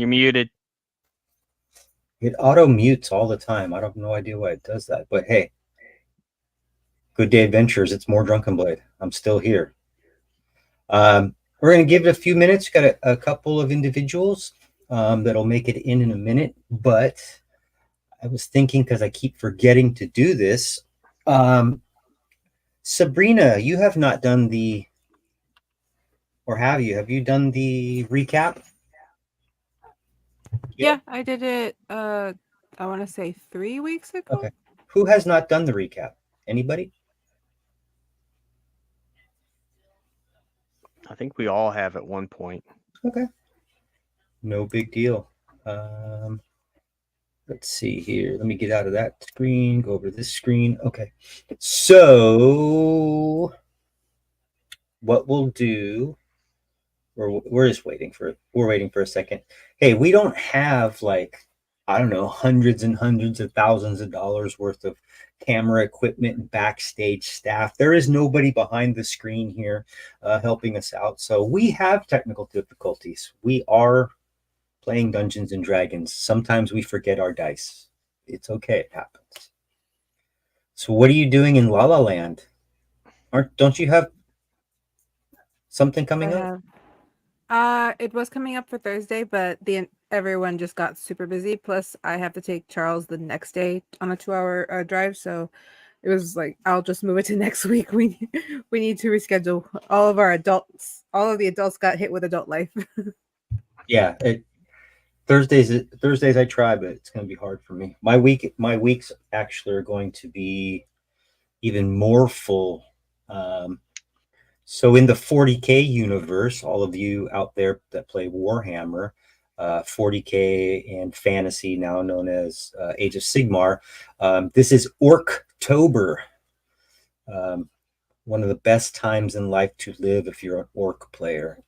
You're muted. It auto mutes all the time. I have no idea why it does that, but hey, Good Day Adventures. It's more Drunken Blade. I'm still here. We're going to give it a few minutes. Got a couple of individuals that'll make it in a minute, but I was thinking because I keep forgetting to do this. Sabrina, you have not done the, or have you? Have you done the recap? Yeah, I did it. I want to say 3 weeks ago. Okay. Who has not done the recap? Anybody? I think we all have at one point. Okay. No big deal. Let's see here. Let me get out of that screen, go over to this screen. Okay. So what we'll do, we're just waiting for a second. Hey, we don't have like, I don't know, hundreds and hundreds of thousands of dollars worth of camera equipment and backstage staff. There is nobody behind the screen here helping us out. So we have technical difficulties. We are playing Dungeons and Dragons. Sometimes we forget our dice. It's okay. It happens. So what are you doing in La La Land? Don't you have something coming up? It was coming up for Thursday, but everyone just got super busy. Plus, I have to take Charles the next day on a 2-hour drive, so it was like I'll just move it to next week. We need to reschedule. All of the adults got hit with adult life. Yeah, Thursdays I try, but it's going to be hard for me. My weeks actually are going to be even more full. So in the 40K universe, all of you out there that play Warhammer, 40K and fantasy, now known as Age of Sigmar, this is Orktober. One of the best times in life to live if you're an orc player.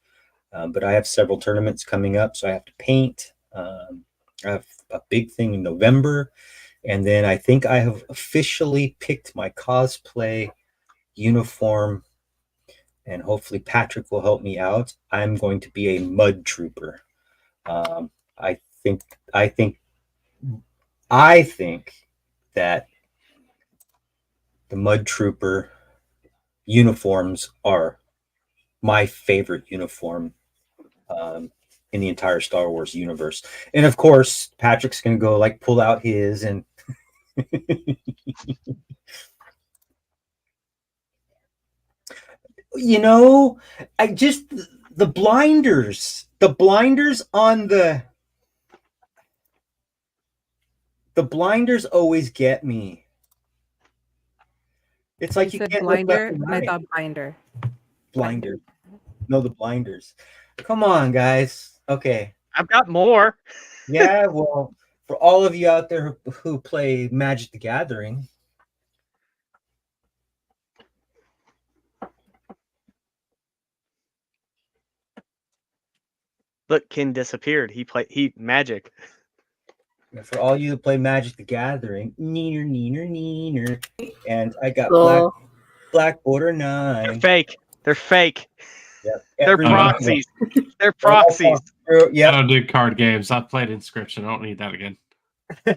But I have several tournaments coming up, so I have to paint. I have a big thing in November, and then I think I have officially picked my cosplay uniform, and hopefully Patrick will help me out. I'm going to be a mud trooper. I think that the mud trooper uniforms are my favorite uniform in the entire Star Wars universe. And of course, Patrick's going to go like pull out his and you know, I just the blinders on the blinders always get me. It's like you can't blinder, and I thought binder. Blinder. No, the blinders. Come on, guys. Okay. I've got more. Yeah, well, for all of you out there who play Magic the Gathering, look, Ken disappeared. He magic. For all you who play Magic the Gathering, neener, and I got Black Border 9. They're fake. Yep. They're proxies. They're proxies. I don't do card games. I've played Inscription. I don't need that again. All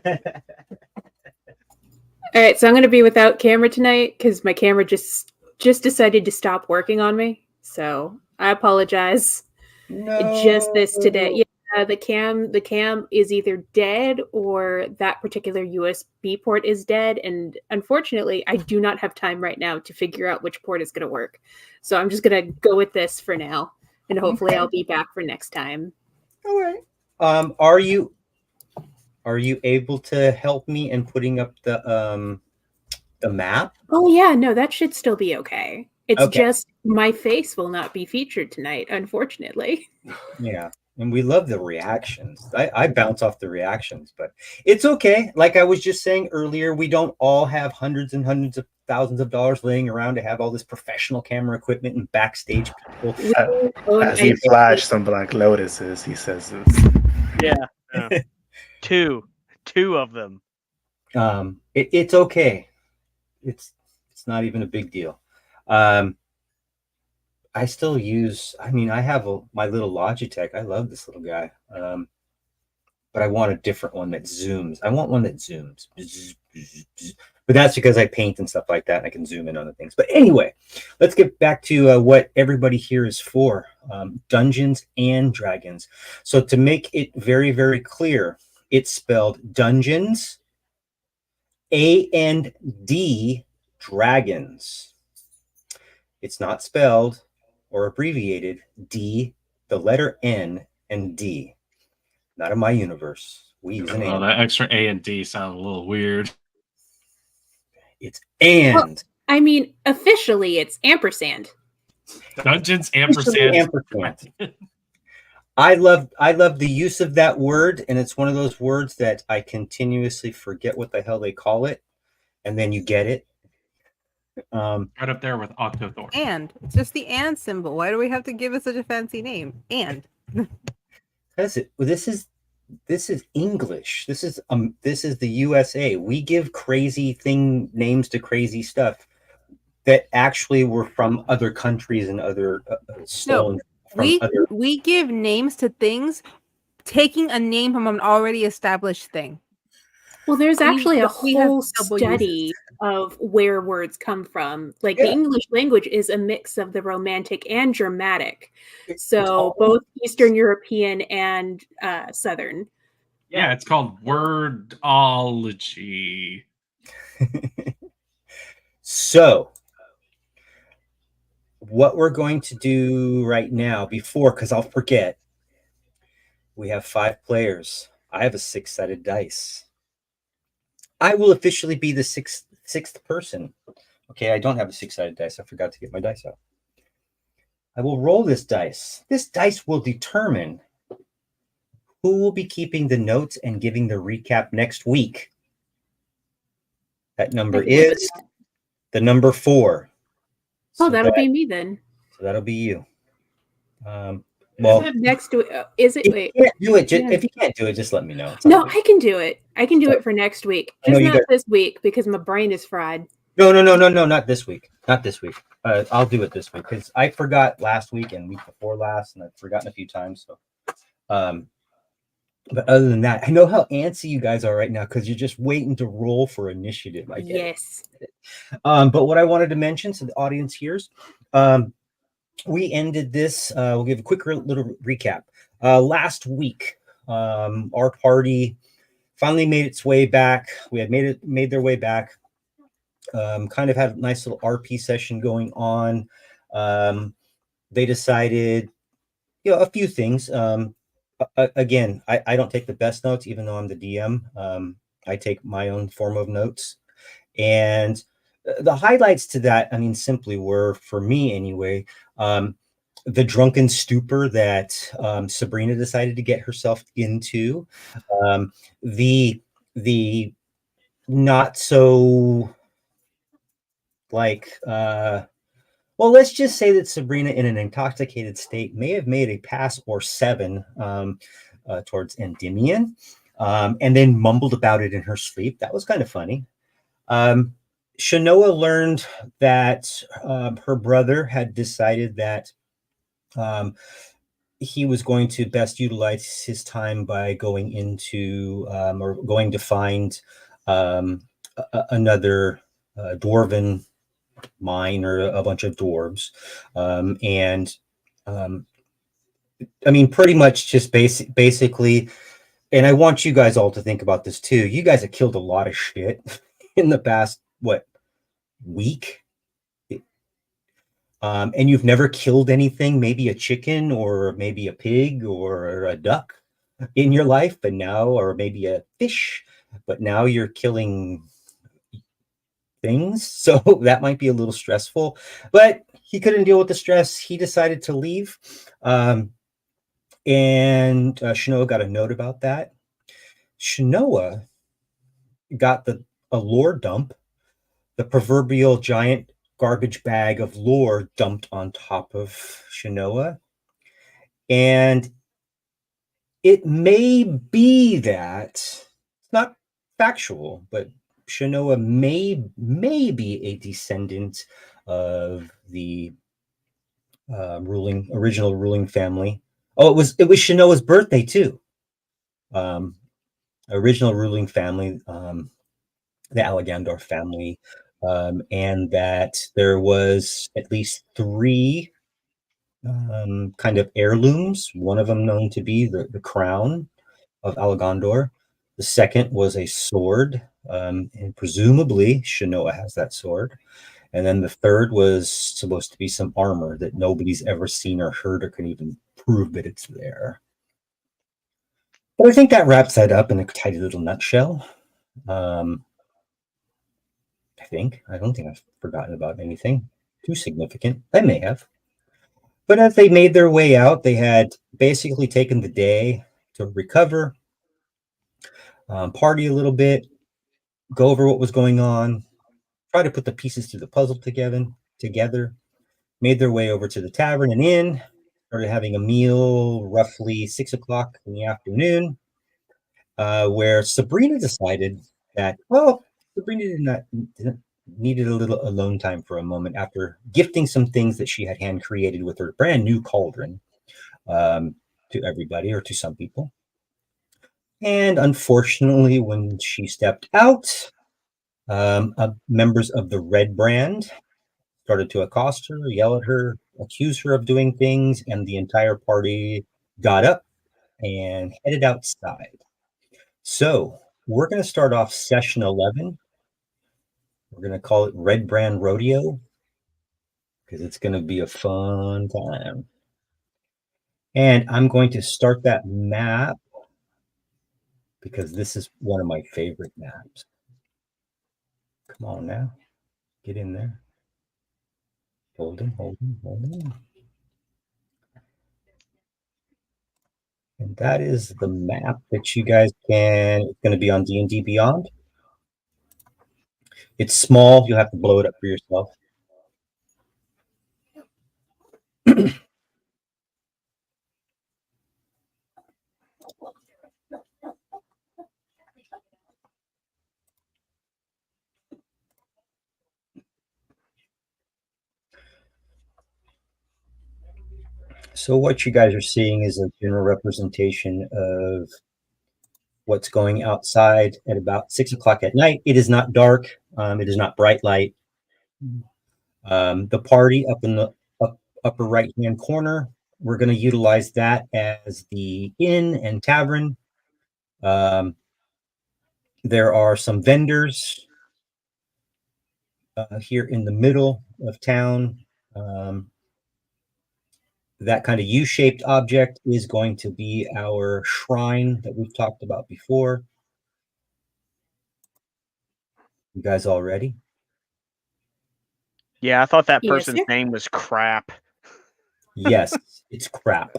right, so I'm going to be without camera tonight because my camera just decided to stop working on me. So I apologize. No. Just this today. Yeah, the cam is either dead or that particular USB port is dead. And unfortunately, I do not have time right now to figure out which port is going to work. So I'm just going to go with this for now. And hopefully I'll be back for next time. All right. Are you able to help me in putting up the map? Oh yeah, no, that should still be okay. It's just my face will not be featured tonight, unfortunately. Yeah, and we love the reactions. I bounce off the reactions, but it's okay. Like I was just saying earlier, we don't all have hundreds and hundreds of thousands of dollars laying around to have all this professional camera equipment and backstage people. As he flashed some Black Lotuses, he says this. Yeah. Two of them. It's okay. It's not even a big deal. I still use, I have my little Logitech. I love this little guy. but I want a different one that zooms. I want one that zooms. But that's because I paint and stuff like that, and I can zoom in on the things. But anyway, let's get back to what everybody here is for, Dungeons and Dragons. So to make it very, very clear, it's spelled Dungeons, A-N-D, Dragons. It's not spelled or abbreviated D, the letter N, and D. Not in my universe. We use an Well, and. that extra A and D sound a little weird. It's and. Well, I mean, officially, it's ampersand. Dungeons ampersand. Ampersand. I love the use of that word, and it's one of those words that I continuously forget what the hell they call it, and then you get it. Right up there with Octothor. And it's just the and symbol. Why do we have to give it such a fancy name? And That's it. Well, this is English. This is the USA. We give crazy names to crazy stuff that actually were from other countries and other stolen. We give names to things, taking a name from an already established thing. Well, there's actually a we have whole double study of where words come from. Like Yeah. the English language is a mix of the Romantic and Germanic. It's So all- both Eastern European and Southern. Yeah, it's called wordology. So, what we're going to do right now, because I'll forget, we have 5 players. I have a 6-sided dice. I will officially be the sixth person. Okay, I don't have a 6-sided dice. I forgot to get my dice out. I will roll this dice. This dice will determine who will be keeping the notes and giving the recap next week. That number is the number 4. Oh, that'll be me then. So that'll be you. Well, next week, is it? Wait, can't do it. If you can't do it, just let me know. No, I can do it. I can do it for next week. Just not this week because my brain is fried. No, not this week. Not this week. I'll do it this week because I forgot last week and week before last, and I've forgotten a few times. So, but other than that, I know how antsy you guys are right now because you're just waiting to roll for initiative. I get it. But what I wanted to mention, so the audience hears, we ended this. We'll give a quick little recap. Last week, our party finally made its way back. We had made their way back. Kind of had a nice little RP session going on. They decided, a few things. Again, I don't take the best notes, even though I'm the DM. I take my own form of notes. And the highlights to that, simply were, for me anyway, the drunken stupor that Sabrina decided to get herself into, the not so well, let's just say that Sabrina, in an intoxicated state, may have made a pass or 7 towards Endymion, and then mumbled about it in her sleep. That was kind of funny. Shanoa learned that her brother had decided that he was going to best utilize his time by going into or going to find another dwarven mine or a bunch of dwarves. Pretty much just basically, and I want you guys all to think about this too. You guys have killed a lot of shit in the past, week? And you've never killed anything, maybe a chicken or maybe a pig or a duck in your life, but now, or maybe a fish, but now you're killing things. So that might be a little stressful, but he couldn't deal with the stress. He decided to leave. And Shanoa got a note about that. Shanoa got a lore dump, the proverbial giant garbage bag of lore dumped on top of Shanoa. And it may be that, it's not factual, but Shanoa may be a descendant of the original ruling family. Oh, it was Shanoa's birthday too. original ruling family, the Allegandor family, and that there was at least 3 kind of heirlooms. One of them known to be the crown of Allegandor. The second was a sword, and presumably Shanoa has that sword. And then the third was supposed to be some armor that nobody's ever seen or heard or can even prove that it's there. But I think that wraps that up in a tidy little nutshell. I think. I don't think I've forgotten about anything too significant. I may have. But as they made their way out, they had basically taken the day to recover, party a little bit, go over what was going on, try to put the pieces to the puzzle together, made their way over to the tavern and inn, started having a meal roughly 6 o'clock in the afternoon, where Sabrina decided that, well, Sabrina didn't needed a little alone time for a moment after gifting some things that she had hand created with her brand new cauldron to everybody or to some people. And unfortunately, when she stepped out, members of the Redbrand started to accost her, yell at her, accuse her of doing things, and the entire party got up and headed outside. So we're going to start off session 11. We're going to call it Redbrand Rodeo because it's going to be a fun time. And I'm going to start that map because this is one of my favorite maps. Come on now. Get in there. Holding. And that is the map that you guys it's going to be on D&D Beyond. It's small. You'll have to blow it up for yourself. So what you guys are seeing is a general representation of what's going outside at about 6 o'clock at night. It is not dark. It is not bright light. The party up in the upper right-hand corner, we're going to utilize that as the inn and tavern. There are some vendors here in the middle of town. That kind of U-shaped object is going to be our shrine that we've talked about before. You guys all ready? Yeah, I thought that Yes, person's sir. name was Crap. Yes, it's crap.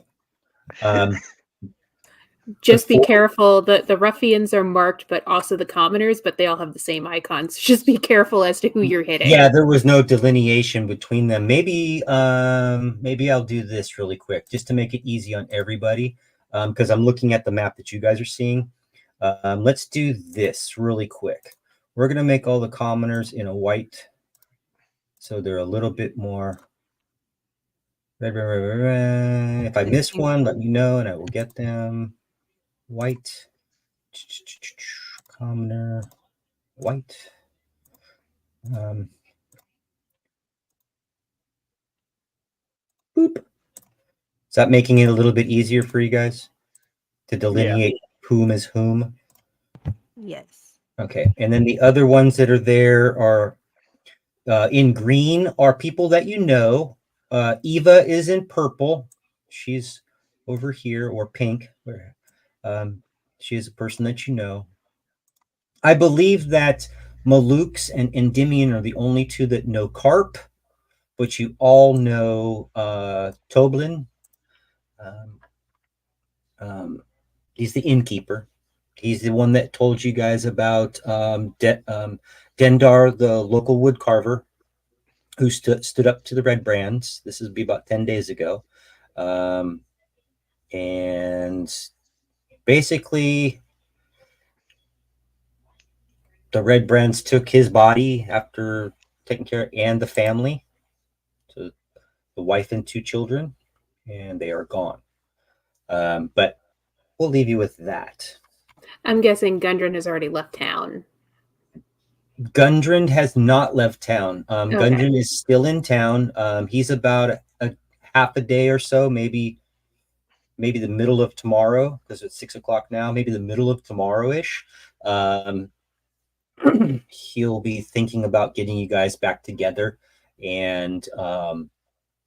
Just be Before- careful. The ruffians are marked, but also the commoners, but they all have the same icons. Just be careful as to who you're hitting. Yeah, there was no delineation between them. Maybe I'll do this really quick just to make it easy on everybody, because I'm looking at the map that you guys are seeing. Let's do this really quick. We're gonna make all the commoners in a white, so they're a little bit more red. If I miss one, let me know and I will get them. White, commoner, white. Boop. Is that making it a little bit easier for you guys to delineate whom is whom? Yes. Okay, and then the other ones that are there are in green are people that you know. Eva is in purple. She's over here, or pink. She is a person that you know. I believe that Malukes and Endymion are the only 2 that know Carp, but you all know Toblin. He's the innkeeper. He's the one that told you guys about Dendar, the local wood carver, who stood up to the Redbrands. This would be about 10 days ago. And basically, the Redbrands took his body after taking care of, and the family, so the wife and 2 children, and they are gone. But we'll leave you with that. I'm guessing Gundren has already left town. Gundren has not left town. Okay. Gundren is still in town. He's about a half a day or so, maybe the middle of tomorrow, because it's 6 o'clock now. Maybe the middle of tomorrow-ish. He'll be thinking about getting you guys back together, and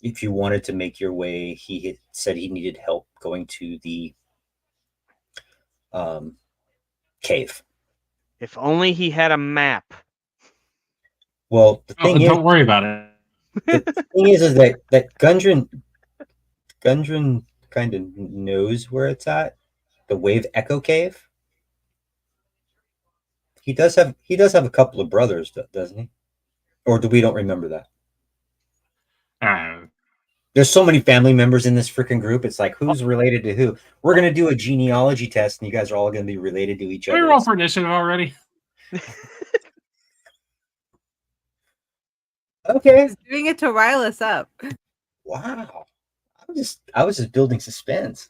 if you wanted to make your way, he had said he needed help going to the cave. If only he had a map. Well, the thing is, don't worry about it. the thing is that Gundren kind of knows where it's at. The Wave Echo Cave. He does have a couple of brothers, doesn't he? Or we don't remember that? There's so many family members in this freaking group. It's like, who's related to who? We're gonna do a genealogy test, and you guys are all gonna be related to each other. We roll for initiative already. Okay. He's doing it to rile us up. Wow. I was just building suspense.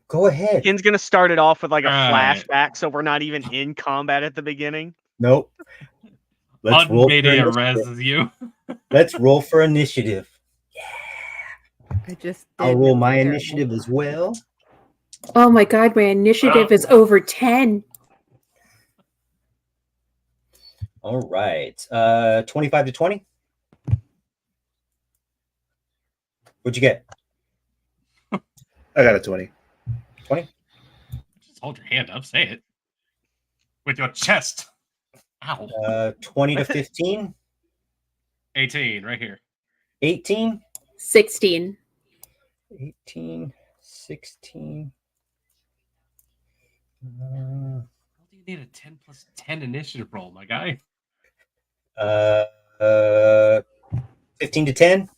Go ahead. Ken's gonna start it off with like a Alright. flashback, so we're not even in combat at the beginning. Nope. Let's roll for Mayday initiative. arises you. Let's roll for initiative. I just I'll did. roll It's my terrible. initiative as well. Oh my god, my initiative is over 10. All right. 25 to 20. What'd you get? I got a 20. 20? Just hold your hand up. Say it. With your chest. Ow. 20 to 15. 18, right here. 18. 16. 18. 16. How do you need a 10 plus 10 initiative roll, my guy? 15 to 10.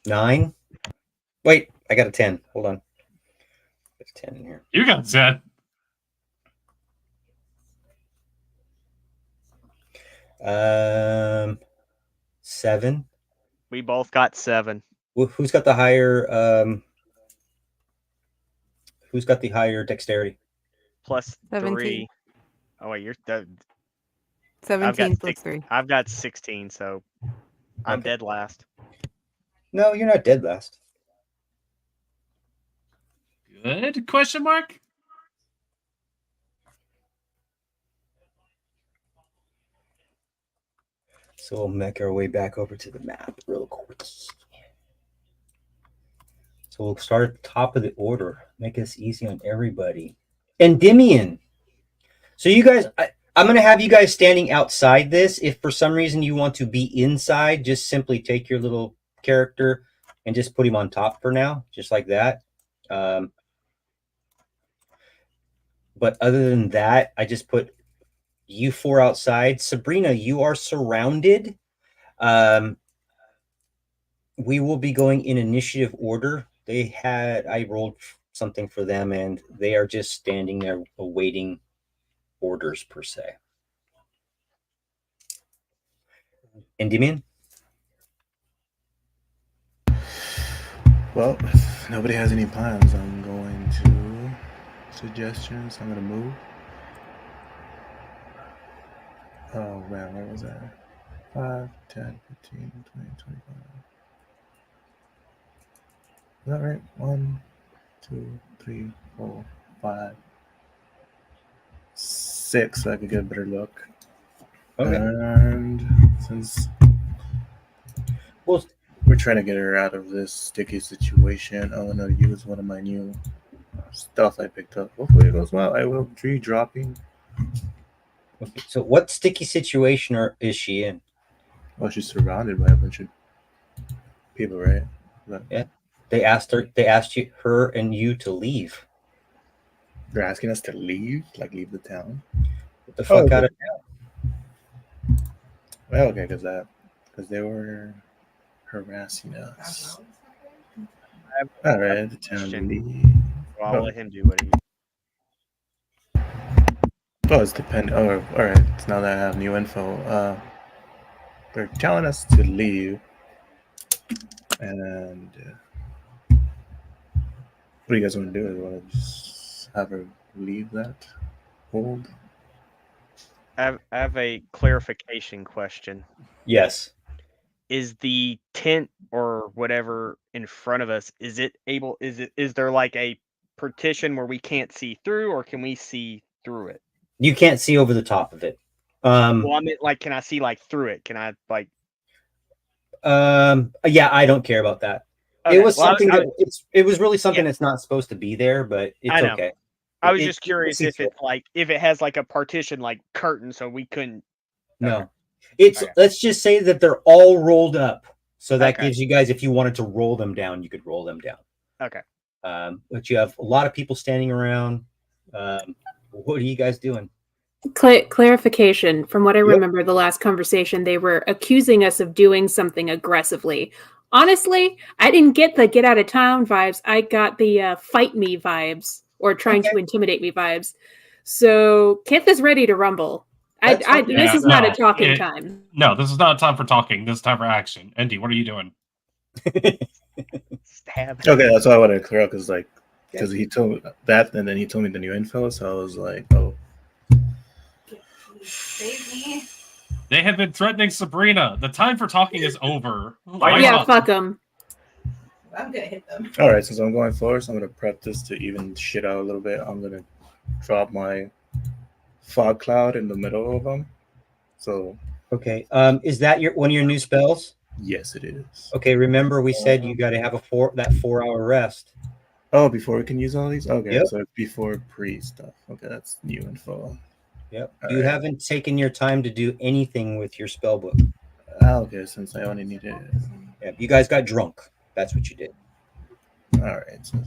9. Wait, I got a 10. Hold on. There's 10 in here. You got 10. Um, 7. We both got 7. Who's got the higher? Who's got the higher dexterity? Plus 17. 3. Oh wait, you're. 17 plus 3. I've got 16, so I'm Okay. dead last. No, you're not dead last. Good? Question mark? So we'll make our way back over to the map real quick. So we'll start at the top of the order. Make this easy on everybody. Endymion. So you guys, I'm going to have you guys standing outside this. If for some reason you want to be inside, just simply take your little character and just put him on top for now, just like that. But other than that, I just put you 4 outside. Sabrina, you are surrounded. We will be going in initiative order. I rolled something for them, and they are just standing there awaiting orders per se. Endymion? Well, if nobody has any plans, I'm going to suggestions. I'm going to move. Oh, man, where was that? 5, 10, 15, 20, 25. Is that right? 1, 2, 3, 4, 5, 6, so I could get a better look. Okay. And since Well, we're trying to get her out of this sticky situation, I'm going to use one of my new stuff I picked up. Hopefully it goes well. I will be dropping. okay, so what sticky situation is she in? Well, she's surrounded by a bunch of people, right? Yeah. They asked her and you to leave. They're asking us to leave, like leave the town. Get the fuck okay. out of Well, okay, because they were harassing us. All right, the town Question. leave. So I'll Oh. let him do what he. Oh, it's depend. Oh, all right. So now that I have new info, they're telling us to leave, and What do you guys want to do? You want to just have her leave that hold? I have a clarification question. Yes. Is the tent or whatever in front of us, is there like a partition where we can't see through, or can we see through it? You can't see over the top of it. Well, I mean, like, can I see like through it? Can I like? Yeah, I don't care about that. Okay, It was well, something it was really something Yeah. that's not supposed to be there, but it's I know. okay. I was It- just it- curious it's if it's like if it has like a partition like curtain, so we couldn't. No. Okay. It's Okay. let's just say that they're all rolled up. So that Okay. gives you guys, if you wanted to roll them down, you could roll them down. Okay. But you have a lot of people standing around. What are you guys doing? Clarification. From what I Yep. remember, the last conversation, they were accusing us of doing something aggressively. Honestly, I didn't get the get out of town vibes. I got the fight me vibes or trying to intimidate me vibes. So Kith is ready to rumble. That's fine. This is not a talking time. No, this is not a time for talking. This is time for action. Andy, what are you doing? Stab. Okay, that's why I wanted to clear up because he told me that, and then he told me the new info. So I was like, oh, They have been threatening Sabrina. The time for talking is over. Yeah, fuck them. I'm gonna hit them. all right. Since I'm going first, I'm gonna prep this to even shit out a little bit. I'm gonna drop my fog cloud in the middle of them. So Okay. Is that one of your new spells? yes, it is. Okay. Remember, we said you got to have that 4-hour rest. Oh, before we can use all these? Okay, Yep. so it's before pre stuff. Okay, that's new info. Yep. All You right. haven't taken your time to do anything with your spell book. Okay, since I only needed. Yeah, you guys got drunk. That's what you did. All right, so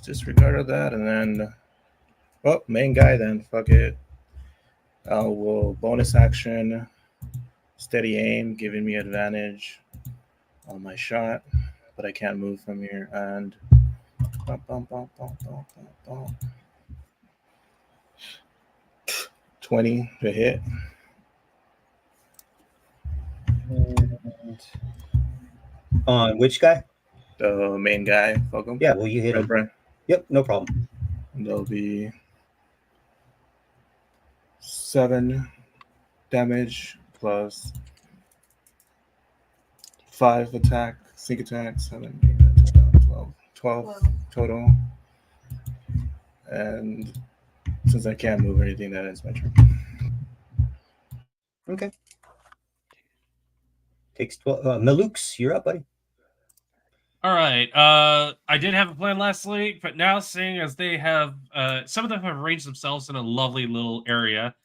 disregard of that, and then, well, main guy then. Fuck it. I will bonus action, steady aim, giving me advantage on my shot, but I can't move from here. And 20 to hit. And on which guy? The main guy. Fuck him. Yeah, well, you hit him. Redbrand. Yep, no problem. And there'll be 7 damage plus 5 attack, sneak attack, 7, 8, 9, 12 total. And since I can't move or anything, that ends my turn. Okay. Takes 12. Malux, you're up, buddy. All right. I did have a plan last week, but now seeing as they have, some of them have arranged themselves in a lovely little area,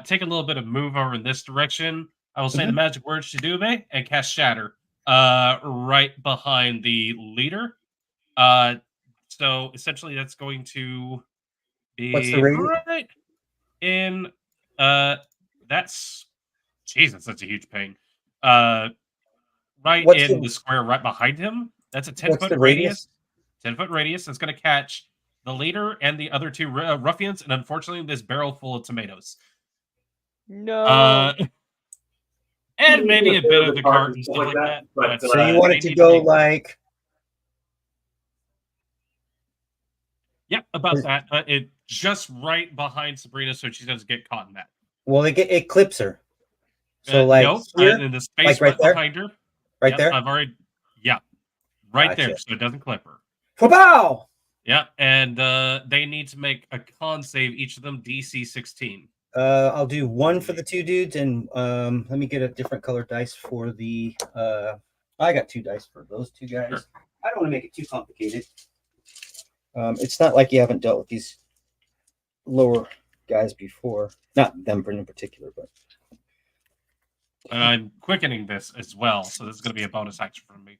take a little bit of move over in this direction. I will say the magic word Shidume and cast Shatter, right behind the leader. So essentially, that's going to be What's the radius? right in. That's Jesus. That's a huge pain. Right What's in the- the square right behind him. That's a 10-foot the radius. radius? 10-foot radius. It's going to catch the leader and the other two ruffians, and unfortunately, this barrel full of tomatoes. No. And maybe a bit of the cart and stuff like that. But, So you want it to go like. Yeah, about that. It just right behind Sabrina, so she doesn't get caught in that. Well, it clips her. So no, here? in the space Like right there? behind her. Right Yep, there? I've already, right there, Gotcha. so it doesn't clip her. Pow! Yeah, and they need to make a con save, each of them DC 16. I'll do 1 for the 2 dudes, and let me get a different color dice for the. I got 2 dice for those 2 guys. Sure. I don't want to make it too complicated. It's not like you haven't dealt with these lower guys before. Not them in particular, but. And I'm quickening this as well, so this is going to be a bonus action from me.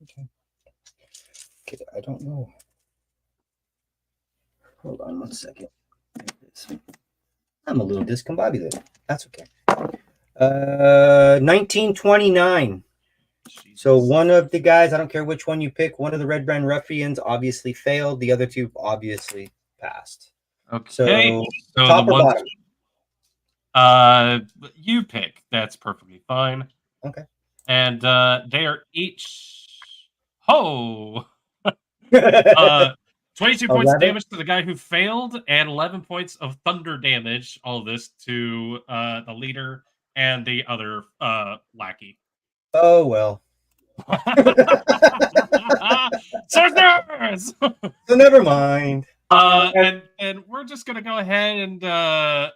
Okay, I don't know. Hold on 1 second. I'm a little discombobulated. That's okay. 1929. So one of the guys, I don't care which one you pick, one of the Redbrand ruffians obviously failed. The other 2 obviously passed. Okay, So the top or ones bottom? you pick. That's perfectly fine. Okay. And they are each 22 points of 11? damage to the guy who failed, and 11 points of thunder damage. All of this to the leader and the other lackey. Oh well. Sorcerers! So never mind. And we're just gonna go ahead and guys,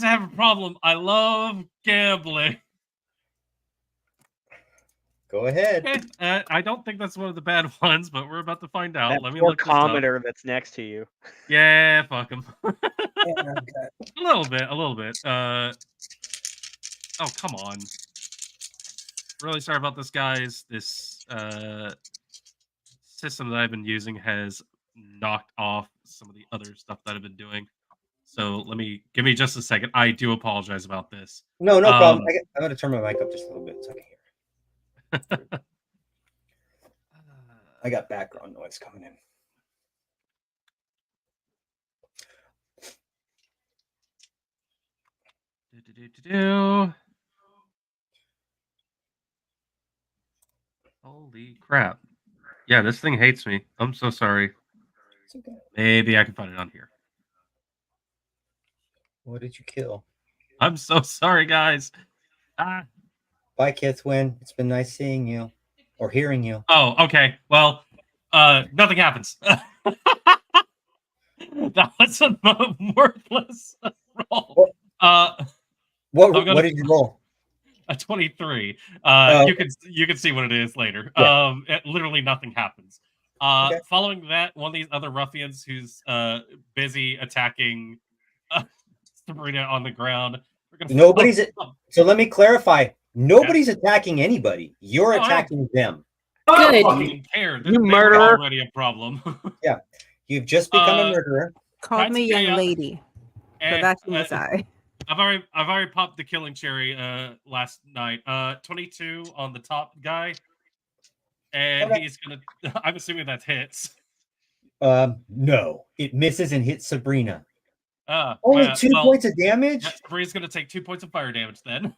I have a problem. I love gambling. Go ahead. Okay, I don't think that's one of the bad ones, but we're about to find out. That Let me poor look this up. commoner that's next to you. Yeah, fuck him. Yeah, okay. A little bit. Oh, come on. Really sorry about this, guys. This system that I've been using has knocked off some of the other stuff that I've been doing. So give me just a second. I do apologize about this. No problem. I'm going to turn my mic up just a little bit so I can hear. I got background noise coming in. Holy crap. Yeah, this thing hates me. I'm so sorry. It's okay. Maybe I can find it on here. What did you kill? I'm so sorry, guys. Bye, Kithwin. It's been nice seeing you or hearing you. Oh, okay. Well, nothing happens. That was a worthless roll. What did you roll? A 23. Oh, you can see what it is later. Yeah. Literally nothing happens. Okay. Following that, one of these other ruffians who's busy attacking Sabrina on the ground. Nobody's. So let me clarify. Nobody's attacking anybody. You're attacking them. Good. I don't fucking care. You murderer. Already a problem. Yeah, you've just become a murderer. Called me young lady. So that's in his eye. I've already popped the killing cherry last night. 22 on the top guy. And Okay. he's gonna I'm assuming that's hits. No, it misses and hits Sabrina. Only Well, 2 points of damage? Yeah, Sabrina's gonna take 2 points of fire damage then.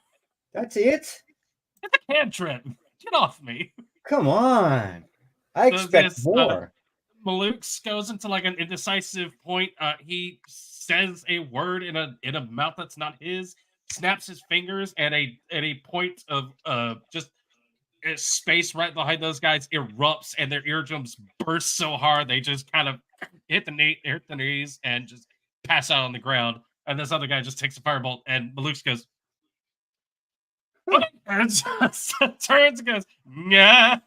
That's it? It's a cantrip. Get off me. Come on. I expect more. Malux goes into like an indecisive point. He says a word in a mouth that's not his, snaps his fingers, and a point of just space right behind those guys erupts, and their eardrums burst so hard they just kind of hit the knees and just pass out on the ground. And this other guy just takes a firebolt, and Malux goes, and just turns and goes, yeah,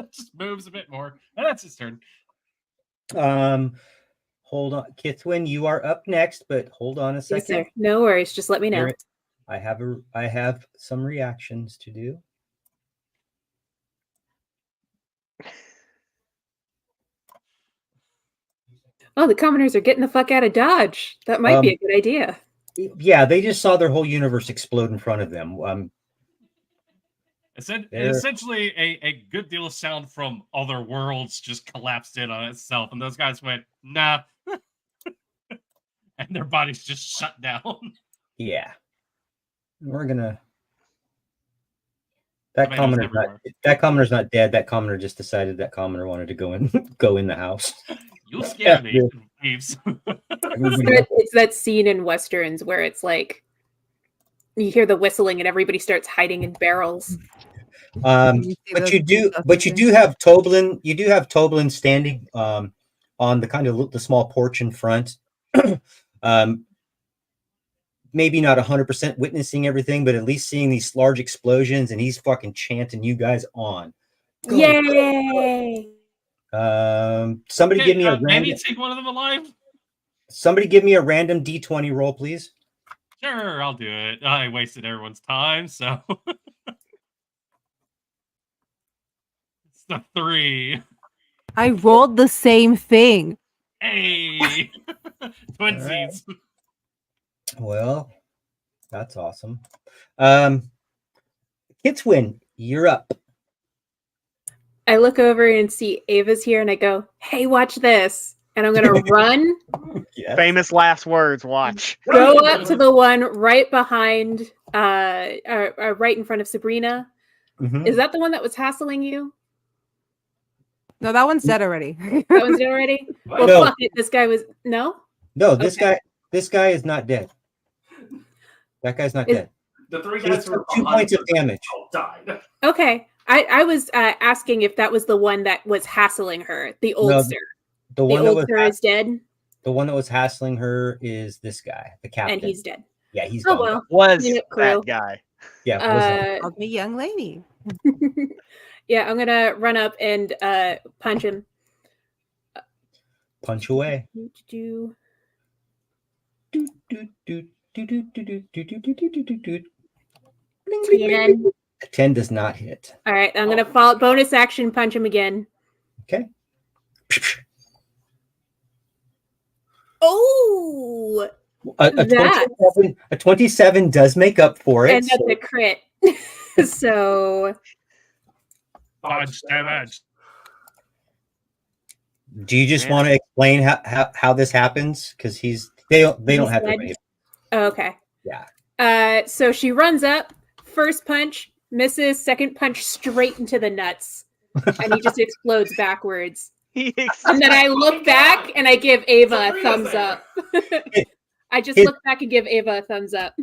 just moves a bit more, and that's his turn. Hold on, Kithwin, you are up next, but hold on a second. Yes, sir. No worries. Just let me know. I have some reactions to do. Oh, the commoners are getting the fuck out of Dodge. That might be a good idea. Yeah, they just saw their whole universe explode in front of them. Essentially, a good deal of sound from other worlds just collapsed in on itself, and those guys went, nah. And their bodies just shut down. Yeah. We're gonna... That commoner's not dead. That commoner just decided that commoner wanted to go in the house. You'll scare me, thieves. It's that scene in Westerns where it's like you hear the whistling and everybody starts hiding in barrels. But you do have Toblin. You do have Toblin standing on the kind of the small porch in front. Maybe not 100% witnessing everything, but at least seeing these large explosions, and he's fucking chanting you guys on. Yay! Somebody give me a maybe random. take one of them alive. Somebody give me a random D20 roll, please. Sure, I'll do it. I wasted everyone's time, so it's the 3. I rolled the same thing. Hey, twinsies. Right. Well, that's awesome. Kitswin, you're up. I look over and see Ava's here, and I go, "Hey, watch this!" And I'm gonna run. Yes. Famous last words. Watch. Go up to the one right behind, right in front of Sabrina. Mm-hmm. Is that the one that was hassling you? No, that one's dead already. That one's dead already? Well, No. fuck it. This guy was... No? No, this Okay. guy is not dead. That guy's not Is- dead. The three He guys who were took 2 points of damage. all died. Okay. I was asking if that was the one that was hassling her. The old No, sir. The The one that old was sir is dead, the one that was hassling her is this guy, the captain. and he's dead. Yeah, he's Oh, gone. well. Was Unit crew. that guy? Yeah, was that? Called me young lady. Yeah, I'm going to run up and punch him. Punch away. Do- Do, do, do, do, do, do, do, do, do, do, do, do, do. 10. 10 does not hit. All right, I'm going to follow bonus action punch him again. Okay. Oh! A That. 27 does make up for it. And that's a crit. So, Punch damage. Do you just Yeah. want to explain how this happens? Because they don't have He's to. dead. Okay. Yeah. So she runs up, first punch, misses, second punch straight into the nuts. And he just explodes backwards. And then I look back and I give Ava a thumbs up. I just look back and give Ava a thumbs up.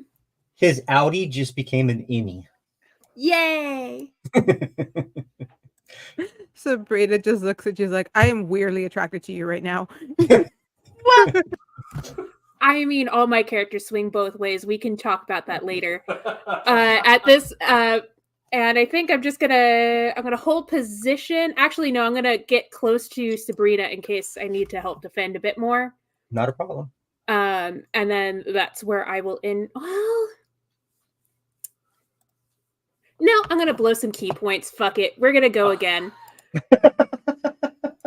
His Audi just became an innie. Yay! Sabrina just looks at you like, I am weirdly attracted to you right now. I mean, all my characters swing both ways. We can talk about that later. At this, and I think I'm gonna hold position. Actually, no, I'm gonna get close to Sabrina in case I need to help defend a bit more. Not a problem. And then that's where I will end. Well, no, I'm gonna blow some key points. Fuck it, we're gonna go again.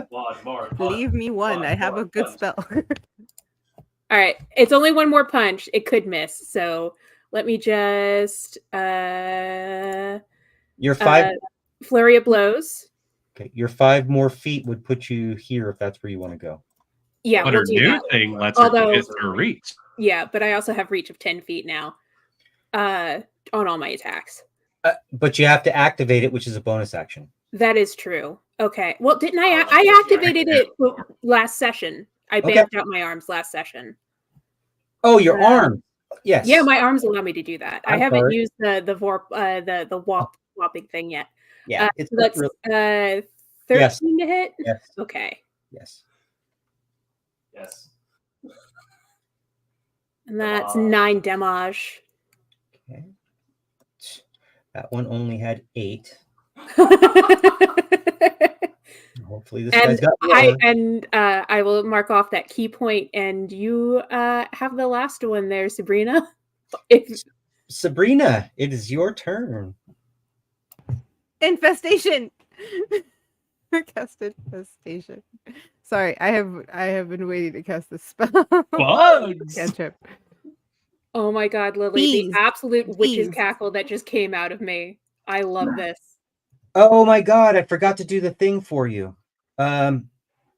One more. Leave me one. I have a good spell. All right, it's only one more punch. It could miss, so let me just Your 5 flurry of blows. okay, your 5 more feet would put you here if that's where you want to go. Yeah, But we'll her do new that. thing lets Although- her get her reach. Yeah, but I also have reach of 10 feet now on all my attacks. But you have to activate it, which is a bonus action. That is true. Okay. Well, didn't I? Oh, I activated yeah. it last session. I Okay. banked out my arms last session. Oh, your Uh, arm. Yes. Yeah, my arms allow me to do that. I I'm haven't sorry. used the whopping thing yet. Yeah. It's So that's real- 13 to hit. yes. Okay, Yes. Yes. and that's Wow. 9 damage. Okay. That one only had 8. Hopefully this guy's And got more. I will mark off that key point, and you have the last one there, Sabrina. If Sabrina, it is your turn. Infestation. Cast infestation. Sorry, I have been waiting to cast this spell. Bugs! Cantrip. oh my god, Lily, Bees. the absolute witch's Bees. cackle that just came out of me. I love this. Oh my god, I forgot to do the thing for you.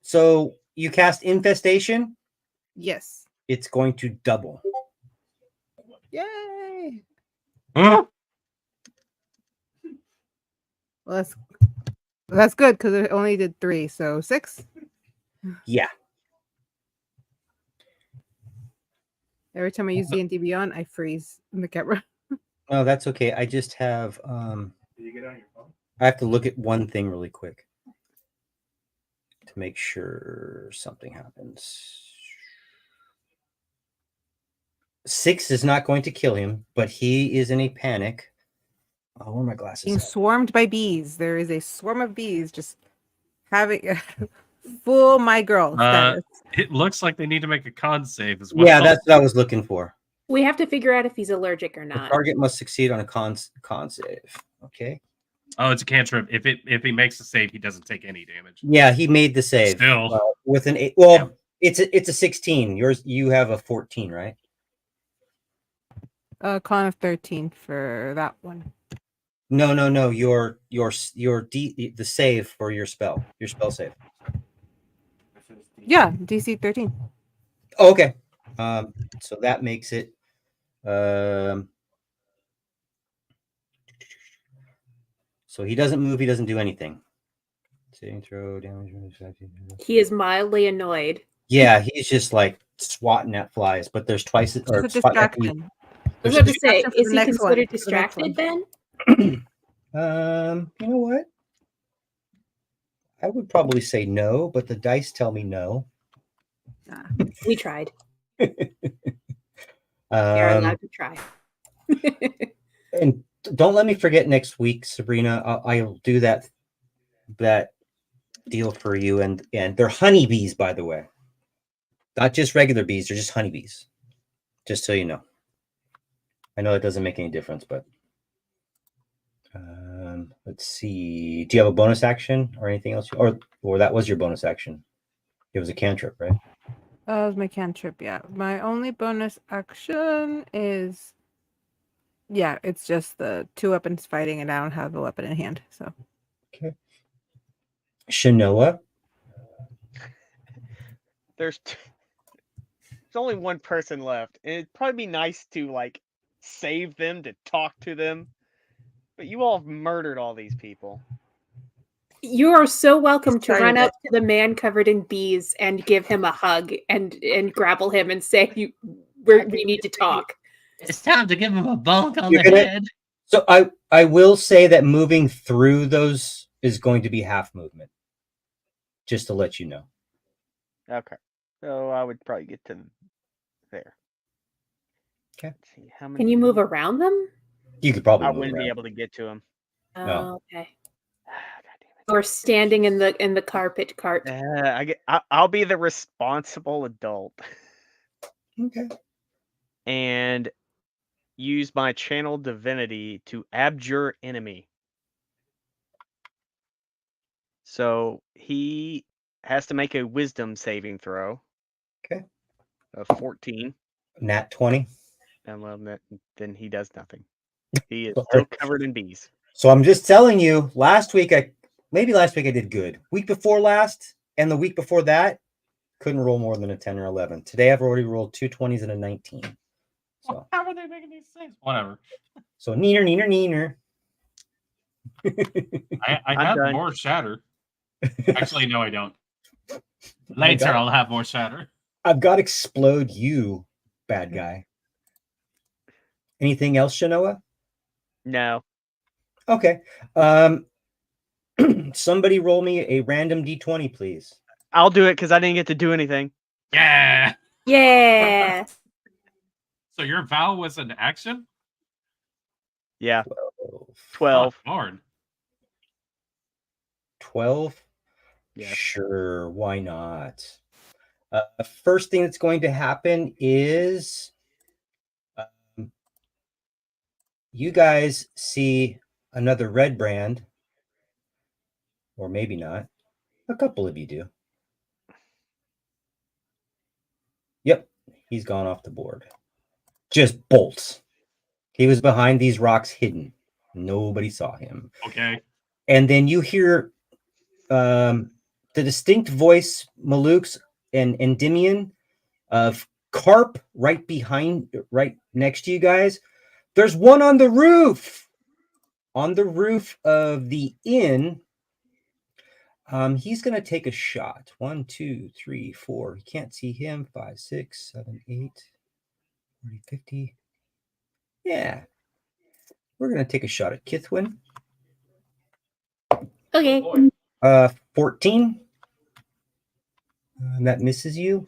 So you cast infestation, Yes. it's going to double. Yay. Huh? Well, that's good because it only did 3, so 6. Yeah. Every time I use D&D Beyond, I freeze in the camera. Oh, that's okay. I just have Did you get on your phone? I have to look at one thing really quick to make sure something happens. 6 is not going to kill him, but he is in a panic. Oh, where are my glasses? Being at? swarmed by bees. There is a swarm of bees just having full my girl status. It looks like they need to make a con save as well. Yeah, that's what I was looking for. We have to figure out if he's allergic or The not. target must succeed on a con save. Okay. Oh, it's a cantrip. If he makes a save, he doesn't take any damage. Yeah, he made the save. Still. With an 8. Well, it's a 16. You have a 14, right? Con of 13 for that one. No. The save for your spell save. Yeah, DC 13. Oh, okay. So that makes it. So he doesn't move. He doesn't do anything. Saving throw damage. He is mildly annoyed. Yeah, he's just like swatting at flies, but there's twice It's or a swatting at distraction. I was there's about to say, distraction for is the he next one, considered for the next one. distracted then? You know what? I would probably say no, but the dice tell me no. We tried. We are allowed to try. And don't let me forget next week, Sabrina. I'll do that deal for you, and they're honeybees, by the way, not just regular bees. They're just honeybees. Just so you know. I know it doesn't make any difference, but let's see. Do you have a bonus action or anything else? Or that was your bonus action? It was a cantrip, right? That was my cantrip, yeah. My only bonus action is, yeah, it's just the 2 weapons fighting, and I don't have a weapon in hand. So Okay. Shanoa. There's only one person left, and it'd probably be nice to like save them to talk to them, but you all have murdered all these people. You are so welcome to Sorry, run but- up to the man covered in bees and give him a hug and grapple him and say, we need to talk. It's time to give him a bonk on You're the gonna- head. So I will say that moving through those is going to be half movement. Just to let you know. Okay, so I would probably get to there. Okay. Let's see how many. Can you move around them? You could probably I move wouldn't be around. able to get to him. Oh, No. okay. God damn Or standing in the carpet cart. it. I'll be the responsible adult Okay. and use my channel divinity to abjure enemy. So he has to make a wisdom saving throw. Okay. Of 14. Nat 20. And well, then he does nothing. He is Sorry. still covered in bees. So I'm just telling you, last week I did good. Week before last and the week before that, couldn't roll more than a 10 or 11. Today I've already rolled 2 20s and a 19. So How are they making these things? Whatever. so neener. I I'm have done. more shatter. Actually, no, I don't. Later, God. I'll have more shatter. I've got explode you, bad guy. Anything else, Shanoa? No. Okay. Somebody roll me a random d20, please. I'll do it because I didn't get to do anything. Yeah. Yeah. So your vow was an action? Yeah. 12. 12. Oh, Lord. 12? Yes. Sure, why not? The first thing that's going to happen is you guys see another Redbrand, or maybe not. A couple of you do. Yep, he's gone off the board. Just bolts. He was behind these rocks hidden. Nobody saw him. Okay. And then you hear the distinct voice, Maluk's and Endymion, of Carp right next to you guys. There's one on the roof. On the roof of the inn. He's going to take a shot. 1, 2, 3, 4. You can't see him. 5, 6, 7, 8, 40, 50. Yeah. We're going to take a shot at Kithwin. Okay. 14. That misses you.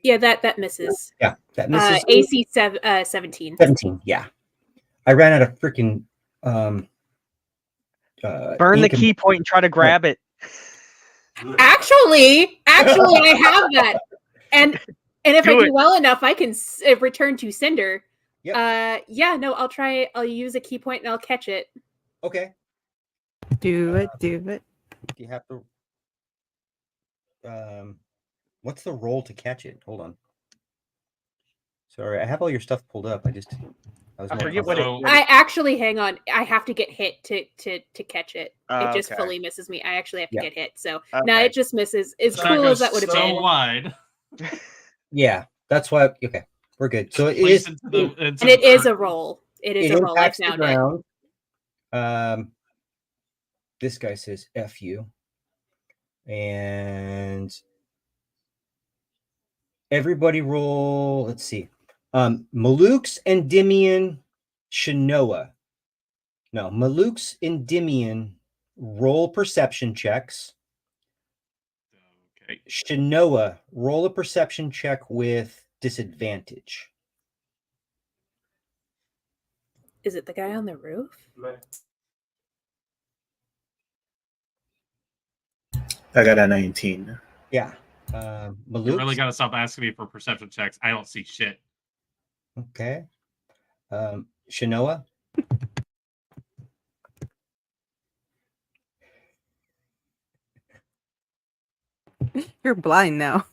Yeah, that misses. Yeah, that misses. AC 17. 17. Yeah. I ran out of freaking Burn the ink and- key point and try to grab it. Actually, I have that. And if I Do do it. well enough, I can return to Cinder. Yep. Yeah, no, I'll try. I'll use a key point and I'll catch it. Okay. do it. You have to. What's the roll to catch it? Hold on. Sorry, I have all your stuff pulled up. I forget what it. So- I actually, hang on. I have to get hit to catch it. It just Okay. fully misses me. I actually have to Yeah. get hit. So Okay. now it just misses. As So cool that as that would goes have so been. wide. Yeah, that's why. Okay, we're good. So it Place is. into the- into And it the is a earth. roll. It is It a roll. I impacts the found it. ground. This guy says "F you." And everybody roll. Let's see. Maluk's Endymion Shinoa. No, Maluk's Endymion roll perception checks. Okay. Shinoa, roll a perception check with disadvantage. Is it the guy on the roof? I got a 19. Yeah. You Maluk. really got to stop asking me for perception checks. I don't see shit. Okay. Shinoa. You're blind now.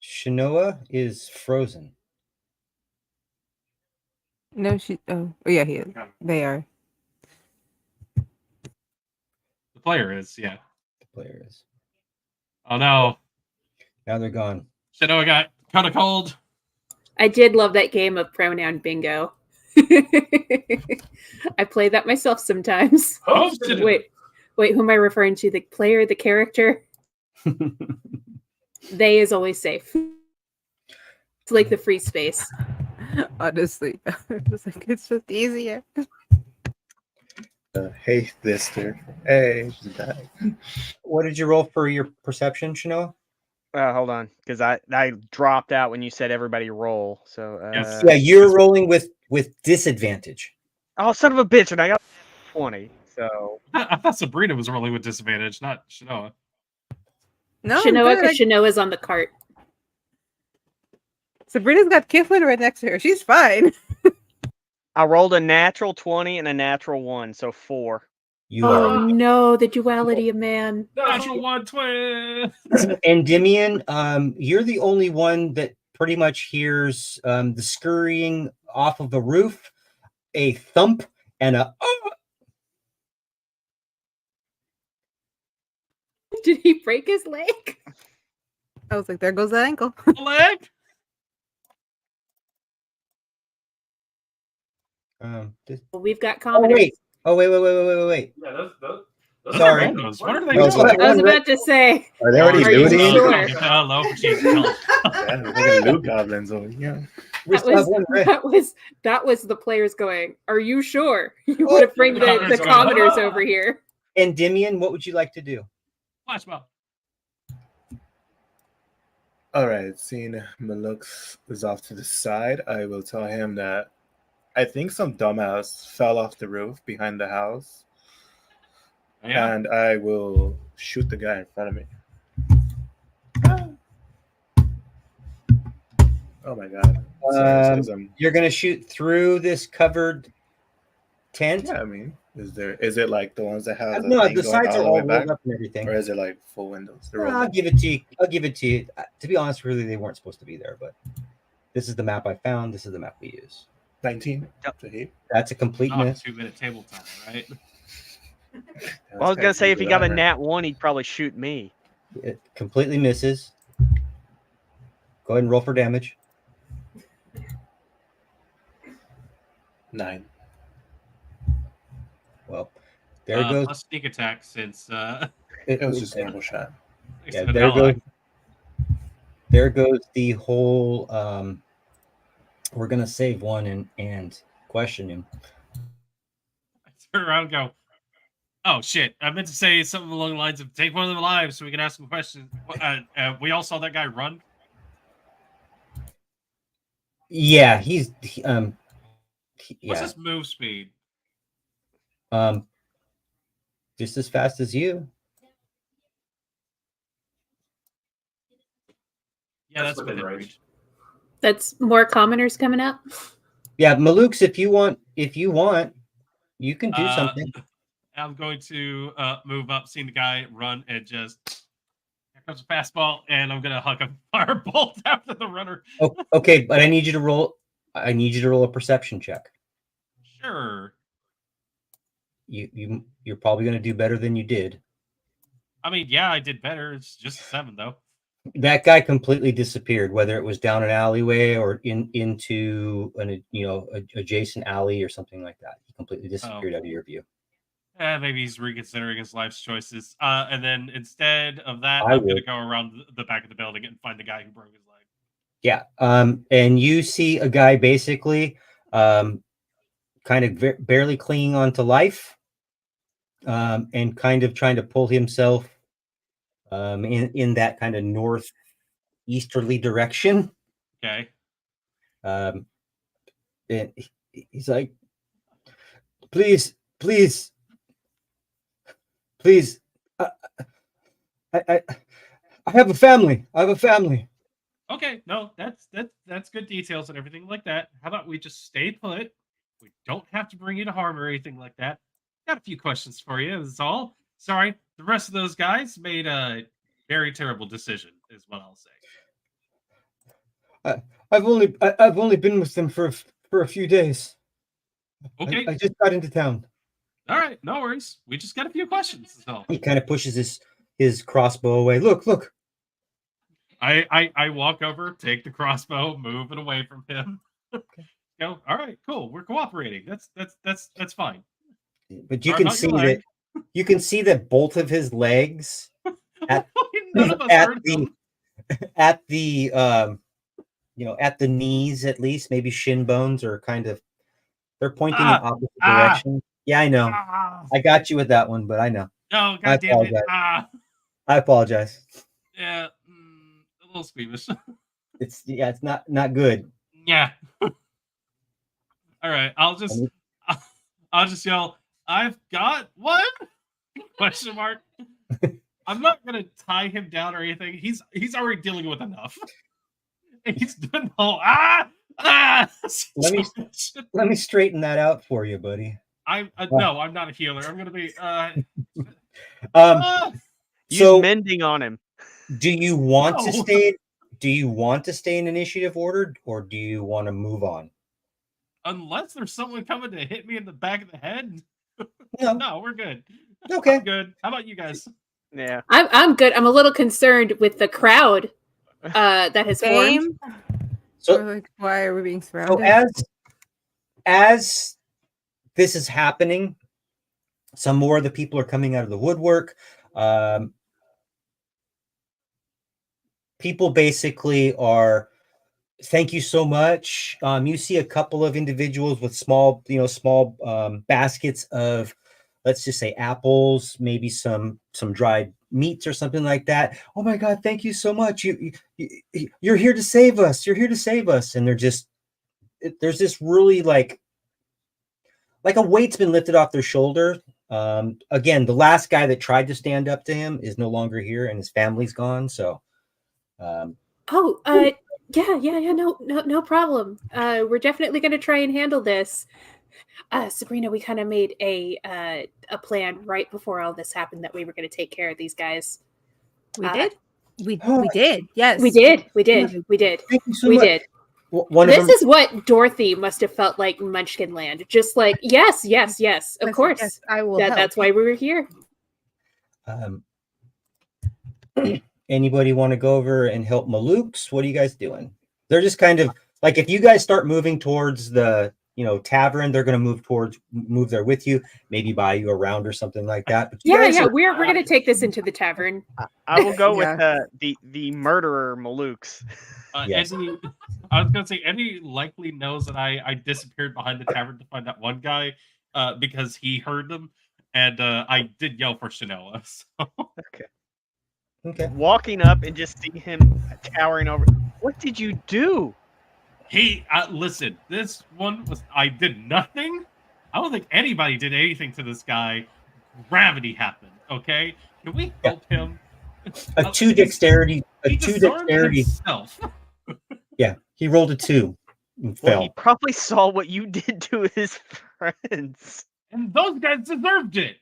Shinoa is frozen. No, she. Oh, yeah, he is. They are. The player is, yeah. The player is. Oh no. Now they're gone. Shinoa got kind of cold. I did love that game of pronoun bingo. I play that myself sometimes. Oh, shit. Wait, who am I referring to? The player, the character? They is always safe. It's like the free space. Honestly, it's just easier. Hey, sister. Hey, she's back. What did you roll for your perception, Shinoa? Hold on, because I dropped out when you said everybody roll. So Yes. Yeah, you're rolling with disadvantage. Oh, son of a bitch! And I got 20. So I thought Sabrina was rolling with disadvantage, not Shinoa. No, I'm Shinoa, good. because Shinoa's on the cart. Sabrina's got Kiflin right next to her. She's fine. I rolled a natural 20 and a natural 1, so 4. You Oh are no, the duality of man. Natural 120. Endymion. You're the only one that pretty much hears the scurrying off of the roof, a thump, and a Did he break his leg? I was like, there goes that ankle. Leg. We've got Oh commoners. wait! Oh wait! Yeah, those Sorry. are Randos. What are they No, doing? so that I was one about to say. Are they already Are you looting? sure? Hello, she's intelligent. Yeah, they're fucking loot goblins over here. We That still have was, one red. that was the players going, are you sure? You Oh, want to bring the commoners going, commoners "Ah." over here? Endymion, what would you like to do? Watch out. All right, seeing Malux is off to the side, I will tell him that I think some dumbass fell off the roof behind the house, Yeah. and I will shoot the guy in front of me. Oh my god! Cynicism. You're gonna shoot through this covered tent. Yeah, I mean, is it like the ones that have No, thing the going sides all are the all way rolled back, up and everything. or is it like full windows? They're rolled I'll up. give it to you. I'll give it to you. To be honest, really, they weren't supposed to be there, but this is the map I found. This is the map we use. 19 Yep. to hit. That's a complete Not a miss. 2-minute table timer, right? Well, I was gonna say if he got a nat 1, he'd probably shoot me. It completely misses. Go ahead and roll for damage. 9. Well, there goes. Plus sneak attack since It was just a single shot. Yeah, an there ally. goes. There goes the whole. We're gonna save one and question him. I turn around and go, oh shit, I meant to say something along the lines of take one of them alive so we can ask him questions. We all saw that guy run. Yeah, What's his move speed? Just as fast as you. Yeah, that's within within range. range. That's more commoners coming up. Yeah, Maluk's, if you want, you can do Uh, something. I'm going to move up, seeing the guy run, and just here comes a fastball, and I'm gonna huck a firebolt after the runner. Oh, okay, but I need you to roll a perception check. Sure. You're probably going to do better than you did. I mean, yeah, I did better. It's just a 7 though. That guy completely disappeared, whether it was down an alleyway or into an adjacent alley or something like that. He completely disappeared out of your view. Maybe he's reconsidering his life's choices. And then instead of that, I I'm going to would. go around the back of the building and find the guy who broke his leg. Yeah. And you see a guy basically kind of barely clinging on to life, and kind of trying to pull himself in that kind of northeasterly direction. Okay. And he's like, please, please, please. I have a family. I have a family. Okay, no, that's good details and everything like that. How about we just stay put? We don't have to bring you to harm or anything like that. Got a few questions for you. That's all. Sorry, the rest of those guys made a very terrible decision, is what I'll say. I've only been with them for a few days. Okay, I just got into town. all right, no worries. We just got a few questions. That's all. He kind of pushes his crossbow away. Look. I walk over, take the crossbow, move it away from him. Go. All right, cool. We're cooperating. That's fine. But you Sorry can about see your leg. that both of his legs at None of us at heard the them. at the at the knees, at least maybe shin bones are kind of, they're pointing in opposite directions. Yeah, I know. I got you with that one, but I know. No, I God damn it. apologize. I apologize. Yeah, a little squeamish. It's not good. Yeah. All right, I'll just yell, I've got one? Question mark. I'm not gonna tie him down or anything. He's already dealing with enough. He's done the whole Let me straighten that out for you, buddy. No, I'm not a healer. I'm gonna be Use mending on him. Do you want to No. stay? Do you want to stay in initiative order, or do you want to move on? Unless there's someone coming to hit me in the back of the head. No. No, we're good. Okay. I'm good. How about you guys? Yeah. I'm good. I'm a little concerned with the crowd that has formed. Same. So, Or, like, why are we being so surrounded? as this is happening, some more of the people are coming out of the woodwork. People basically are, thank you so much. You see a couple of individuals with small baskets of, let's just say, apples, maybe some dried meats or something like that. Oh my God, thank you so much. You're here to save us. You're here to save us. And there's this really like a weight's been lifted off their shoulder. Again, the last guy that tried to stand up to him is no longer here, and his family's gone. So, yeah, no problem. We're definitely going to try and handle this. Sabrina, we kind of made a plan right before all this happened that we were going to take care of these guys. We did. We did. Yes, we did. Thank you so We much. did. One This of them, is what Dorothy must have felt like in Munchkin Land. Just like, yes, of course. Yes, I will. That's why we were here. Anybody want to go over and help Maluk's? What are you guys doing? They're just kind of like, if you guys start moving towards the tavern, they're going to move there with you, maybe buy you a round or something like that. But We're going to take this into the tavern. I will go with the murderer Malukes. Yes. I was gonna say Eddie likely knows that I disappeared behind the tavern to find that one guy because he heard them, and I did yell for Shanoa. So. Okay. Walking up and just see him towering over. What did you do? He listen. This one was I did nothing. I don't think anybody did anything to this guy. Gravity happened. Okay, can we help him? A two dexterity. Himself. Yeah, he rolled a 2 and Well, fell. he probably saw what you did to his friends. And those guys deserved it.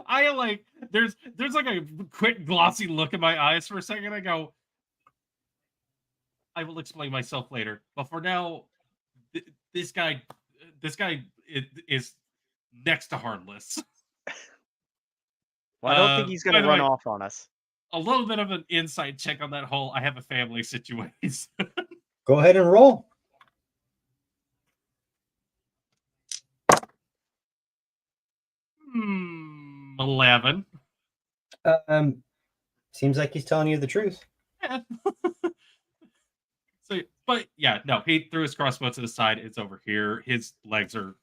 I like there's like a quick glossy look in my eyes for a second. I go, I will explain myself later. But for now, this guy is next to harmless. Well, I don't think he's going to run off on us. A little bit of an inside check on that whole I have a family situation. Go ahead and roll. 11. Seems like he's telling you the truth. Yeah. So, but yeah, no, he threw his crossbow to the side. It's over here. His legs are.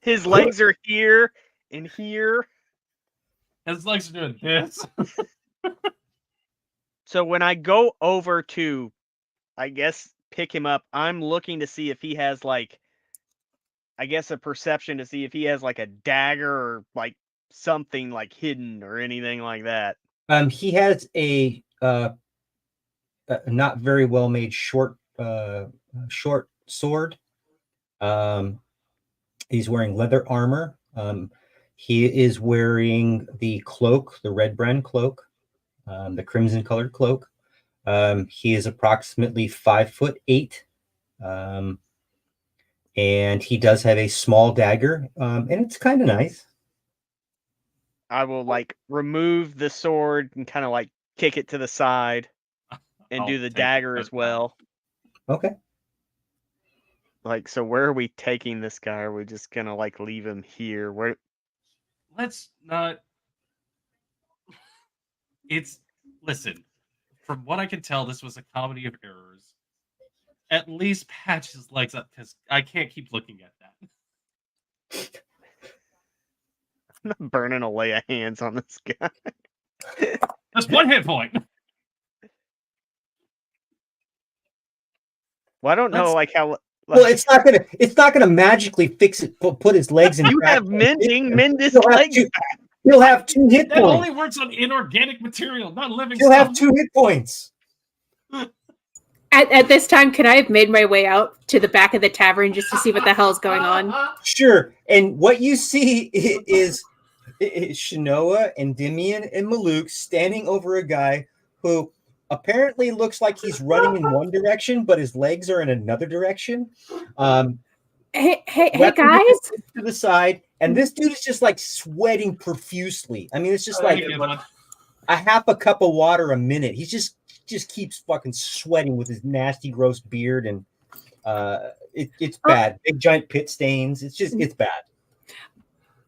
His legs are here and here. His legs are doing this. So when I go over to, I guess, pick him up, I'm looking to see if he has, like, I guess, a perception to see if he has, like, a dagger or, like, something, like, hidden or anything like that. He has a not very well made short sword. He's wearing leather armor. He is wearing the cloak, the Redbrand cloak, the crimson colored cloak. He is approximately 5'8", and he does have a small dagger, and it's kind of nice. I will, like, remove the sword and kind of, like, kick it to the side and do I'll the take it dagger to as the well. Okay. Like, so where are we taking this guy? Are we just gonna, like, leave him here? Where? Let's not. Listen. From what I can tell, this was a comedy of errors. At least patch his legs up because I can't keep looking at that. I'm not burning a lay of hands on this guy. Just one hit point. Well, I don't know, like, how. Well, it's not gonna magically fix it. Put his legs in. You have mending. Mend his He'll have legs. He'll have 2 hit That points. only works on inorganic material, not living He'll stuff. have 2 hit points. At this time, could I have made my way out to the back of the tavern just to see what the hell is going on? Sure. And what you see is Shinoa, Endymion, and Maluk standing over a guy who apparently looks like he's running in one direction, but his legs are in another direction. Hey, Weapons guys! to the side, and this dude is just like sweating profusely. I mean, it's just like a half a cup of water a minute. He just keeps fucking sweating with his nasty, gross beard, and it's bad. Big giant pit stains. It's bad.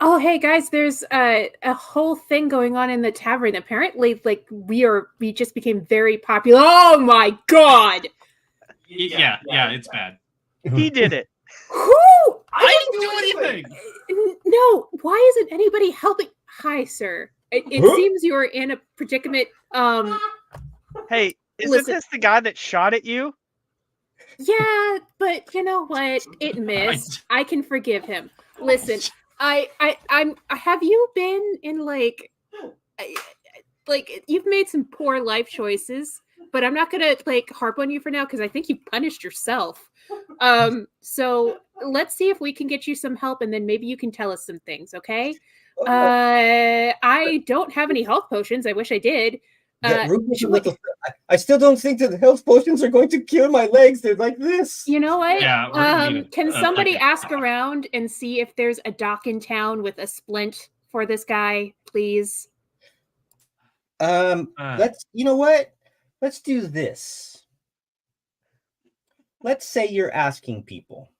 Oh, hey guys! There's a whole thing going on in the tavern. Apparently, like we just became very popular. Oh my god! Yeah, it's bad. He did it. Who? I didn't do anything. No. Why isn't anybody helping? Hi, sir. It seems you're in a predicament. Hey, isn't Listen. this the guy that shot at you? Yeah, but you know what? It missed. I can forgive him. Listen, I'm. Have you been in like you've made some poor life choices, but I'm not gonna like harp on you for now because I think you punished yourself. So let's see if we can get you some help, and then maybe you can tell us some things. Okay? I don't have any health potions. I wish I did. I still don't think that the health potions are going to cure my legs. They're like this. You know what? Yeah, can somebody ask around and see if there's a dock in town with a splint for this guy, please? You know what? Let's do this. Let's say you're asking people.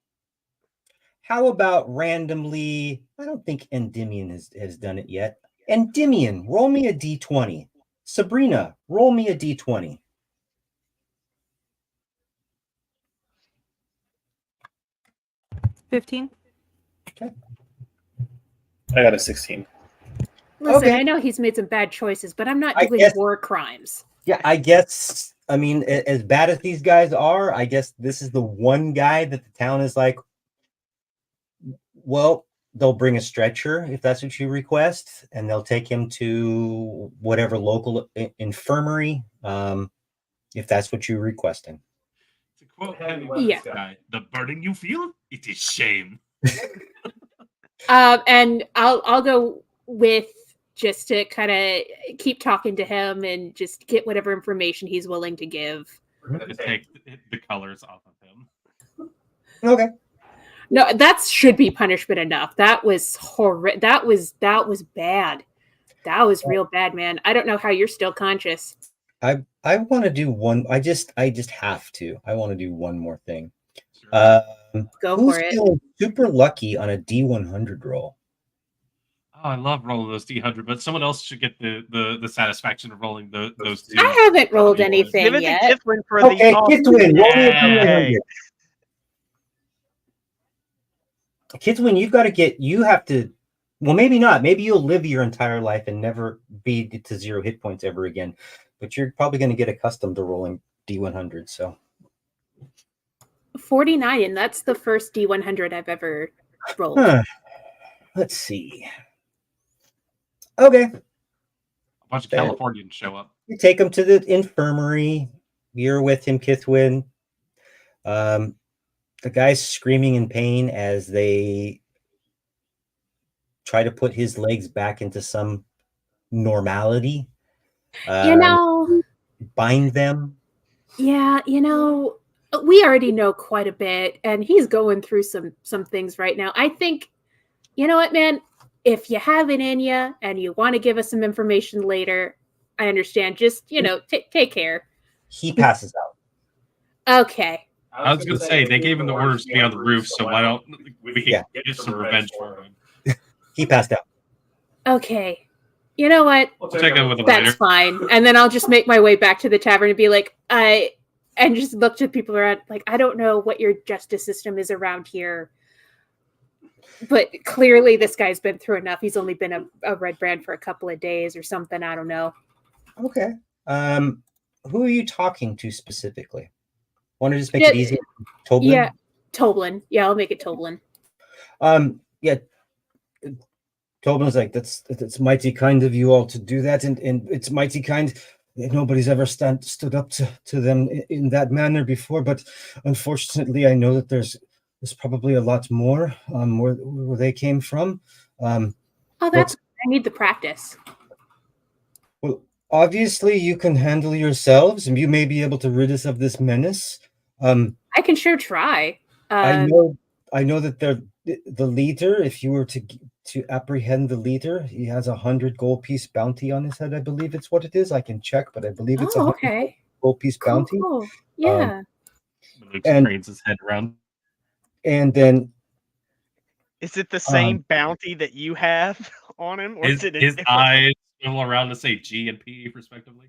How about randomly? I don't think Endymion has done it yet. Endymion, roll me a d20. Sabrina, roll me a d20. $15. Okay. I got a 16. Listen, Okay. I know he's made some bad choices, but I'm not doing war crimes. Yeah, I guess. I mean, as bad as these guys are, I guess this is the one guy that the town is like, well, they'll bring a stretcher if that's what you request, and they'll take him to whatever local infirmary, if that's what you're requesting. To quote Yeah. guy, the burden you feel, it is shame. And I'll go with just to kind of keep talking to him and just get whatever information he's willing to give. To take the colors off of him. Okay. No, that should be punishment enough. That was horrific. That was bad. That was real bad, man. I don't know how you're still conscious. I want to do one. I just have to. I want to do one more thing. Go Who's for it. feeling super lucky on a D100 roll? Oh, I love rolling those D100, but someone else should get the satisfaction of rolling those two. I haven't rolled Give anything it yet. to Kiflin for Okay, the Kids win. Roll me a Yay. D100. Kids win. You have to. Well, maybe not. Maybe you'll live your entire life and never be to 0 hit points ever again. But you're probably going to get accustomed to rolling D100. So 49, and that's the first D100 I've ever rolled. Huh. Let's see. Okay. A bunch of Fair. Californians show up. You take him to the infirmary. You're with him, Kithwin. The guy's screaming in pain as they try to put his legs back into some normality. Bind them. Yeah, we already know quite a bit, and he's going through some things right now. I think, you know what, man? If you have it in you and you want to give us some information later, I understand. Just, take care. He passes out. Okay. I was going to say, they gave him the orders to be on the roof, so why don't we Yeah. get some revenge for him? He passed out. Okay. You know what? We'll take it with him That's later. fine. And then I'll just make my way back to the tavern and be like, and just look to people around, like, I don't know what your justice system is around here, but clearly this guy's been through enough. He's only been a Redbrand for a couple of days or something. I don't know. Okay. Who are you talking to specifically? Want to just make it easy? Toblin? Yeah, Toblin. Yeah, I'll make it Toblin. Yeah. Toblin's like, that's mighty kind of you all to do that, and it's mighty kind. Nobody's ever stood up to them in that manner before, but unfortunately, I know that there's probably a lot more where they came from. I need the practice. Well, obviously, you can handle yourselves, and you may be able to rid us of this menace. I can sure try. I know that the leader. If you were to apprehend the leader, he has 100 gold piece bounty on his head. I believe it's what it is. I can check, but I believe it's 100 gold piece bounty. Cool. Yeah. And trains his head around. And then, is it the same bounty that you have on him, or is it his eyes swivel around to say G and P respectively?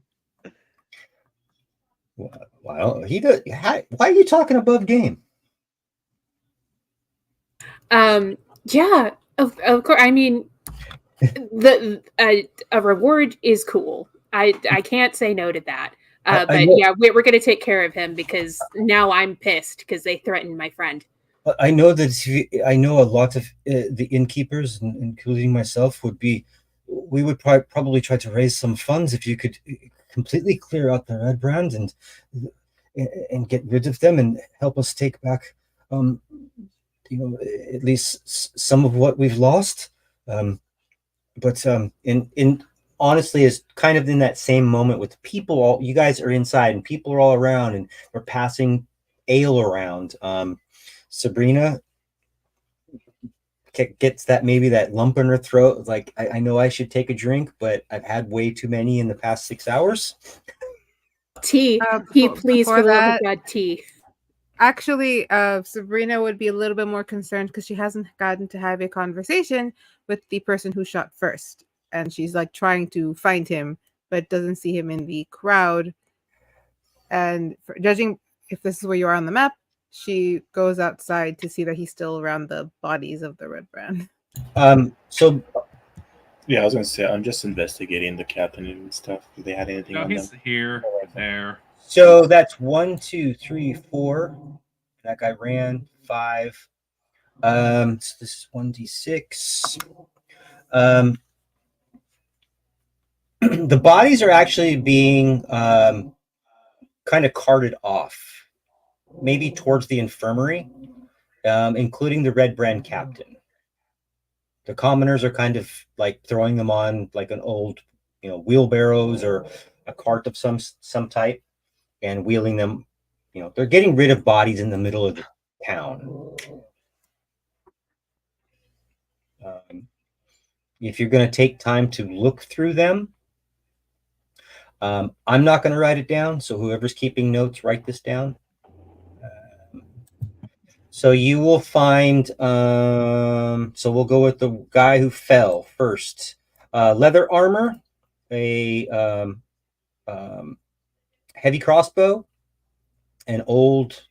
Well, he does. Why are you talking above game? Yeah, of course. I mean, a reward is cool. I can't say no to that. But yeah, we're going to take care of him because now I'm pissed because they threatened my friend. I know that I know a lot of the innkeepers, including myself, we would probably try to raise some funds if you could completely clear out the Redbrand and get rid of them and help us take back, at least some of what we've lost. But honestly, is kind of in that same moment with people. You guys are inside and people are all around, and we're passing ale around. Sabrina gets maybe that lump in her throat. Like, I know I should take a drink, but I've had way too many in the past 6 hours. Tea. Please, for the love of God, tea. Actually, Sabrina would be a little bit more concerned because she hasn't gotten to have a conversation with the person who shot first. And she's like trying to find him, but doesn't see him in the crowd. And judging if this is where you are on the map, she goes outside to see that he's still around the bodies of the Redbrand. So yeah, I was gonna say I'm just investigating the captain and stuff. Do they had anything on he's them? Here, there. So that's 1, 2, 3, 4. That guy ran 5. So this is 1d6. The bodies are actually being kind of carted off, maybe towards the infirmary, including the Redbrand captain. The commoners are kind of like throwing them on like an old, wheelbarrows or a cart of some type and wheeling them. They're getting rid of bodies in the middle of the town. If you're going to take time to look through them, I'm not going to write it down, so whoever's keeping notes, write this down. So you will find. So we'll go with the guy who fell first. Leather armor, a heavy crossbow, an old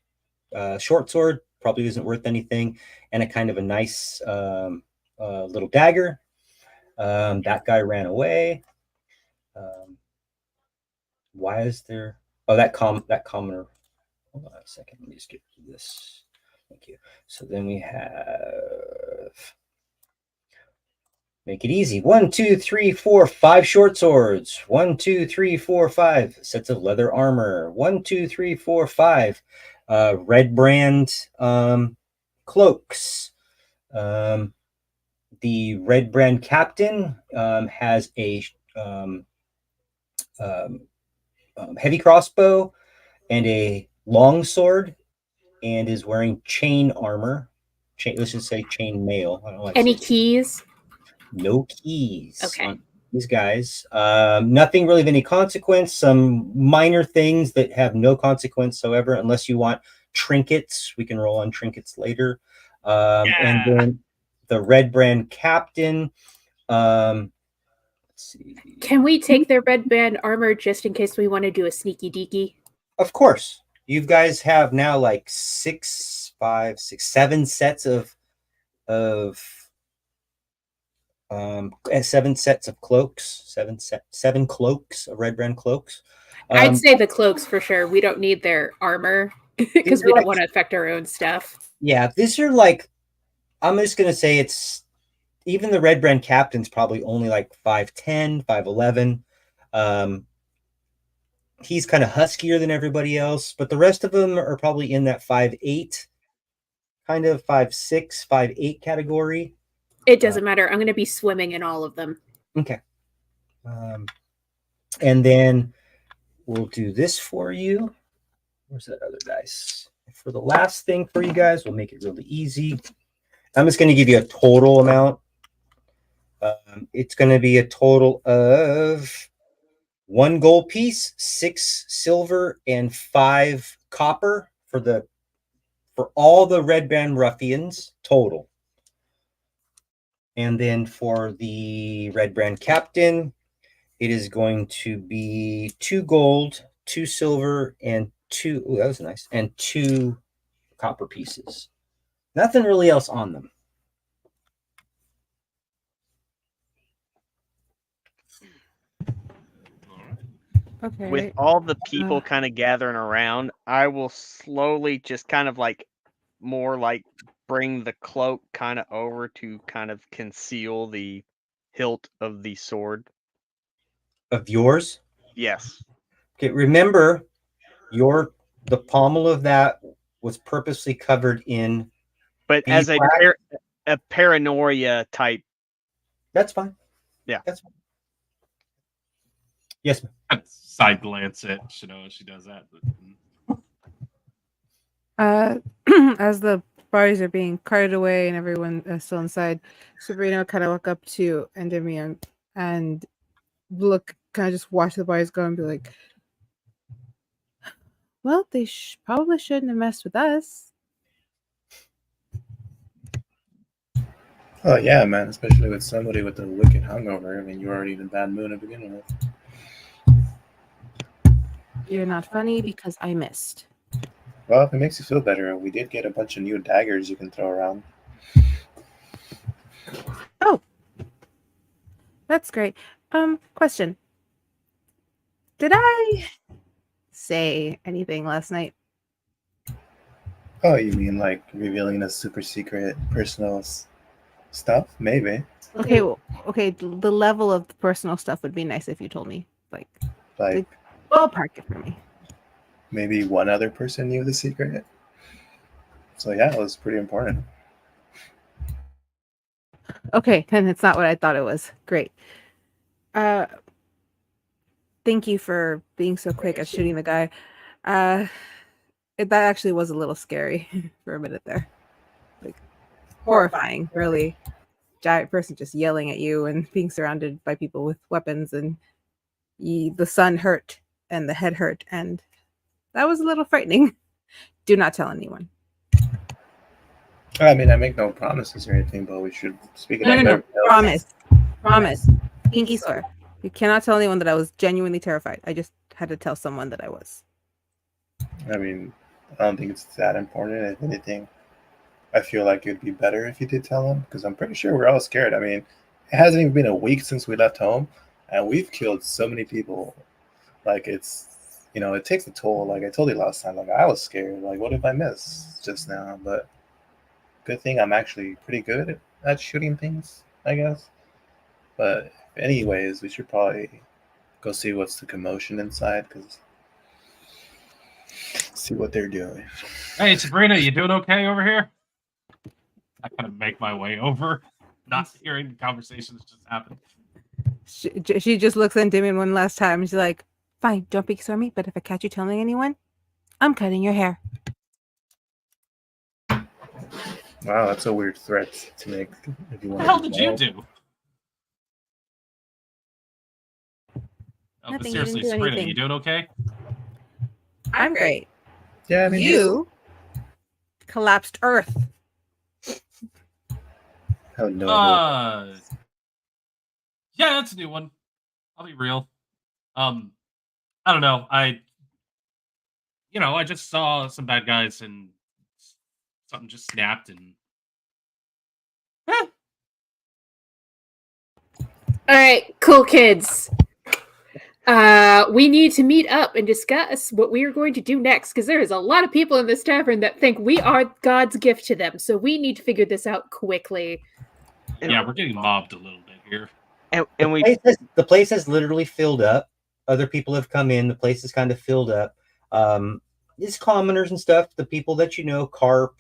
short sword, probably isn't worth anything, and a kind of a nice little dagger. That guy ran away. Why is there? Oh, that commoner. Hold on a second. Let me just get to this. Thank you. So then we have. Make it easy. 1, 2, 3, 4, 5 short swords. 1, 2, 3, 4, 5 sets of leather armor. 1, 2, 3, 4, 5 Redbrand cloaks. The Redbrand captain has a heavy crossbow and a long sword, and is wearing chain armor. Let's just say chain mail. I don't like Any keys? no keys Okay. on these guys. Nothing really of any consequence. Some minor things that have no consequence whatsoever, unless you want trinkets. We can roll on trinkets later. And then the Redbrand captain. Let's see. Can we take their red band armor just in case we want to do a sneaky deaky? Of course. You guys have now like 7 sets of 7 sets of cloaks, 7 cloaks of Redbrand cloaks. I'd say the cloaks for sure. We don't need their armor because we don't want to affect our own stuff. Yeah, these are like, I'm just gonna say it's even the Redbrand captain's probably only like 5'10", 5'11". He's kind of huskier than everybody else, but the rest of them are probably in that 5'8", kind of 5'6", 5'8" category. It doesn't matter. I'm going to be swimming in all of them. Okay. And then we'll do this for you. Where's that other dice? For the last thing for you guys, we'll make it really easy. I'm just going to give you a total amount. It's going to be a total of 1 gold piece, 6 silver, and 5 copper for all the Redbrand ruffians total. And then for the Redbrand captain, it is going to be 2 gold, 2 silver, and 2. Oh, that was nice. And 2 copper pieces. Nothing really else on them. Okay. With all the people kind of gathering around, I will slowly just kind of like more like bring the cloak kind of over to kind of conceal the hilt of the sword. Of yours? Yes. Okay, remember the pommel of that was purposely covered in. But as a paranoia type. That's fine. Yeah. That's fine. Yes, ma'am. Side glance at Shinoa. She does that. As the bodies are being carted away and everyone is still inside, Sabrina kind of walk up to Endymion and look, kind of just watch the bodies go and be like, well, they probably shouldn't have messed with us. Oh yeah, man, especially with somebody with a wicked hungover. I mean, you're already in a bad mood to begin with. You're not funny because I missed. Well, if it makes you feel better, we did get a bunch of new daggers you can throw around. Oh, that's great. Question. Did I say anything last night? Oh, you mean like revealing the super secret personal stuff? Maybe. Okay, well, okay. The level of the personal stuff would be nice if you told me. Like ballpark it for me. Maybe one other person knew the secret. So yeah, it was pretty important. Okay, then it's not what I thought it was. Great. Thank you for being so quick at shooting the guy. That actually was a little scary for a minute there. Like horrifying, really. Giant person just yelling at you and being surrounded by people with weapons, and the sun hurt and the head hurt, and that was a little frightening. Do not tell anyone. I mean, I make no promises or anything, but we should speak about No. that. Promise. Pinky swear. You cannot tell anyone that I was genuinely terrified. I just had to tell someone that I was. I mean, I don't think it's that important. If anything, I feel like it'd be better if you did tell them, because I'm pretty sure we're all scared. I mean, it hasn't even been a week since we left home, and we've killed so many people. Like, it's, it takes a toll. Like I told you last time, like I was scared. Like, what if I miss just now? But good thing I'm actually pretty good at shooting things, I guess. But anyways, we should probably go see what's the commotion inside, because see what they're doing. Hey, Sabrina, you doing okay over here? I kind of make my way over, not hearing the conversations just happen. She just looks at Damien one last time. She's like, fine, don't be sore me, but if I catch you telling anyone, I'm cutting your hair. Wow, that's a weird threat to make. If you What want the hell did you do? Oh, but Nothing, you didn't seriously, do Sabrina, anything. you doing okay? I'm great. Yeah, I mean, You collapsed Earth. I have no idea. Yeah, that's a new one. I'll be real. I don't know. I just saw some bad guys and something just snapped and. All right, cool kids. We need to meet up and discuss what we are going to do next, because there is a lot of people in this tavern that think we are God's gift to them. So we need to figure this out quickly. Yeah, we're getting mobbed a little bit here. And The place has literally filled up. Other people have come in. The place is kind of filled up. It's commoners and stuff. The people that you know, Carp,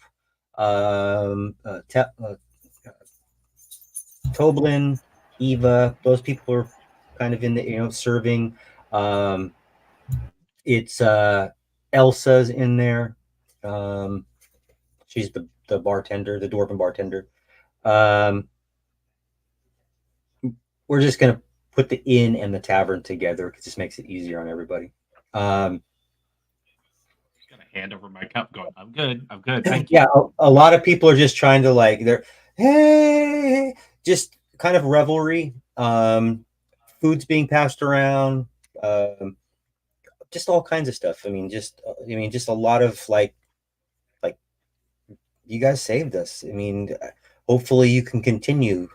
Toblin, Eva. Those people are kind of in the serving. It's Elsa's in there. She's the bartender, the dwarven bartender. We're just gonna put the inn and the tavern together because this makes it easier on everybody. Got a hand over my cup, going, "I'm good. I'm good. Thank you." Yeah, a lot of people are just trying to they're hey, just kind of revelry. Food's being passed around. Just all kinds of stuff. I mean, just a lot of like you guys saved us. I mean, hopefully you can continue.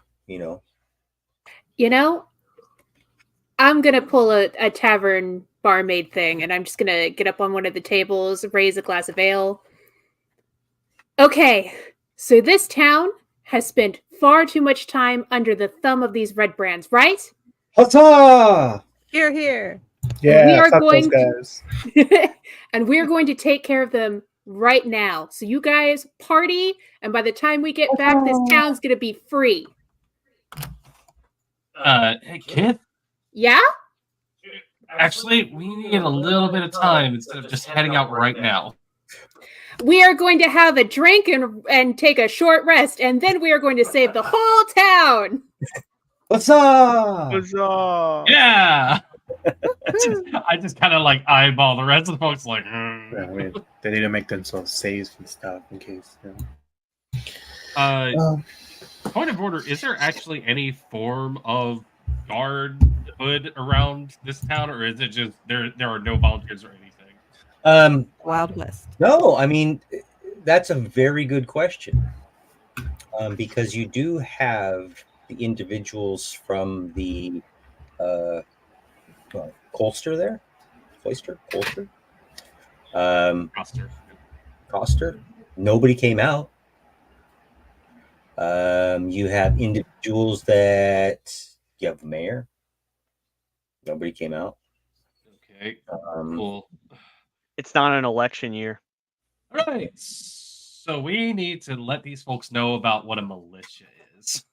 I'm gonna pull a tavern barmaid thing, and I'm just gonna get up on one of the tables, raise a glass of ale. Okay, so this town has spent far too much time under the thumb of these Redbrands, right? Huzzah! Here. Yeah, we are fuck going those to- guys. and we're going to take care of them right now. So you guys party, and by the time we get back, this town's gonna be free. Hey, kid. Yeah? Actually, we need a little bit of time instead of just heading out right now. We are going to have a drink and take a short rest, and then we are going to save the whole town. Huzzah! Yeah. I just kind of eyeball the rest of the folks like. Yeah, I mean, they need to make themselves safe and stuff in case. Point of order: is there actually any form of guardhood around this town, or is it just there are no volunteers or anything? Wild West. No, I mean that's a very good question. Because you do have the individuals from the Colster there, Colster. Coster. Nobody came out. You have individuals that you have the mayor. Nobody came out. Okay, cool. It's not an election year. All right, so we need to let these folks know about what a militia is.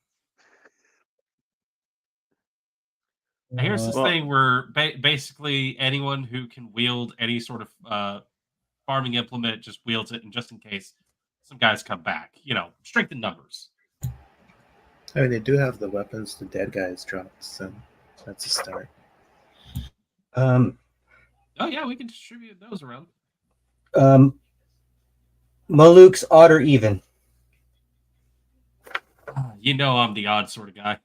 Now, here's this thing where basically anyone who can wield any sort of farming implement just wields it, and just in case some guys come back, strength in numbers. I mean, they do have the weapons the dead guys dropped, so that's a start. Oh yeah, we can distribute those around. Maluks, odd or even? You know I'm the odd sort of guy.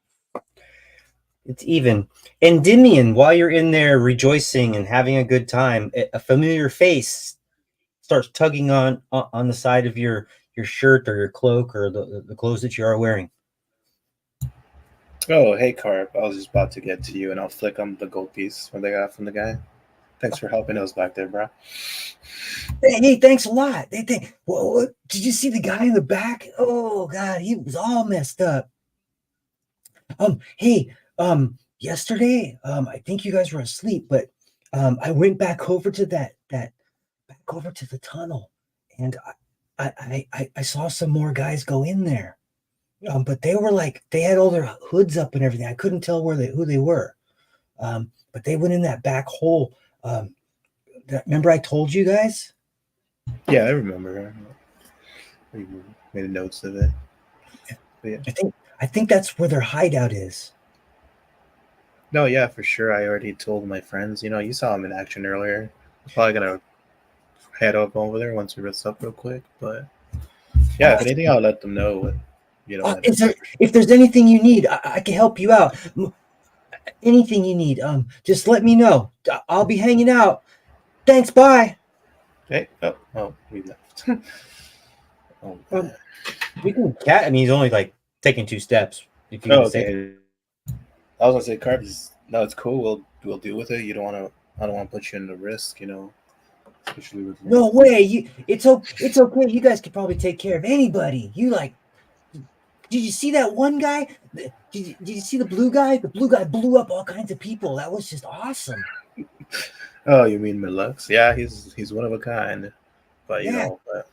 It's even. Endymion, while you're in there rejoicing and having a good time, a familiar face starts tugging on the side of your shirt or your cloak or the clothes that you are wearing. Oh, hey, Carp. I was just about to get to you, and I'll flick on the gold piece when they got from the guy. Thanks for helping us back there, bro. Hey, thanks a lot. What, did you see the guy in the back? Oh God, he was all messed up. Hey, yesterday, I think you guys were asleep, but I went back over to back over to the tunnel, and I saw some more guys go in there. But they were like, they had all their hoods up and everything. I couldn't tell who they were. But they went in that back hole. Remember I told you guys? Yeah, I remember. We made notes of it. But yeah. I think that's where their hideout is. No, yeah, for sure. I already told my friends. You know, you saw them in action earlier. I'm probably gonna head up over there once we rest up real quick. But yeah, if anything, I'll let them know what if there's anything you need, I can help you out. Anything you need, just let me know. I'll be hanging out. Thanks. Bye. Hey, we left. We can cat. I mean, he's only like taking 2 steps. If you okay. I was gonna say, Carp, no, it's cool. We'll deal with it. I don't want to put you into risk, you know. Especially with me. No way. It's okay. You guys could probably take care of anybody. Did you see that one guy? Did you see the blue guy? The blue guy blew up all kinds of people. That was just awesome. Oh, you mean Milux? Yeah, he's one of a kind. But you know, but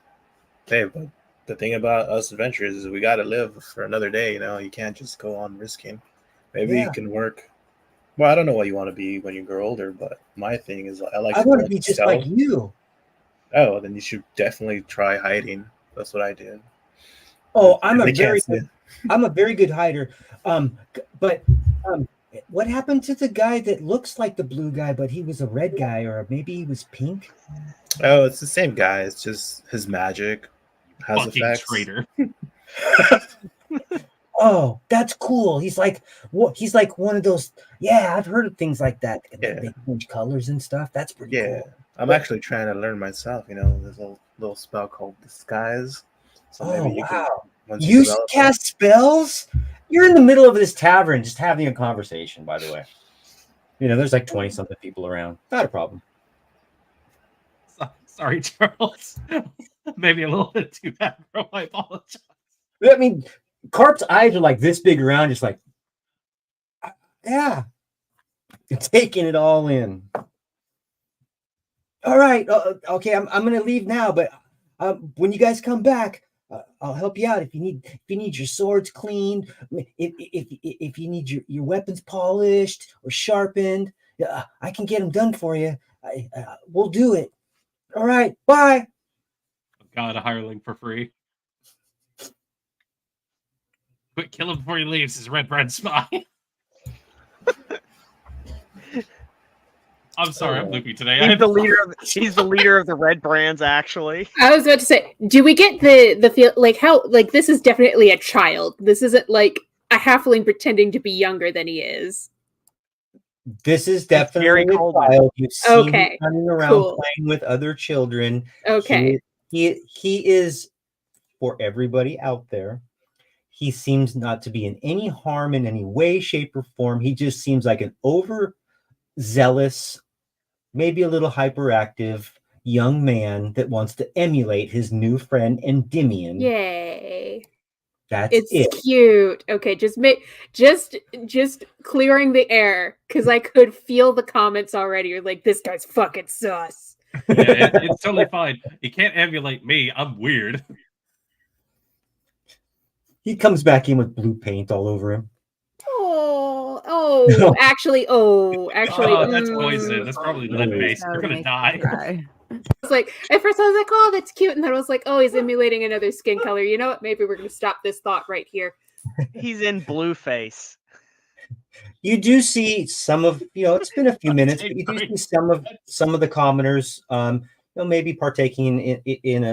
the thing about us adventurers is we got to live for another day. You know, you can't just go on risking. Maybe you can work. Well, I don't know what you want to be when you grow older, but my thing is I want to be just like you. Oh, then you should definitely try hiding. That's what I did. Oh, I'm a very good hider. But what happened to the guy that looks like the blue guy, but he was a red guy, or maybe he was pink? Oh, it's the same guy. It's just his magic has Fucking effects. traitor. Oh, that's cool. He's like one of those. Yeah, I've heard of things like that. Yeah. They change colors and stuff. That's pretty cool. I'm actually trying to learn myself. You know, there's a little spell called disguise. So maybe you can. You cast spells? You're in the middle of this tavern just having a conversation, by the way. You know, there's like 20-something people around. Not a problem. Sorry, Charles. Maybe a little bit too bad, bro. I apologize. I mean, Carp's eyes are like this big around, just like, yeah. Taking it all in. All right. Okay, I'm going to leave now, but when you guys come back, I'll help you out if you need your swords cleaned, if you need your weapons polished or sharpened. I can get them done for you. We'll do it. All right. Bye. Got a hireling for free. Quick, kill him before he leaves. His Redbrand spy. I'm sorry, I'm loopy today. He's the leader of the Redbrands, actually. I was about to say, do we get the feel like how like this is definitely a child? This isn't like a halfling pretending to be younger than he is. This is definitely a child. You've seen him running around playing with other children. Okay. He is, for everybody out there, he seems not to be in any harm in any way, shape, or form. He just seems like an overzealous, maybe a little hyperactive young man that wants to emulate his new friend Endymion. Yay. It's cute. Okay, just clearing the air because I could feel the comments already. You're like, this guy's fucking sus. Yeah, it's totally fine. You can't emulate me. I'm weird. He comes back in with blue paint all over him. Actually, that's poison. That's probably lead based. You're gonna die. It's like at first I was like, oh, that's cute, and then I was like, oh, he's emulating another skin color. You know what? Maybe we're gonna stop this thought right here. He's in blue face. You do see some of, it's been a few minutes, but you do see some of the commoners, maybe partaking in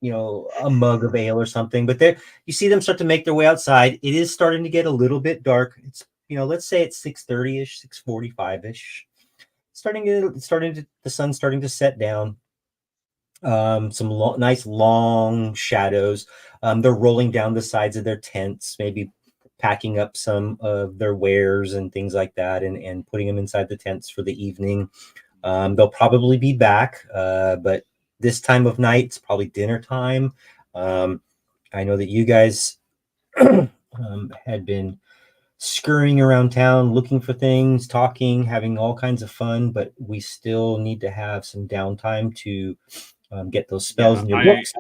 a mug of ale or something. But you see them start to make their way outside. It is starting to get a little bit dark. It's let's say it's 6:30ish, 6:45ish. The sun's starting to set down. Some nice long shadows. They're rolling down the sides of their tents, maybe packing up some of their wares and things like that, and putting them inside the tents for the evening. They'll probably be back, but this time of night, it's probably dinner time. I know that you guys had been scurrying around town, looking for things, talking, having all kinds of fun, but we still need to have some downtime to get those spells in your books.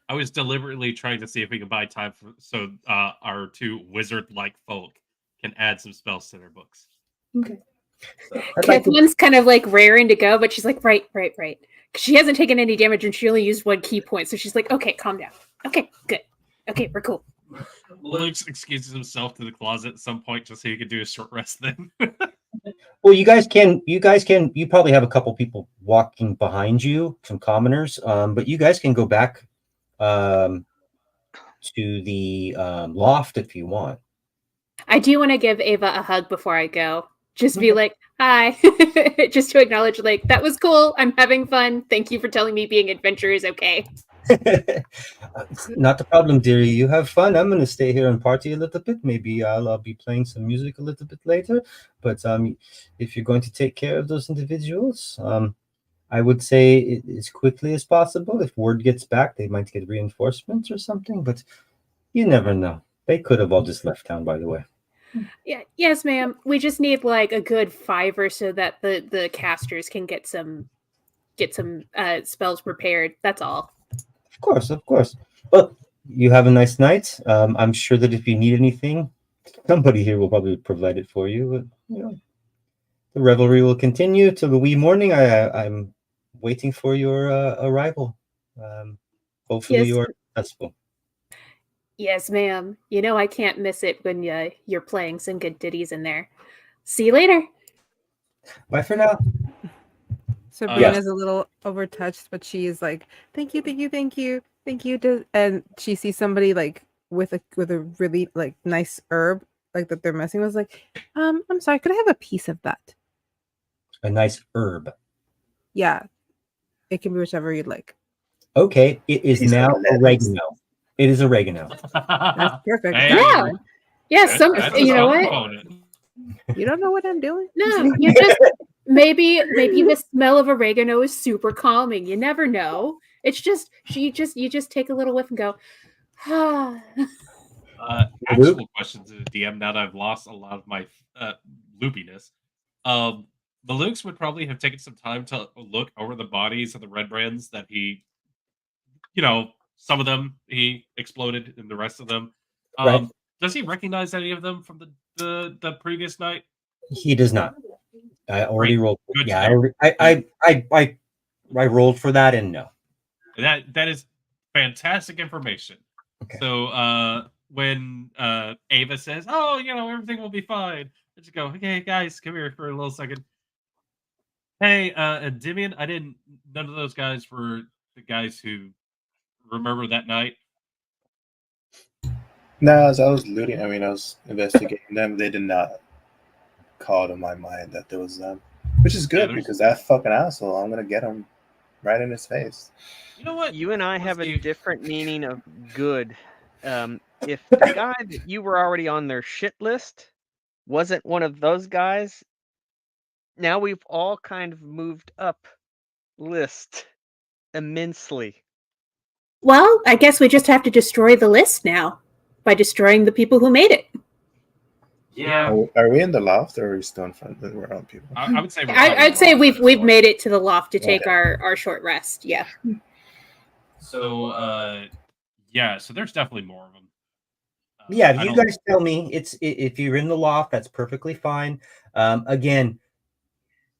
I was deliberately trying to see if we could buy time so our two wizard-like folk can add some spells to their books. Okay. Kathleen's kind of like raring to go, but she's like, right. She hasn't taken any damage and she only used 1 key point. So she's like, okay, calm down. Okay, good. Okay, we're cool. Luke excuses himself to the closet at some point just so he could do a short rest then. Well, you probably have a couple people walking behind you, some commoners, but you guys can go back to the loft if you want. I do want to give Ava a hug before I go. Just be like, hi. Just to acknowledge, like, that was cool. I'm having fun. Thank you for telling me being adventure is okay. Not a problem, dearie. You have fun. I'm going to stay here and party a little bit. Maybe I'll be playing some music a little bit later. But if you're going to take care of those individuals, I would say as quickly as possible. If word gets back, they might get reinforcements or something. But you never know. They could have all just left town, by the way. Yeah, yes, ma'am. We just need like a good 5 so that the casters can get some spells prepared. That's all. Of course. Well, you have a nice night. I'm sure that if you need anything, somebody here will probably provide it for you. But, the revelry will continue till the wee morning. I'm waiting for your arrival. Hopefully, you are successful. Yes, ma'am. I can't miss it when you're playing some good ditties in there. See you later. Bye for now. Sabrina's a little overtouched, but she is like, thank you. And she sees somebody like with a really like nice herb like that they're messing with. Like, I'm sorry, could I have a piece of that? A nice herb. Yeah, it can be whichever you'd like. Okay, it is now oregano. It is oregano. That's perfect. Yeah. Yes. You know what? You don't know what I'm doing? No, you just maybe the smell of oregano is super calming. You never know. It's just you just take a little whiff and go. Actual question to the DM. Now that I've lost a lot of my loopiness, the Lukes would probably have taken some time to look over the bodies of the Redbrands that he, some of them he exploded, and the rest of them. Right. Does he recognize any of them from the previous night? He does not. I already rolled. Good Yeah, I rolled for that, and no. That is fantastic information. Okay. So when Ava says, "Oh, everything will be fine," I just go, "Okay, guys, come here for a little second." Hey, Endymion, none of those guys were the guys who remember that night. No, as I was looting, I was investigating them. They did not call to my mind that there was them, which is good because that fucking asshole, I'm gonna get him right in his face. You know what? You and I have a different meaning of good. If the guy that you were already on their shit list wasn't one of those guys, now we've all kind of moved up list immensely. Well, I guess we just have to destroy the list now by destroying the people who made it. Yeah. Are we in the loft or are we still in front of our own people? I would say I'd say we've made it to the loft to take our short rest. Yeah. So so there's definitely more of them. Yeah, if you guys tell me if you're in the loft, that's perfectly fine. Again,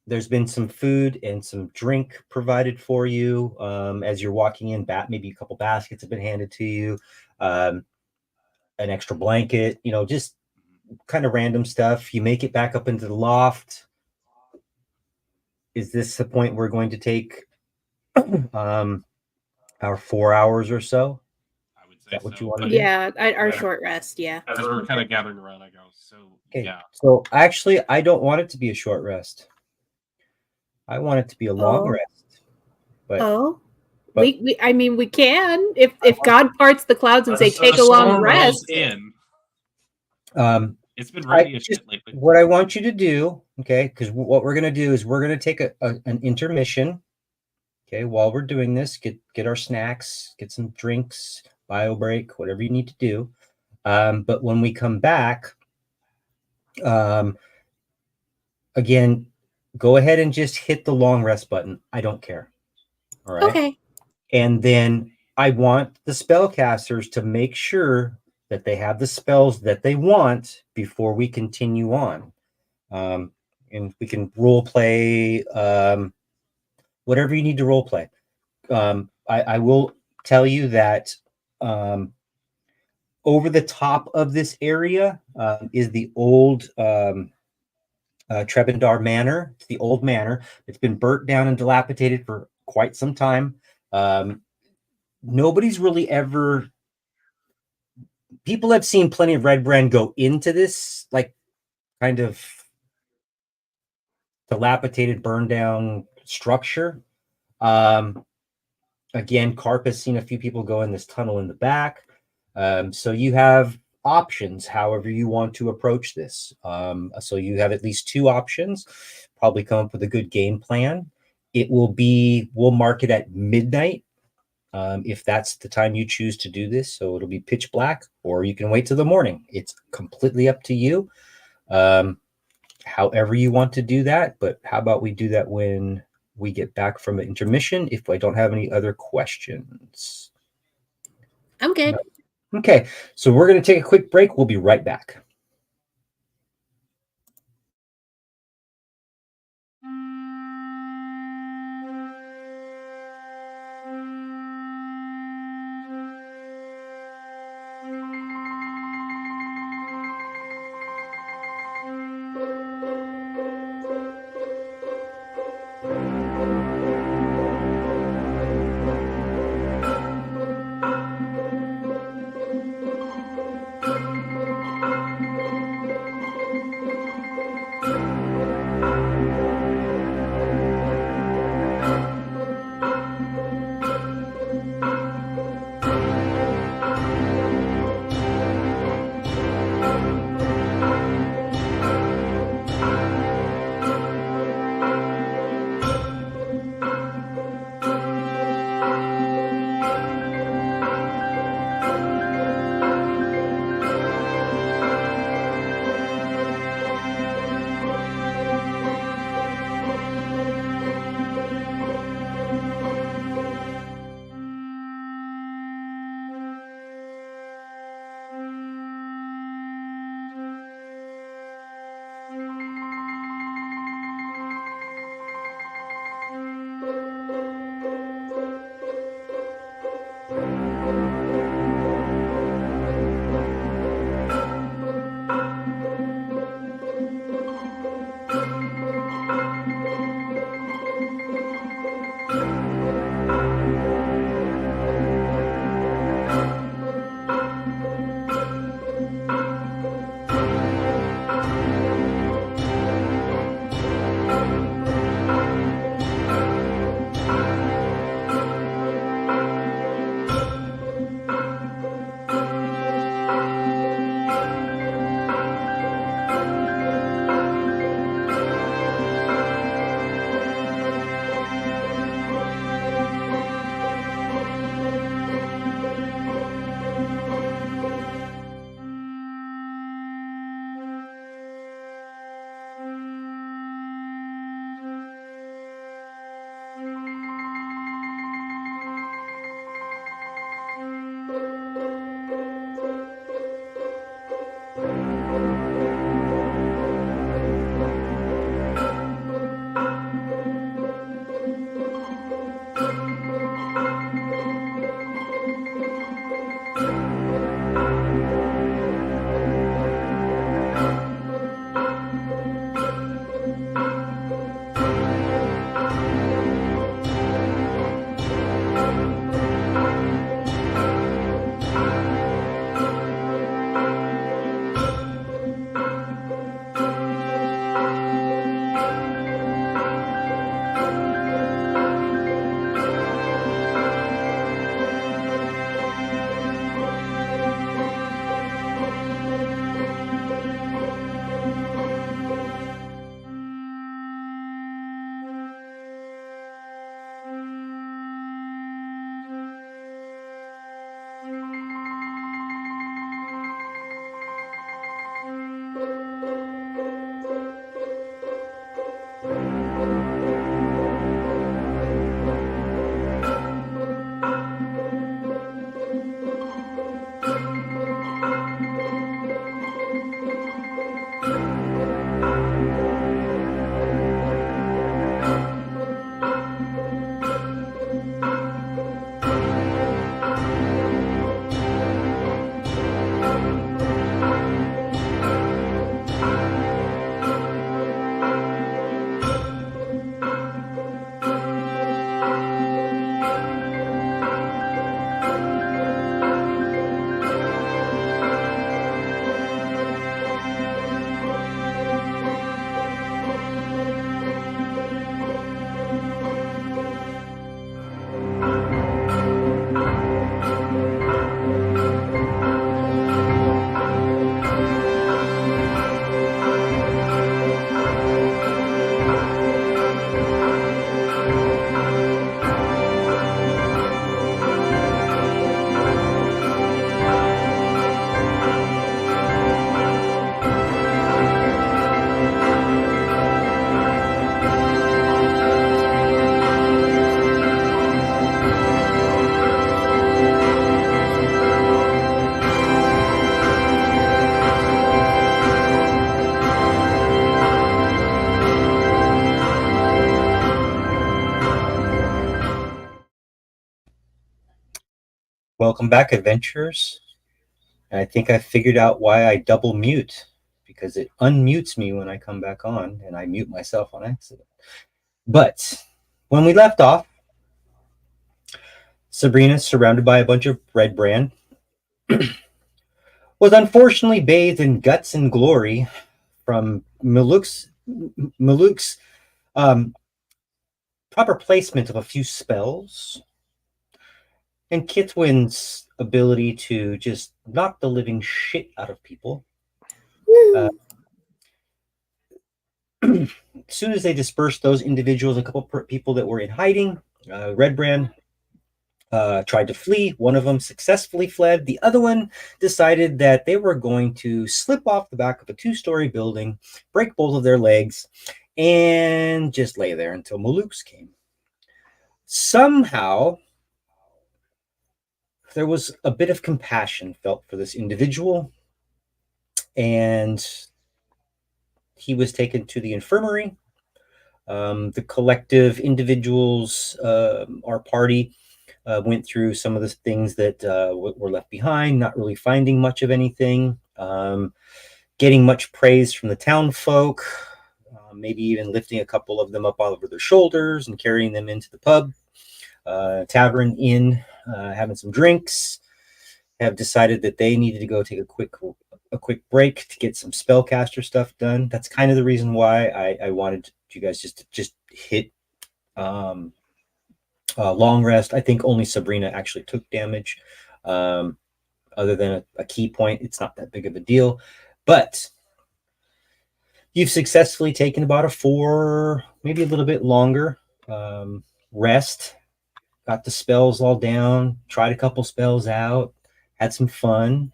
there's been some food and some drink provided for you as you're walking in. Maybe a couple baskets have been handed to you, an extra blanket. Just kind of random stuff. You make it back up into the loft. Is this the point we're going to take our 4 hours or so. I would Is say that what so. you want to but do? Yeah, our Yeah. short rest. Yeah. As we're kind of gathering around, I go. So Okay. yeah. So actually, I don't want it to be a short rest. I want it to be a long Oh. rest. But Oh, but- we I mean we can if God parts the clouds and say Let's, take a storm long rolls rest. in. It's been I rainy as just, shit lately. what I want you to do, okay, because what we're gonna do is we're gonna take an intermission. Okay, while we're doing this, get our snacks, get some drinks, bio break, whatever you need to do. But when we come back, again, go ahead and just hit the long rest button. I don't care. All right. Okay. And then I want the spellcasters to make sure that they have the spells that they want before we continue on. And we can role play whatever you need to role play. I will tell you that over the top of this area is the old Trebendar Manor. It's the old manor. It's been burnt down and dilapidated for quite some time. Nobody's really ever. People have seen plenty of Redbrand go into this, like, kind of dilapidated, burned down structure. Again, Carp has seen a few people go in this tunnel in the back. So you have options however you want to approach this. So you have at least 2 options. Probably come up with a good game plan. We'll mark it at midnight if that's the time you choose to do this. So it'll be pitch black, or you can wait till the morning. It's completely up to you. However you want to do that, but how about we do that when we get back from the intermission if I don't have any other questions? I'm good. Okay, so we're going to take a quick break. We'll be right back. Welcome back, adventurers. And I think I figured out why I double mute, because it unmutes me when I come back on, and I mute myself on accident. But when we left off, Sabrina, surrounded by a bunch of Redbrand, was unfortunately bathed in guts and glory from Maluk's proper placement of a few spells, and Kitwin's ability to just knock the living shit out of people. As soon as they dispersed those individuals, a couple people that were in hiding, Redbrand tried to flee. One of them successfully fled. The other one decided that they were going to slip off the back of a 2-story building, break both of their legs, and just lay there until Maluk's came. Somehow, there was a bit of compassion felt for this individual, and he was taken to the infirmary. The collective individuals, our party, went through some of the things that were left behind, not really finding much of anything, getting much praise from the town folk, maybe even lifting a couple of them up all over their shoulders and carrying them into the pub, tavern, inn, having some drinks. Have decided that they needed to go take a quick break to get some spellcaster stuff done. That's kind of the reason why I wanted you guys just hit long rest. I think only Sabrina actually took damage. Other than a key point, it's not that big of a deal. But you've successfully taken about a 4, maybe a little bit longer rest. Got the spells all down. Tried a couple spells out. Had some fun.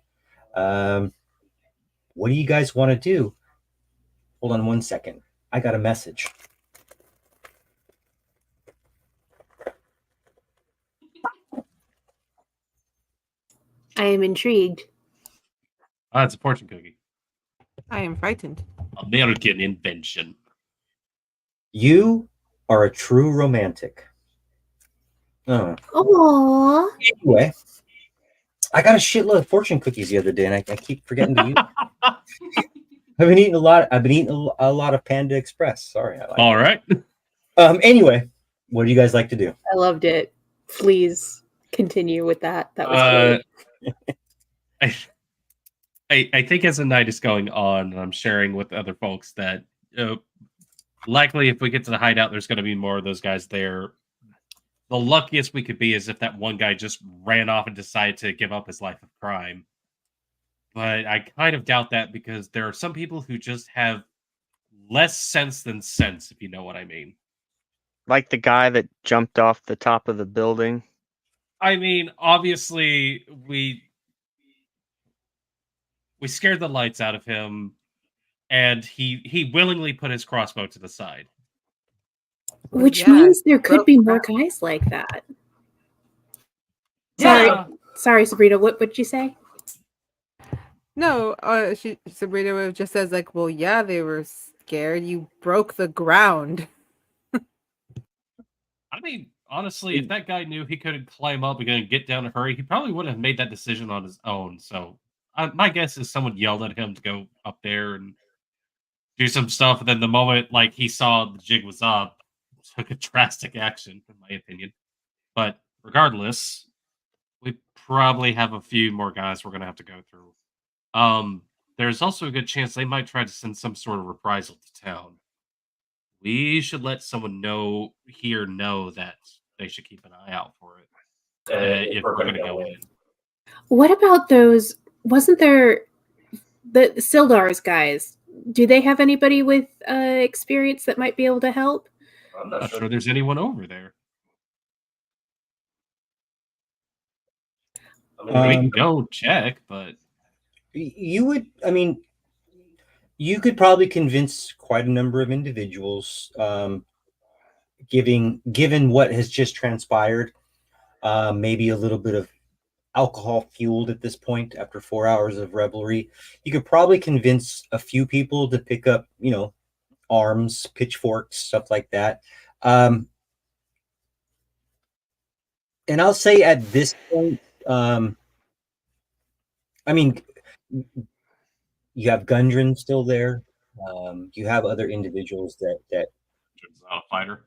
What do you guys want to do? Hold on one second. I got a message. I am intrigued. It's a fortune cookie. I am frightened. American invention. You are a true romantic. Oh. Aww. Anyway, I got a shitload of fortune cookies the other day, and I keep forgetting to use them. I've been eating a lot of Panda Express. Sorry. All right. Anyway, what do you guys like to do? I loved it. Please continue with that. That was great. I think as the night is going on, and I'm sharing with other folks that likely if we get to the hideout, there's going to be more of those guys there. The luckiest we could be is if that one guy just ran off and decided to give up his life of crime. But I kind of doubt that, because there are some people who just have less sense than sense, if you know what I mean. Like the guy that jumped off the top of the building. I mean, obviously, we scared the lights out of him, and he willingly put his crossbow to the side. Which means there could be more guys like that. Yeah. Sorry, Sabrina. What would you say? No, Sabrina just says like, well, yeah, they were scared. You broke the ground. I mean, honestly, if that guy knew he couldn't climb up and get down in a hurry, he probably wouldn't have made that decision on his own. So my guess is someone yelled at him to go up there and do some stuff. And then the moment he saw the jig was up, took a drastic action, in my opinion. But regardless, we probably have a few more guys we're going to have to go through. There's also a good chance they might try to send some sort of reprisal to town. We should let someone know that they should keep an eye out for it if we're going to go in. What about those? Wasn't there the Sildar's guys? Do they have anybody with experience that might be able to help? I'm not sure there's anyone over there. I mean, we can go check, but you could probably convince quite a number of individuals, given what has just transpired, maybe a little bit of alcohol fueled at this point after 4 hours of revelry. You could probably convince a few people to pick up, arms, pitchforks, stuff like that. And I'll say at this point, I mean, you have Gundren still there. You have other individuals that It's not a fighter.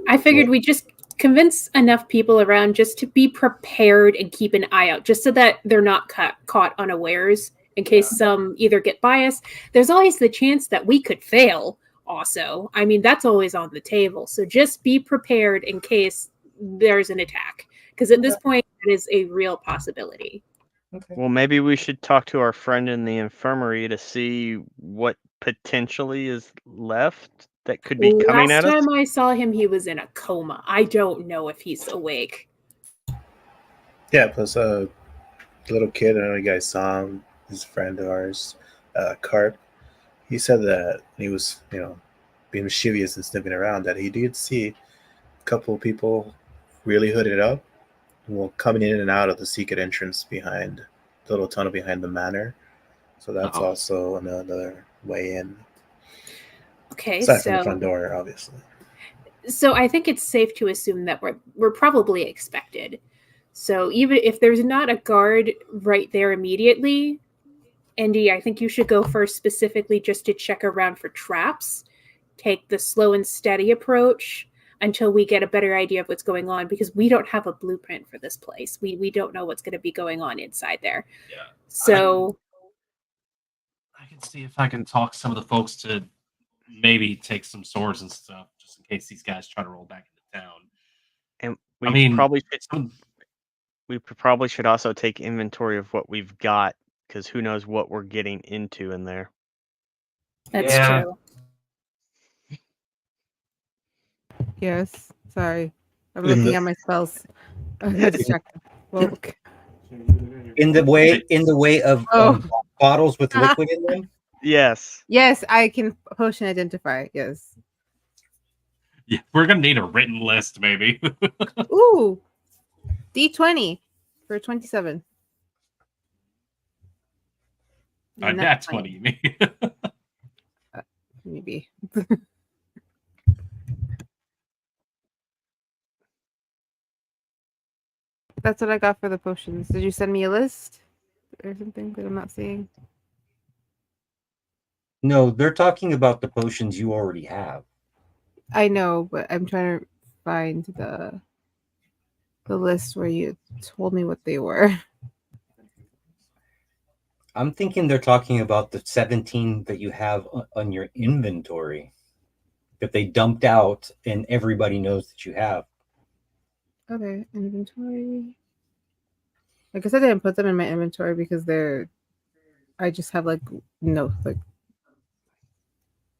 I figured we just convince enough people around just to be prepared and keep an eye out, just so that they're not caught unawares in case some either get biased. There's always the chance that we could fail also. I mean, that's always on the table. So just be prepared in case there's an attack. Because at this point, it is a real possibility. Okay. Well, maybe we should talk to our friend in the infirmary to see what potentially is left that could be coming Last at us. time I saw him, he was in a coma. I don't know if he's awake. Yeah, plus the little kid, I don't know if you guys saw him, his friend of ours, Carp. He said that he was, being mischievous and sniffing around, that he did see a couple of people really hooded up, coming in and out of the secret entrance behind the little tunnel behind the manor. So that's also another way in. Okay, Aside from the front door, obviously. So I think it's safe to assume that we're probably expected. So even if there's not a guard right there immediately, Andy, I think you should go first specifically just to check around for traps. Take the slow and steady approach until we get a better idea of what's going on, because we don't have a blueprint for this place. We don't know what's going to be going on inside there. Yeah. So I can see if I can talk some of the folks to maybe take some swords and stuff, just in case these guys try to roll back into town. And we probably should also take inventory of what we've got, because who knows what we're getting into in there. that's true. Yes. Sorry. I'm looking at my spells. I got distracted. Well, in the way of bottles with liquid in them. Yes. Yes, I can potion identify. Yes. Yeah, we're gonna need a written list, maybe. Ooh, D20 for 27. That's 20, you mean? Maybe. That's what I got for the potions. Did you send me a list or something that I'm not seeing? No, they're talking about the potions you already have. I know, but I'm trying to find the list where you told me what they were. I'm thinking they're talking about the 17 that you have on your inventory that they dumped out and everybody knows that you have. Okay, inventory. I guess I didn't put them in my inventory because I just have like you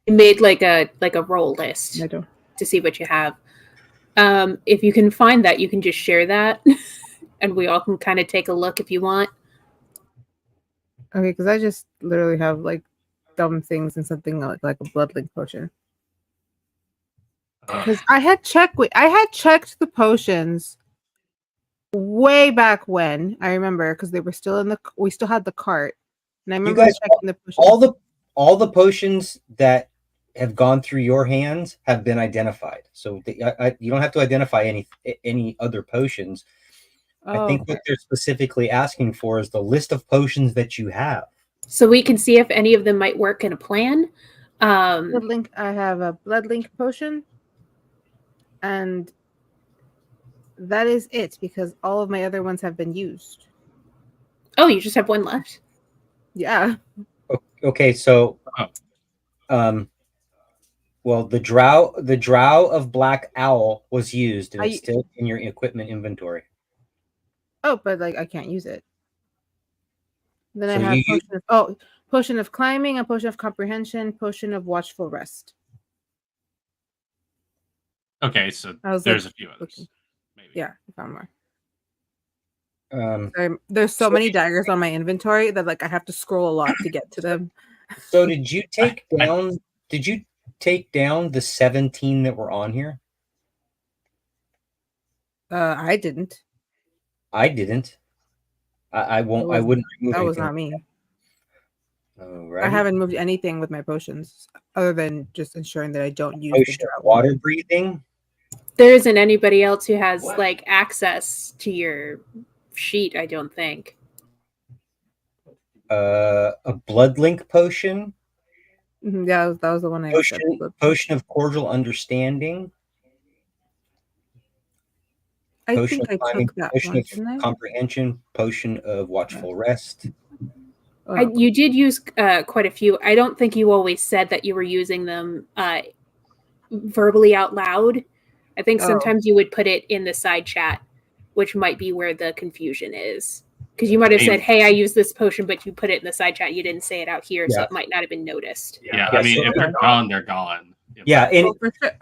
made like a roll list I don't. to see what you have. If you can find that, you can just share that, and we all can kind of take a look if you want. Okay, because I just literally have like dumb things and something like a blood link potion. Because I had checked the potions way back when. I remember because they were still we still had the cart, and I remember checking the potions. All the potions that have gone through your hands have been identified, so you don't have to identify any other potions. I think what they're specifically asking for is the list of potions that you have, so we can see if any of them might work in a plan. Blood link. I have a blood link potion, and that is it because all of my other ones have been used. Oh, you just have one left? Yeah. Okay, so well, the drow of Black Owl was used and it's still in your equipment inventory. Oh, but like I can't use it. Then so I have potion of climbing, a potion of comprehension, potion of watchful rest. Okay, so there's a few others. Maybe. Yeah, I found more. There's so many daggers on my inventory that like I have to scroll a lot to get to them. So did you take down? Did you take down the 17 that were on here? I didn't. I didn't. I won't. I wouldn't remove that was not me. Right. I haven't moved anything with my potions other than just ensuring that I don't use the water breathing. There isn't anybody else who has like access to your sheet, I don't think. A blood link potion. Yeah, that was the one I said. Potion of cordial understanding. I Potion think of I climbing, took that potion one, of didn't I? comprehension, potion of watchful rest. Oh. You did use quite a few. I don't think you always said that you were using them verbally out loud. I think sometimes you would put it in the side chat, which might be where the confusion is. Because you might have said, hey, I use this potion, but you put it in the side chat. You didn't say it out here, so it might not have been noticed. Yeah, I mean, if they're gone, they're gone. Yeah, and for sure.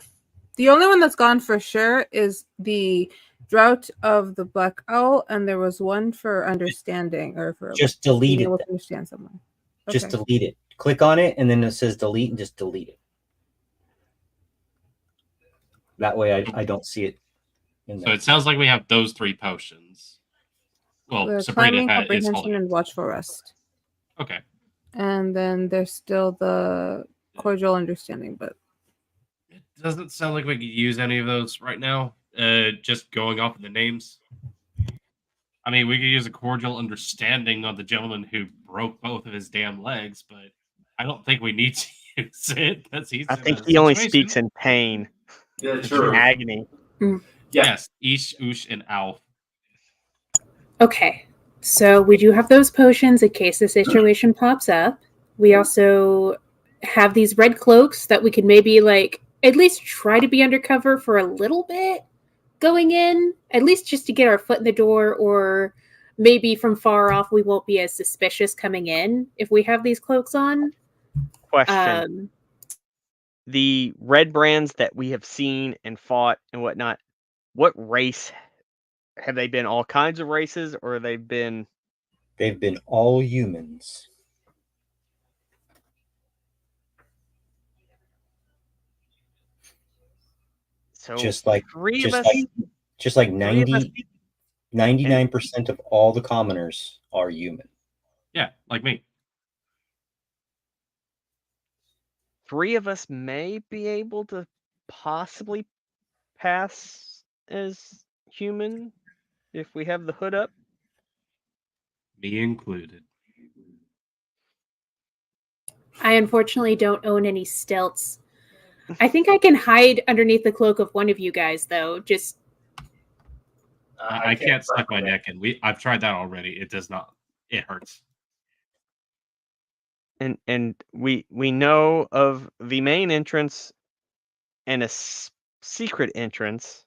The only one that's gone for sure is the Drought of the Black Owl, and there was one for understanding, or for just delete being it. able to understand someone. Just delete it. Click on it, and then it says delete, and just delete it. That way, I don't see it. So it sounds like we have those 3 potions. Well, The Sabrina climbing, is comprehension, holding it. and watchful rest. Okay. And then there's still the cordial understanding, but It doesn't sound like we could use any of those right now. Just going off of the names. I mean, we could use a cordial understanding on the gentleman who broke both of his damn legs, but I don't think we need to use it because he's. I think he only speaks in pain. Yeah, true. Agony. Yes, Ish, Oosh, and Alf. Okay, so we do have those potions in case the situation pops up. We also have these red cloaks that we could maybe at least try to be undercover for a little bit going in, at least just to get our foot in the door, or maybe from far off we won't be as suspicious coming in if we have these cloaks on. Question. The Redbrands that we have seen and fought and whatnot, what race have they been? All kinds of races, or they've been all humans. So just like 99% of all the commoners are human. Yeah, like me. 3 of us may be able to possibly pass as human if we have the hood up. Me included. I unfortunately don't own any stilts. I think I can hide underneath the cloak of one of you guys, though. Just I can't suck my neck in. I've tried that already. It does not. It hurts. And we know of the main entrance and a secret entrance.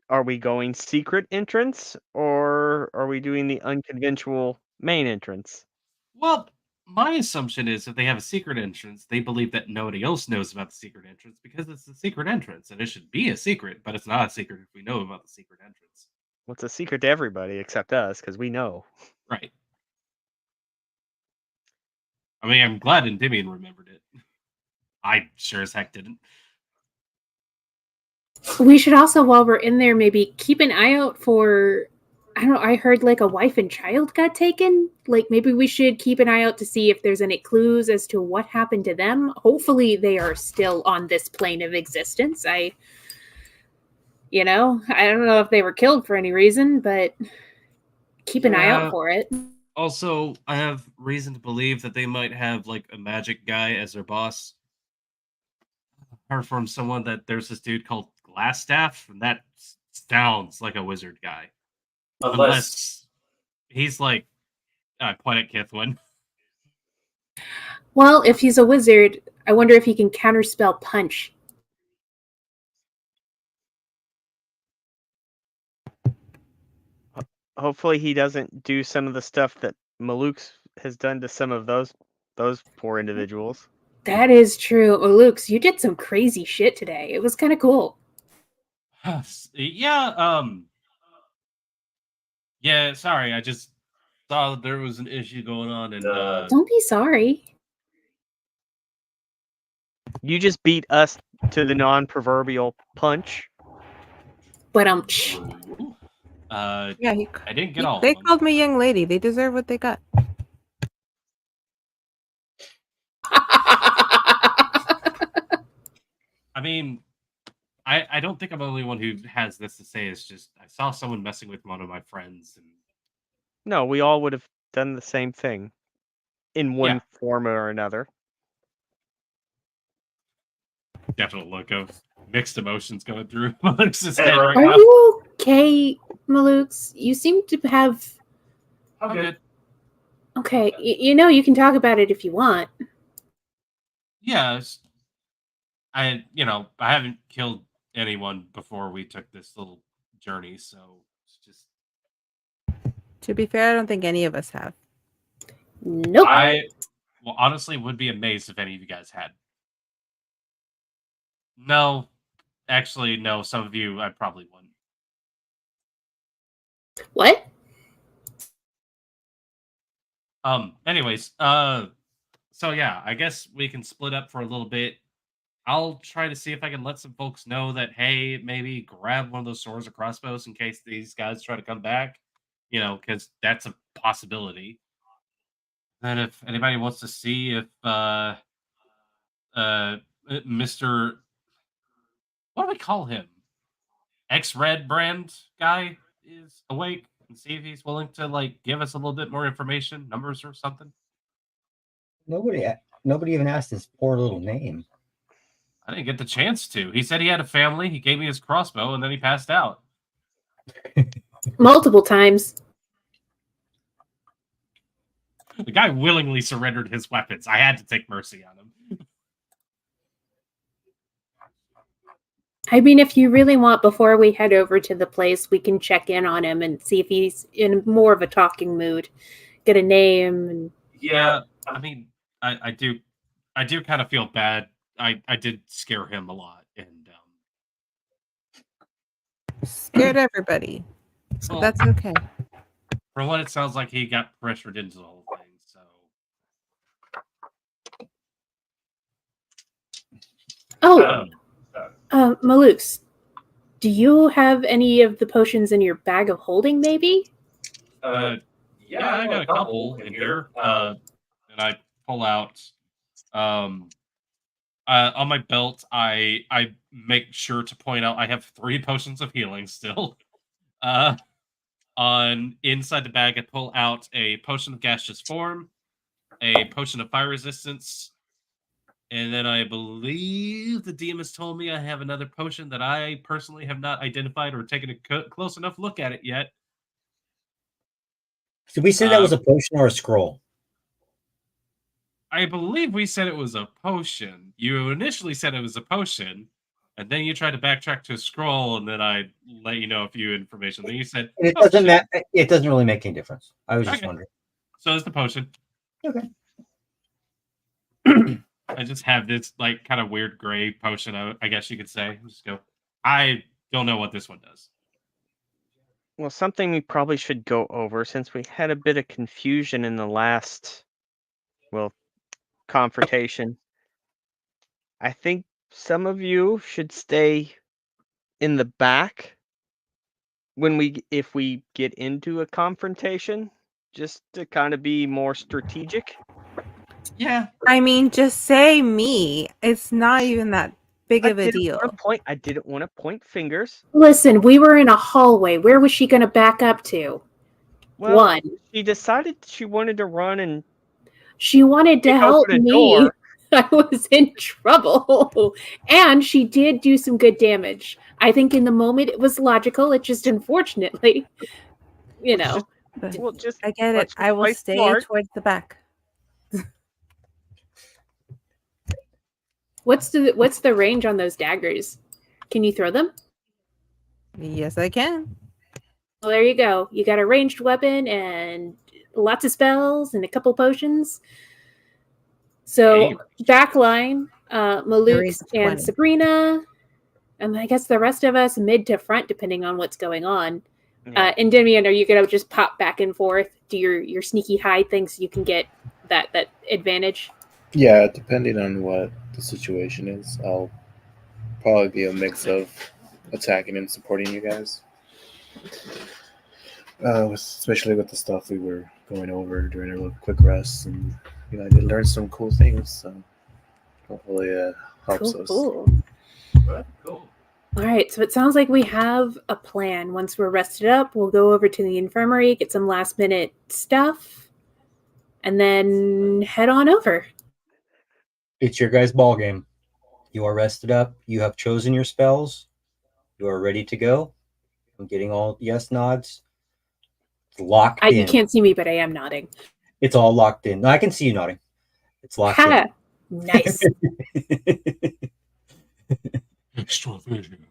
Are we going secret entrance, or are we doing the unconventional main entrance? Well, my assumption is if they have a secret entrance, they believe that nobody else knows about the secret entrance because it's a secret entrance, and it should be a secret, but it's not a secret if we know about the secret entrance. Well, it's a secret to everybody except us, because we know. Right. I mean, I'm glad Endymion remembered it. I sure as heck didn't. we should also, while we're in there, maybe keep an eye out for, I don't know, I heard a wife and child got taken. Maybe we should keep an eye out to see if there's any clues as to what happened to them. Hopefully they are still on this plane of existence. I don't know if they were killed for any reason, but keep an eye out for it. Also, I have reason to believe that they might have a magic guy as their boss. I heard from someone that there's this dude called Glassstaff, and that sounds like a wizard guy. Unless he's Quiet Kithwin. Well, if he's a wizard, I wonder if he can counterspell punch. Hopefully he doesn't do some of the stuff that Maluk's has done to some of those poor individuals. That is true. Maluk's, you did some crazy shit today. It was kind of cool. Yeah, yeah, sorry, I just saw that there was an issue going on, and don't be sorry. You just beat us to the non-proverbial punch. But yeah, I didn't get all. They called me young lady. They deserve what they got. I mean, I don't think I'm the only one who has this to say. It's just I saw someone messing with one of my friends, and No, we all would have done the same thing in one form or another. definite look of mixed emotions going through Maluk's head Are right Are now. you okay, Malukes? You seem to have. I'm good. Okay, you can talk about it if you want. Yeah, I haven't killed anyone before we took this little journey, so it's just To be fair, I don't think any of us have. Nope. I honestly would be amazed if any of you guys had. No, actually, no. Some of you, I probably wouldn't. What? Anyways, so yeah, I guess we can split up for a little bit. I'll try to see if I can let some folks know that, hey, maybe grab one of those swords or crossbows in case these guys try to come back, because that's a possibility. And if anybody wants to see if Mr. What do we call him? Redbrand guy is awake, and see if he's willing to give us a little bit more information, numbers or something. Nobody even asked his poor little name. I didn't get the chance to. He said he had a family. He gave me his crossbow, and then he passed out. Multiple times. The guy willingly surrendered his weapons. I had to take mercy on him. I mean, if you really want, before we head over to the place, we can check in on him and see if he's in more of a talking mood. Get a name. And... Yeah, I mean, I do kind of feel bad. I did scare him a lot, and Scared everybody. So well, that's okay. For what it sounds like, he got pressured into the whole thing. So, Malukes, do you have any of the potions in your bag of holding, maybe? Yeah, I got a couple in here. And I pull out, on my belt, I make sure to point out I have 3 potions of healing still. On inside the bag, I pull out a potion of gaseous form, a potion of fire resistance, and then I believe the DM has told me I have another potion that I personally have not identified or taken a close enough look at it yet. Did we say that was a potion or a scroll? I believe we said it was a potion. You initially said it was a potion, and then you tried to backtrack to a scroll, and then I let you know a few information. Then you said it doesn't matter. It doesn't really make any difference. I was just wondering. So it's the potion. Okay. I just have this kind of weird gray potion, I guess you could say. Just go. I don't know what this one does. Well, something we probably should go over since we had a bit of confusion in the last, confrontation. I think some of you should stay in the back if we get into a confrontation, just to kind of be more strategic. Yeah. I mean, just say me. It's not even that big of a deal. I didn't want to point fingers. Listen, we were in a hallway. Where was she going to back up to? Well, she decided she wanted to run and she wanted to help me. I was in trouble. And she did do some good damage. I think in the moment it was logical. It just unfortunately, I get it. I will stay towards the back. What's the range on those daggers? Can you throw them? Yes, I can. Well, there you go. You got a ranged weapon and lots of spells and a couple potions. So backline, Malukes and Sabrina, and I guess the rest of us mid to front, depending on what's going on. Yeah. And Demian, are you gonna just pop back and forth? Do your sneaky hide thing so you can get that advantage? Yeah, depending on what the situation is, I'll probably be a mix of attacking and supporting you guys. Especially with the stuff we were going over during our little quick rests, and I did learn some cool things, so hopefully it helps us. Cool. Cool. All right, so it sounds like we have a plan. Once we're rested up, we'll go over to the infirmary, get some last minute stuff, and then head on over. It's your guys' ball game. You are rested up. You have chosen your spells. You are ready to go. I'm getting all yes nods. It's locked You in. can't see me, but I am nodding. It's all locked in. No, I can see you nodding. It's locked Ha! Nice. Extra vision.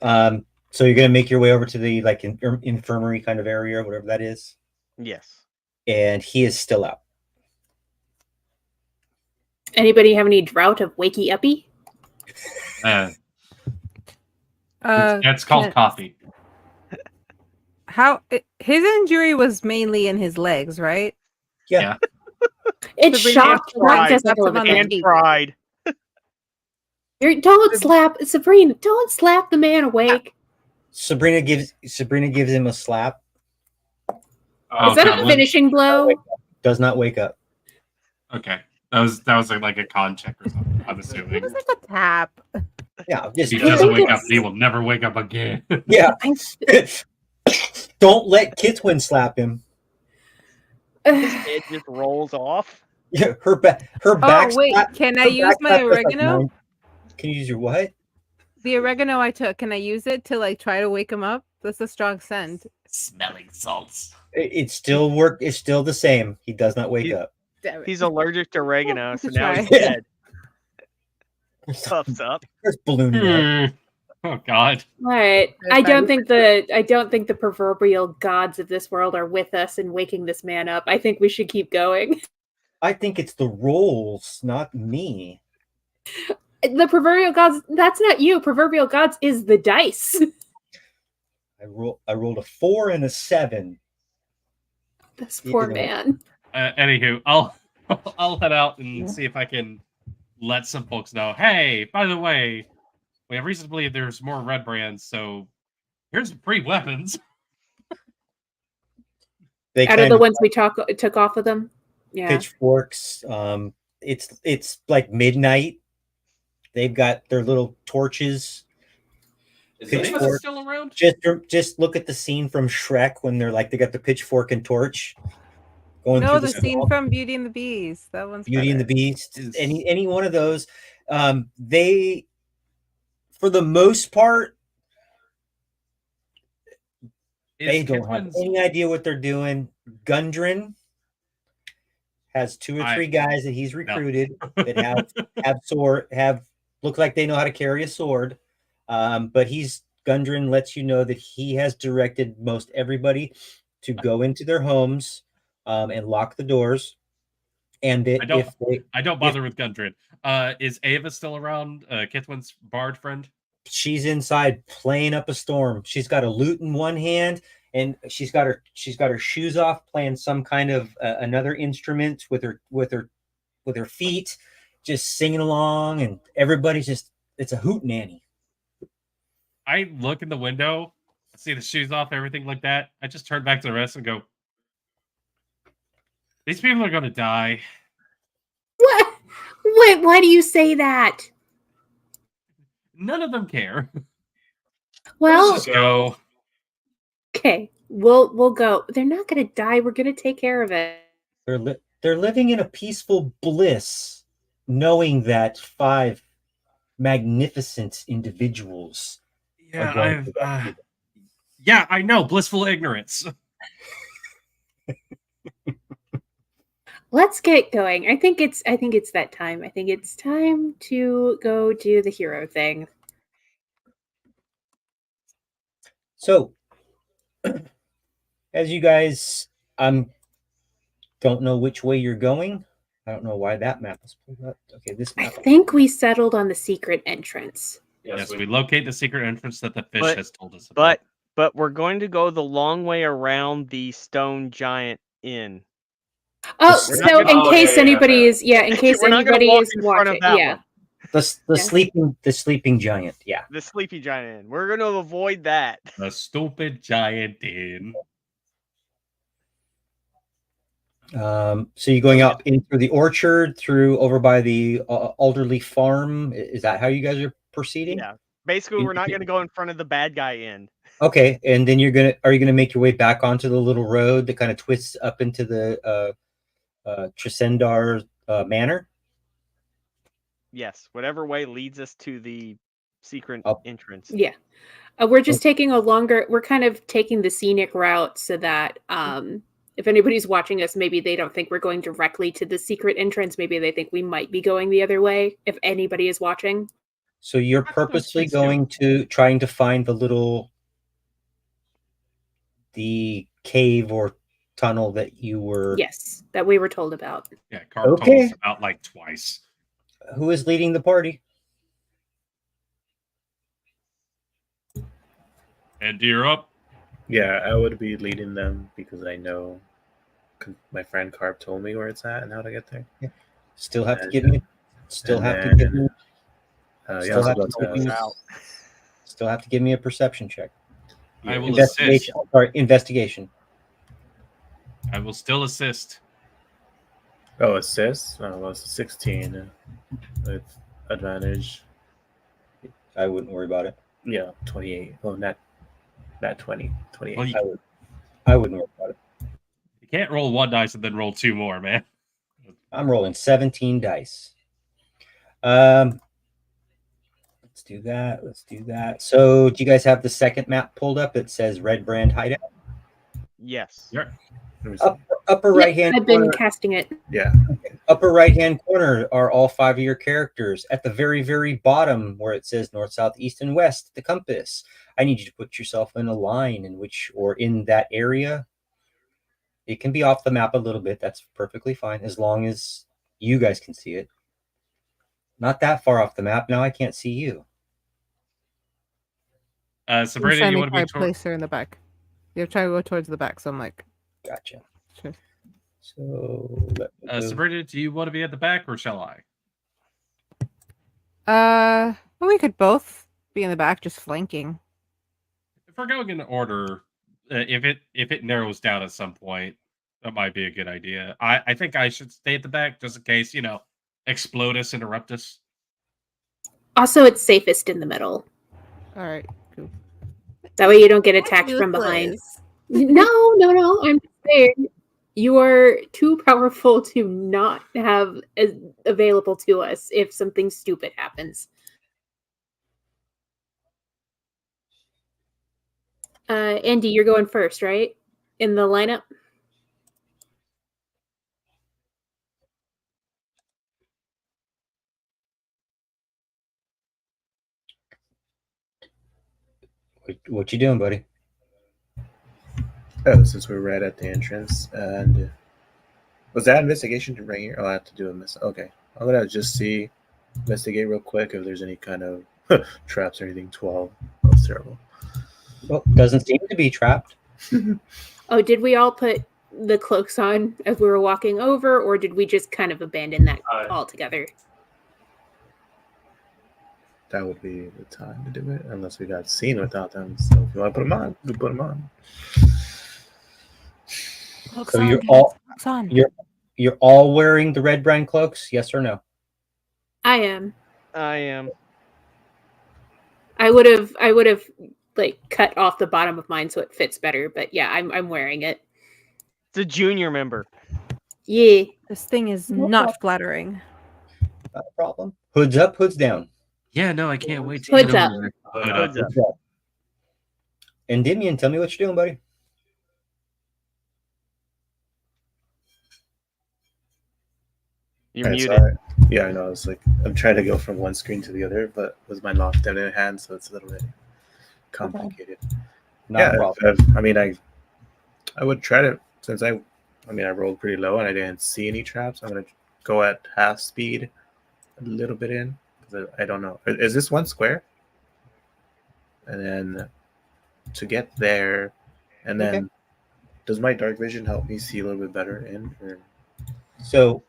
So you're gonna make your way over to the like infirmary kind of area, or whatever that is, Yes. and he is still out. Anybody have any drought of wakey uppy? That's called can- coffee. His injury was mainly in his legs, right? Yeah. It's Sabrina shock, tried. not just Slapped him on the And cheek. pride. Don't slap Sabrina. Don't slap the man awake. Sabrina gives him a slap. Oh, Is that God, a finishing blow? Does not wake up. Okay, that was like a con check or something. I'm It assuming. was like a tap. Yeah, If just he I doesn't think wake up, it's- he will never wake up again. yeah. Don't let Kitwin slap him. His head just rolls off. Yeah, her back. Oh wait, slap- can I her use back my slap is like oregano? 9. Can you use your what? The oregano I took, can I use it to like try to wake him up? That's a strong scent. Smelling salts. It still work. It's still the same. He does not wake up. Damn it. He's allergic to oregano, so Good now he's try. dead. Puffs up. There's ballooning up. Oh God. All right. If I don't think the proverbial gods of this world are with us in waking this man up. I think we should keep going. I think it's the rolls, not me. The proverbial gods, that's not you. Proverbial gods is the dice. I rolled a 4 and a 7. This poor You know. man. Anywho, I'll head out and see if I can let some folks know. Hey, by the way, we have reason to believe there's more Redbrands, so here's some free weapons. They Out of kind the of ones we took off of them. Yeah. pitchforks. It's like midnight. They've got their little torches. Is Pitchfork. Amos still around? Just look at the scene from Shrek when they're like they got the pitchfork and torch going No, through the the scene swamp. from Beauty and the Beast. That one's Beauty and the better. Beast. Any one of those. They, for the most part, they don't have any idea what they're doing. Gundren has 2 or 3 guys that he's recruited that have look like they know how to carry a sword. But Gundren lets you know that he has directed most everybody to go into their homes and lock the doors. And I don't bother with Gundren. Is Ava still around? Kithwin's bard friend? She's inside playing up a storm. She's got a lute in one hand, and she's got her shoes off, playing some kind of another instrument with her feet, just singing along, and everybody's it's a hoot nanny. I look in the window, see the shoes off, everything like that. I just turn back to the rest and go, these people are going to die. What? Wait, why do you say that? None of them care. Well, Let's just go. okay. We'll go. They're not gonna die. We're gonna take care of it. They're living in a peaceful bliss, knowing that 5 magnificent individuals are going to Yeah, I know. Blissful ignorance. Let's get going. I think it's that time. I think it's time to go do the hero thing. So, as you guys, don't know which way you're going. I don't know why that map is pulled up. Okay, this I map. think we settled on the secret entrance. Yes, we locate the secret entrance that the fish has told us about. But we're going to go the long way around the stone giant inn. Oh, We're not so gonna- in case anybody is in case We're not gonna anybody walk is in front of watching, that yeah. one. The sleeping giant. Yeah. The sleepy giant inn. We're going to avoid that. The stupid giant inn. So you're going out in through the orchard, through over by the Alderley farm. Is that how you guys are proceeding? Yeah. Basically, we're not going to go in front of the bad guy end. Okay, and then are you gonna make your way back onto the little road that kind of twists up into the Tresendar Manor? Yes, whatever way leads us to the secret Up. entrance. Yeah. We're just taking we're kind of taking the scenic route so that if anybody's watching us, maybe they don't think we're going directly to the secret entrance. Maybe they think we might be going the other way if anybody is watching. So you're Let's purposely do it. going to trying to find the cave or tunnel that you were. Yes, that we were told about. Yeah, Carp told Okay. us about like twice. Who is leading the party? And you're up. Yeah, I would be leading them because I know my friend Carp told me where it's at and how to get there. Still have to And- give me. Still and have to then- give me. Yeah, Still I was have about to give me. to, Still have to give me a perception check. I will Investigation. assist. Sorry, investigation. I will still assist. oh, assist. Oh, well, it's 16 with advantage. I wouldn't worry about it. Yeah, 28. Oh, not 20. 28. Well, you, I wouldn't worry about it. you can't roll one dice and then roll two more, man. I'm rolling 17 dice. Let's do that. Let's do that. So, do you guys have the second map pulled up? It says Redbrand Hideout. Yes. Yep. Let me see. Upper right hand I've been corner. casting it. Yeah. Upper right hand corner are all 5 of your characters. At the very, very bottom, where it says north, south, east, and west, the compass. I need you to put yourself in a line in that area. It can be off the map a little bit. That's perfectly fine, as long as you guys can see it. Not that far off the map. Now I can't see you. Sabrina, I'm you trying want to be to place her in the back. You're trying to go towards the back, so I'm like, Gotcha. sure. So, let me go. Sabrina, do you want to be at the back or shall I? Well, we could both be in the back, just flanking. If we're going in order, if it narrows down at some point, that might be a good idea. I think I should stay at the back just in case, explode us, interrupt us. Also, it's safest in the middle. All right, cool. That way you don't get attacked from behind. No. I'm saying you are too powerful to not have available to us if something stupid happens. Andy, you're going first, right? In the lineup? What you doing, buddy? Oh, since we're right at the entrance. And was that investigation to bring here? Oh, I have to do a Okay. I'm going to investigate real quick if there's any kind of traps or anything. 12. That's terrible. Well, doesn't seem to be trapped. Oh, did we all put the cloaks on as we were walking over, or did we just kind of abandon that altogether? That would be the time to do it, unless we got seen without them. So if you want to put them on, we put them on. Cloaks So on, you're guys. all Cloaks on. you're all wearing the Redbrand cloaks, yes or no? I am. I am. I would have like cut off the bottom of mine so it fits better, but yeah, I'm wearing it. It's a junior member. Yeah. This thing is not flattering. Not a problem. Hoods up, hoods down. Yeah, no, I can't wait to Hoods get up. over there. Hood up. Hoods up. Endymion, tell me what you're doing, buddy. You're Yeah, muted. sorry. Yeah, I know. It's like I'm trying to go from one screen to the other, but with my locked down in hand, so it's a little bit complicated. Not a problem. I would try to, since I rolled pretty low and I didn't see any traps. I'm gonna go at half speed, a little bit in, because I don't know. Is this one square? And then to get there, and then does my dark vision help me see a little bit better in? Or... So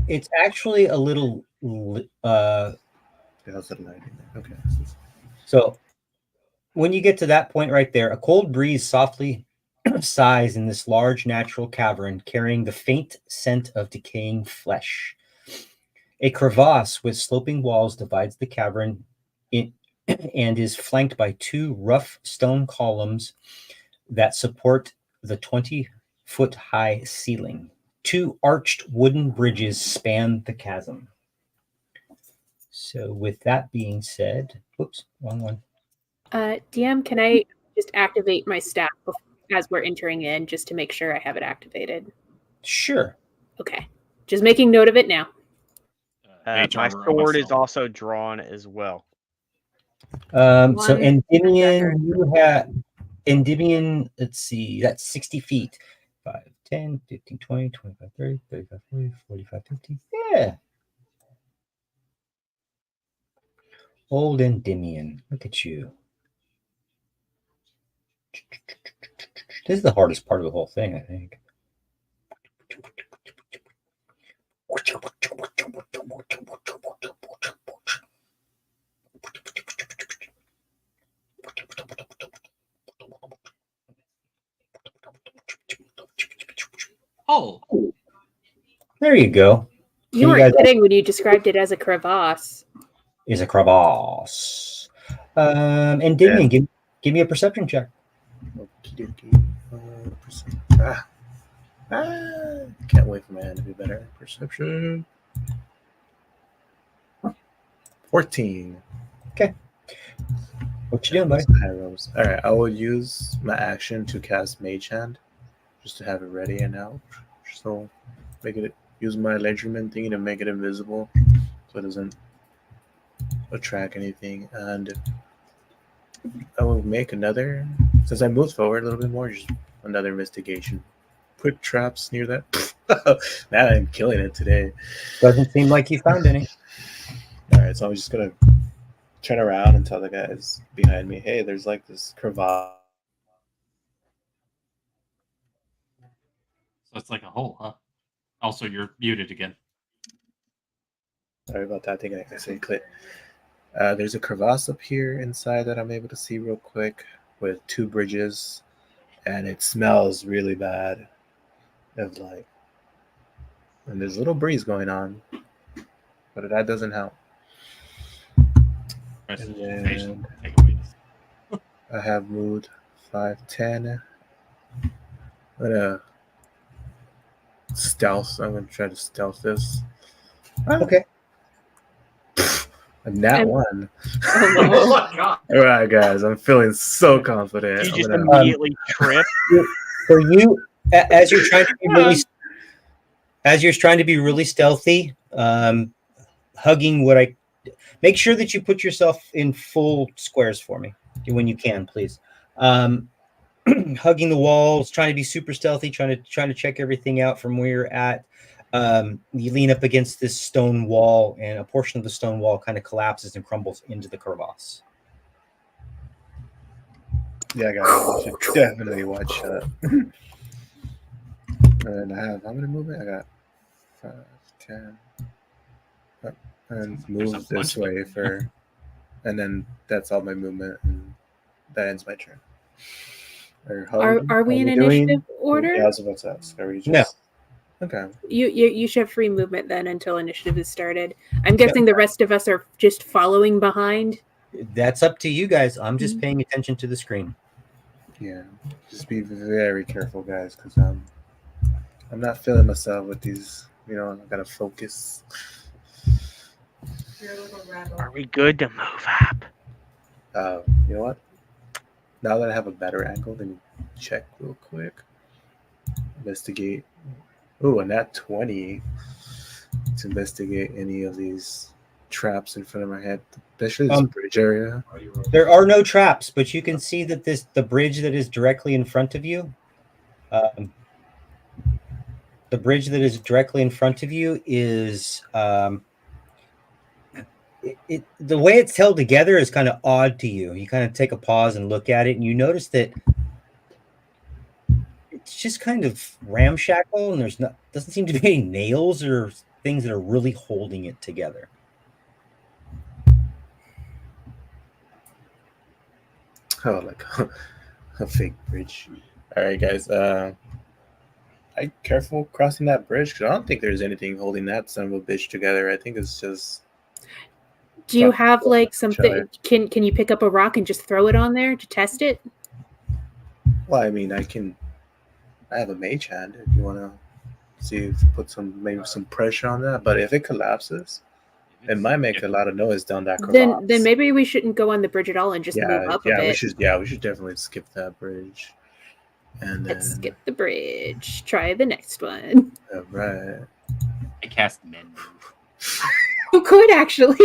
it's actually a little How's it lighting? Okay. so when you get to that point right there, a cold breeze softly sighs in this large natural cavern, carrying the faint scent of decaying flesh. A crevasse with sloping walls divides the cavern and is flanked by 2 rough stone columns that support the 20-foot high ceiling. 2 arched wooden bridges span the chasm. So with that being said, whoops, wrong one. DM, can I just activate my staff as we're entering in, just to make sure I have it activated? Sure. Okay, just making note of it now. Mage My armor on sword is myself. also drawn as well. So One Endymion, dagger. you have Endymion, let's see, that's 60 feet. 5, 10, 15, 20, 25, 30, 35, 40, 45, 50. Yeah. Old Endymion. Look at you. This is the hardest part of the whole thing, I think. Oh, There you go. You weren't kidding when you described it as a crevasse. Is a crevasse. Endymion, give me a perception check. Can't wait for my hand to be better. Perception. 14. What you doing, buddy? High rolls. All right, I will use my action to cast Mage Hand, just to have it ready and out. So, use my Ledgerman thing to make it invisible, so it doesn't attract anything. And I will make another, since I moved forward a little bit more, just another investigation. Put traps near that. Man, I'm killing it today. Doesn't seem like you found any. All right, so I'm just gonna turn around and tell the guys behind me, hey, there's like this crevasse. so it's like a hole, huh? Also, you're muted again. Sorry about that. I think I said click. There's a crevasse up here inside that I'm able to see real quick with 2 bridges, and it smells really bad. Of like, and there's a little breeze going on, but that doesn't help. And then I have moved 5, 10. I'm gonna stealth. I'm gonna try to stealth this. Okay. And that one. Oh, my god. All right, guys, I'm feeling so confident. You I'm just gonna- immediately trip. For you, as you're trying to be really stealthy, hugging make sure that you put yourself in full squares for me when you can, please. Hugging the walls, trying to be super stealthy, trying to check everything out from where you're at. You lean up against this stone wall, and a portion of the stone wall kind of collapses and crumbles into the crevasse. Yeah, guys, you should definitely watch that. And I have how many movement? I got 5, 10. And There's a move bunch this of way them. and then that's all my movement, and that ends my turn. Are we in initiative order? Yeah, I was about to ask. Are we just... No. Okay. You should have free movement then until initiative is started. I'm guessing the rest of us are just following behind. That's up to you guys. I'm just paying attention to the screen. Yeah. Just be very careful, guys, because I'm not feeling myself with these. I gotta focus. You're a little rattled. Are we good to move up? You know what? Now that I have a better angle, let me check real quick. Investigate. Oh, and that 20 to investigate any of these traps in front of my head, especially this bridge area. There are no traps, but you can see that the bridge that is directly in front of you. The bridge that is directly in front of you is the way it's held together is kind of odd to you. You kind of take a pause and look at it, and you notice that it's just kind of ramshackle, and doesn't seem to be any nails or things that are really holding it together. Oh, like a fake bridge. All right, guys. Careful crossing that bridge, because I don't think there's anything holding that son of a bitch together. I think it's just Do you Fuck, have like try something? it. Can you pick up a rock and just throw it on there to test it? Well, I mean, I have a mage hand if you want to see if put maybe some pressure on that. But if it collapses, it might make a lot of noise down that crevasse. Then maybe we shouldn't go on the bridge at all and just move up a bit. we should definitely skip that bridge. And Let's then, skip the bridge. Try the next one. all right. I cast men move. You could actually.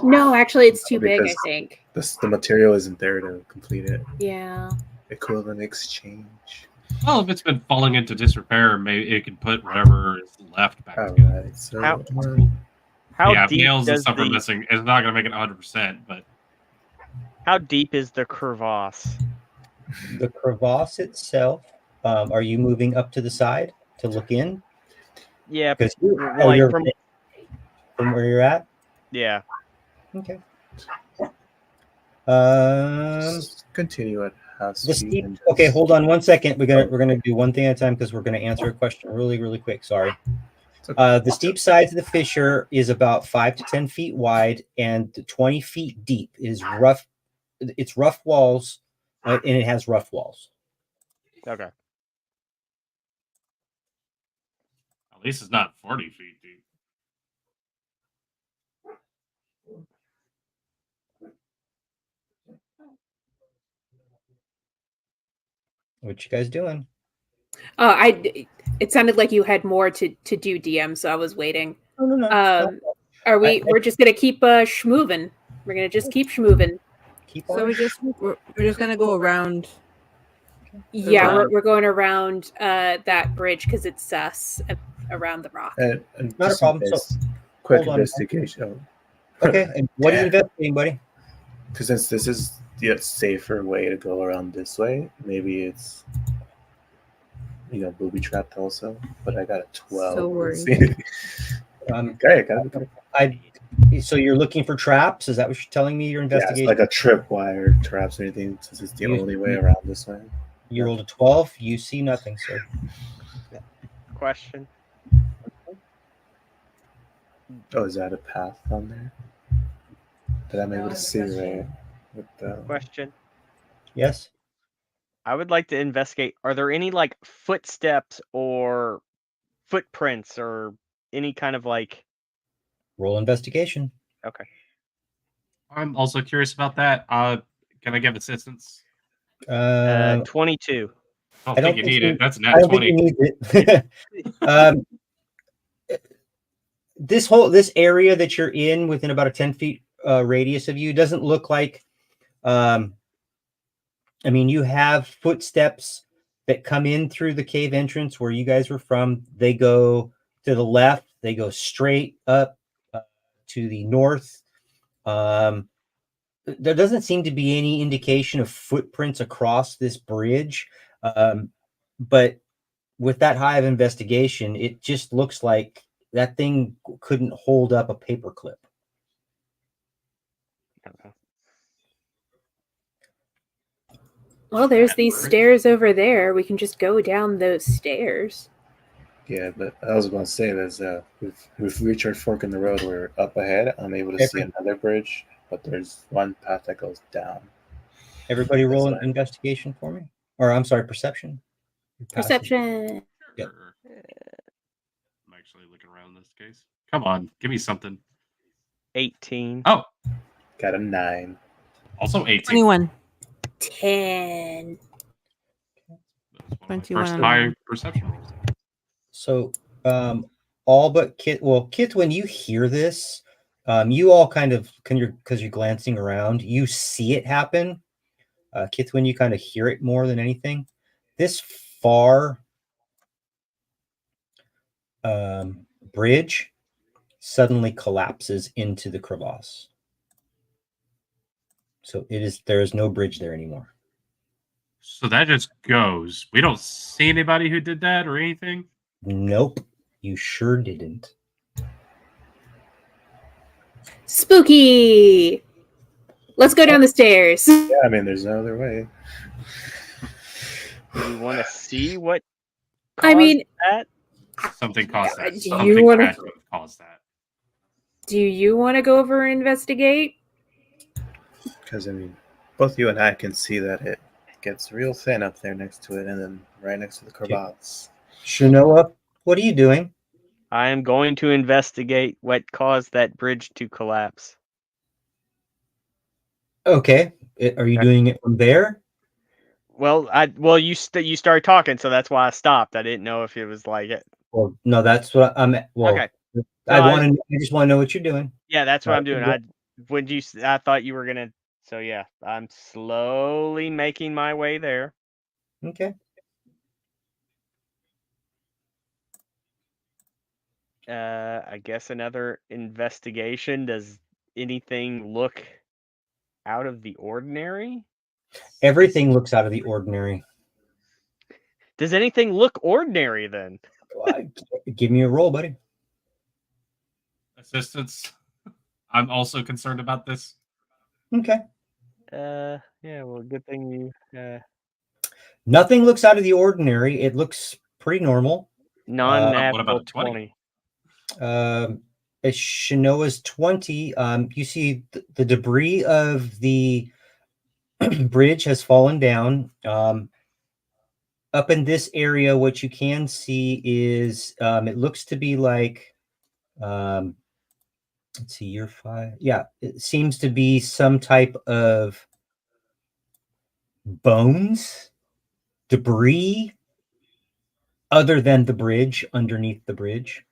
No, actually, it's too big. I Because think. The material isn't there to complete it. Yeah. Equivalent exchange. Well, if it's been falling into disrepair, maybe it can put whatever is left back All together. right. So How Yeah, deep nails and does stuff are missing. It's not going to make it 100%, but how deep is the crevasse? The crevasse itself. Are you moving up to the side to look in? Yeah, Because like you're from from where you're at. yeah. Okay. continue at half The speed. steep. and Okay, just- hold on one second. We're gonna do one thing at a time because we're gonna answer a question really quick. Sorry. The steep sides of the fissure is about 5 to 10 feet wide and 20 feet deep. It is rough. It's rough walls, and it has rough walls. Okay. at least it's not 40 feet deep. What you guys doing? It sounded like you had more to do, DM. So I was waiting. No. Are we? We're just gonna keep schmoving. We're gonna just keep schmoving. Keep So on. we're just gonna go around. Yeah, Around. we're going around that bridge because it's sus around the rock. and Not a just in problem. So, case, quick hold on. investigation. Okay. And what are you investigating, buddy? Because since this is the safer way to go around this way, maybe it's booby trapped also. But I got a 12. So worried. Okay, So you're looking for traps? Is that what you're telling me? You're yeah, it's investigating. like a tripwire traps or anything. Since it's the only way around this way. You rolled a 12. You see nothing, sir. Question. Oh, is that a path on there that I'm able to see right? With the Question. Yes. I would like to investigate. Are there any like footsteps or footprints or any kind of like? Roll investigation. Okay. I'm also curious about that. Can I give assistance? 22. I don't think you need it. That's a I nat don't think 20. you need it. This area that you're in within about a 10 feet radius of you doesn't look like. I mean, you have footsteps that come in through the cave entrance where you guys were from. They go to the left. They go straight up to the north. There doesn't seem to be any indication of footprints across this bridge. But with that high of investigation, it just looks like that thing couldn't hold up a paperclip. Okay. Well, there's these stairs over there. We can just go down those stairs. Yeah, but I was going to say there's we've reached our fork in the road. We're up ahead. I'm able to see another bridge, but there's one path that goes down. Everybody roll an investigation for me, or I'm sorry, perception. Perception. Yep. I'm actually looking around in this case. Come on, give me something. 18. Oh, Got a 9. also 18. 21. 10. That's one of my 21 first on high mine. perception rolls. So, all but Kit. Well, Kit, when you hear this, you all kind of because you're glancing around, you see it happen. Kit, when you kind of hear it more than anything, this far bridge suddenly collapses into the crevasse. So there is no bridge there anymore. So that just goes. We don't see anybody who did that or anything. Nope, you sure didn't. Spooky. Let's go down the stairs. Yeah, I mean, there's no other way. Do we want to see what? I mean, that? Something caused that. do Something you wanna- tragic caused that. Do you want to go over and investigate? Because I mean, both you and I can see that it gets real thin up there next to it, and then right next to the cravats. Shanoa, what are you doing? I am going to investigate what caused that bridge to collapse. Okay. Are you doing it from there? Well, you started talking, so that's why I stopped. I didn't know if it was like it. Well, no, that's what I'm. Well, Okay. I No, want to. I just want to know what you're doing. Yeah, that's what All I'm doing. right. I thought you were gonna. So yeah, I'm slowly making my way there. Okay. I guess another investigation. Does anything look out of the ordinary? Everything looks out of the ordinary. Does anything look ordinary then? Give me a roll, buddy. Assistance. I'm also concerned about this. Okay. Yeah. Well, good thing you. Nothing looks out of the ordinary. It looks pretty normal. What about Non-natural a 20? 20. As Shanoa's 20, you see the debris of the bridge has fallen down. Up in this area, what you can see is it looks to be like, let's see, year 5. Yeah, it seems to be some type of bones, debris, other than the bridge, underneath the bridge.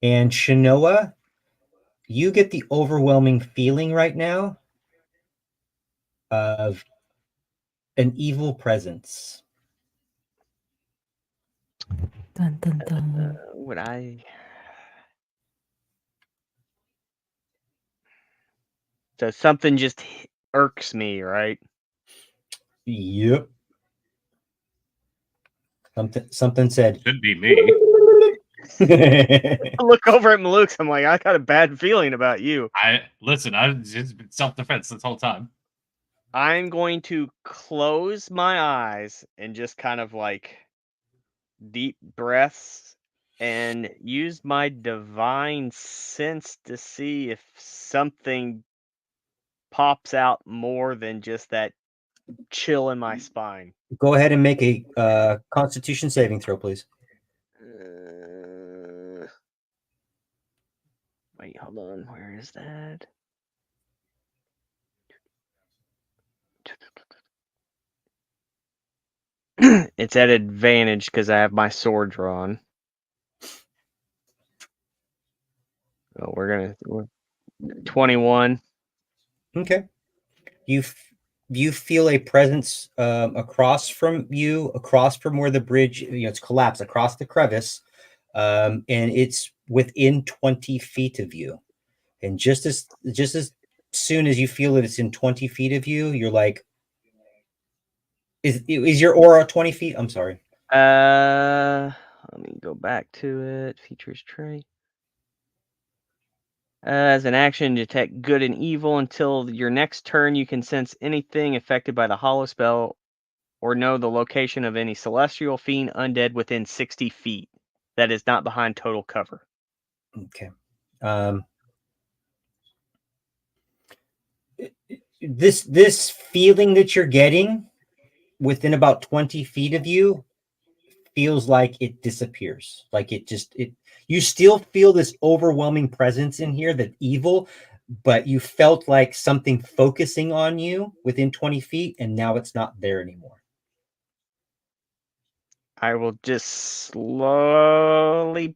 And Shanoa, you get the overwhelming feeling right now of an evil presence. Dun, dun, dun. Would I? So something just irks me, right? Yep. Something said. Should be me. I look over at Maluk's. I'm like, I got a bad feeling about you. I've just been self-defense this whole time. I'm going to close my eyes and just kind of like deep breaths and use my divine sense to see if something pops out more than just that chill in my spine. Go ahead and make a Constitution saving throw, please. Wait, hold on. Where is that? It's at advantage because I have my sword drawn. Oh, we're 21. Okay. You feel a presence across from you, across from where the bridge, it's collapsed across the crevice, and it's within 20 feet of you. And just as soon as you feel that it's in 20 feet of you, you're like, is your aura 20 feet? I'm sorry. Let me go back to it. Features trait. As an action, detect good and evil. Until your next turn, you can sense anything affected by the hollow spell or know the location of any celestial, fiend, undead within 60 feet that is not behind total cover. Okay. This feeling that you're getting within about 20 feet of you feels like it disappears. Like you still feel this overwhelming presence in here, that evil, but you felt like something focusing on you within 20 feet, and now it's not there anymore. I will just slowly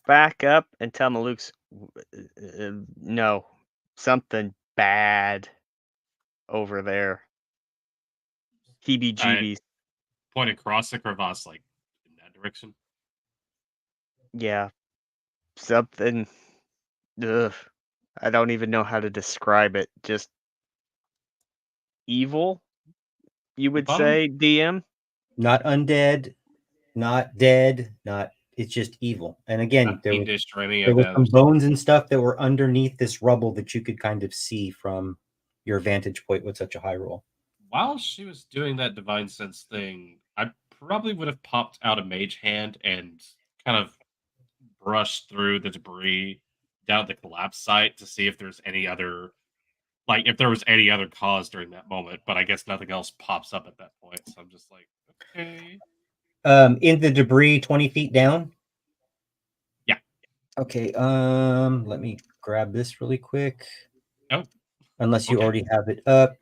back up and tell Maluk's, no, something bad over there. Heebie-jeebies. Point across the crevasse, like in that direction. Yeah, something. Ugh, I don't even know how to describe it. Just evil, you would Bottom? say, DM? Not undead, not dead, not. It's just evil. And again, there were some bones and stuff that were underneath this rubble that you could kind of see from your vantage point with such a high roll. While she was doing that divine sense thing, I probably would have popped out a mage hand and kind of brush through the debris down at the collapse site to see if there's any other, like, if there was any other cause during that moment. But I guess nothing else pops up at that point. So I'm just like, okay. In the debris 20 feet down? Yeah. Okay, let me grab this really quick. Oh. Unless you Okay. already have it up.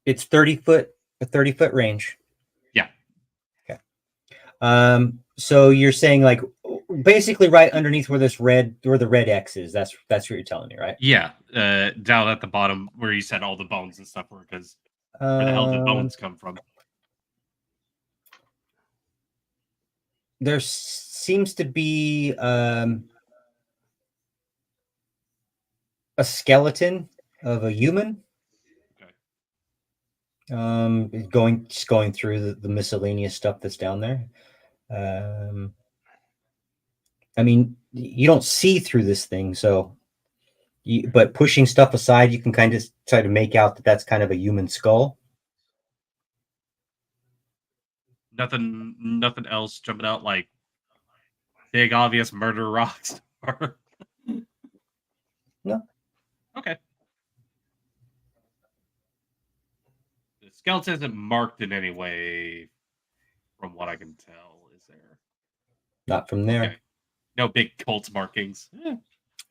It's 30-foot, a 30-foot range. Yeah. Okay. So you're saying like basically right underneath where this red, where the red X is. That's what you're telling me, right? Yeah. Down at the bottom where you said all the bones and stuff were, because where the hell did bones come from? There seems to be a skeleton of a human. Okay. Going through the miscellaneous stuff that's down there. I mean, you don't see through this thing, so. But pushing stuff aside, you can kind of try to make out that that's kind of a human skull. Nothing else jumping out like big obvious murder rocks. No. Okay. The skeleton isn't marked in any way, from what I can tell. Is there? Not from there. Okay. No big cult markings.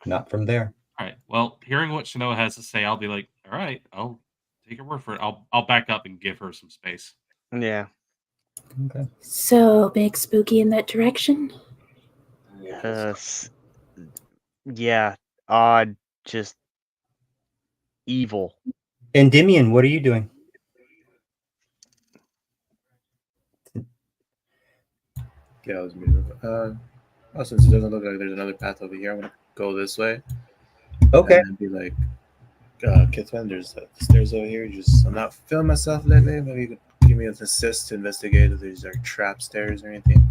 Not from there. All right. Well, hearing what Shanoa has to say, I'll be like, all right, I'll take her word for it. I'll back up and give her some space. Yeah. Okay. So big spooky in that direction. Yeah. Odd. Just evil. Endymion, what are you doing? Yeah, I was muted. Since it doesn't look like there's another path over here, I'm gonna go this way. Okay. And be like, Kithman, there's stairs over here. I'm not feeling myself lately. Maybe you could give me an assist to investigate if there's like trap stairs or anything.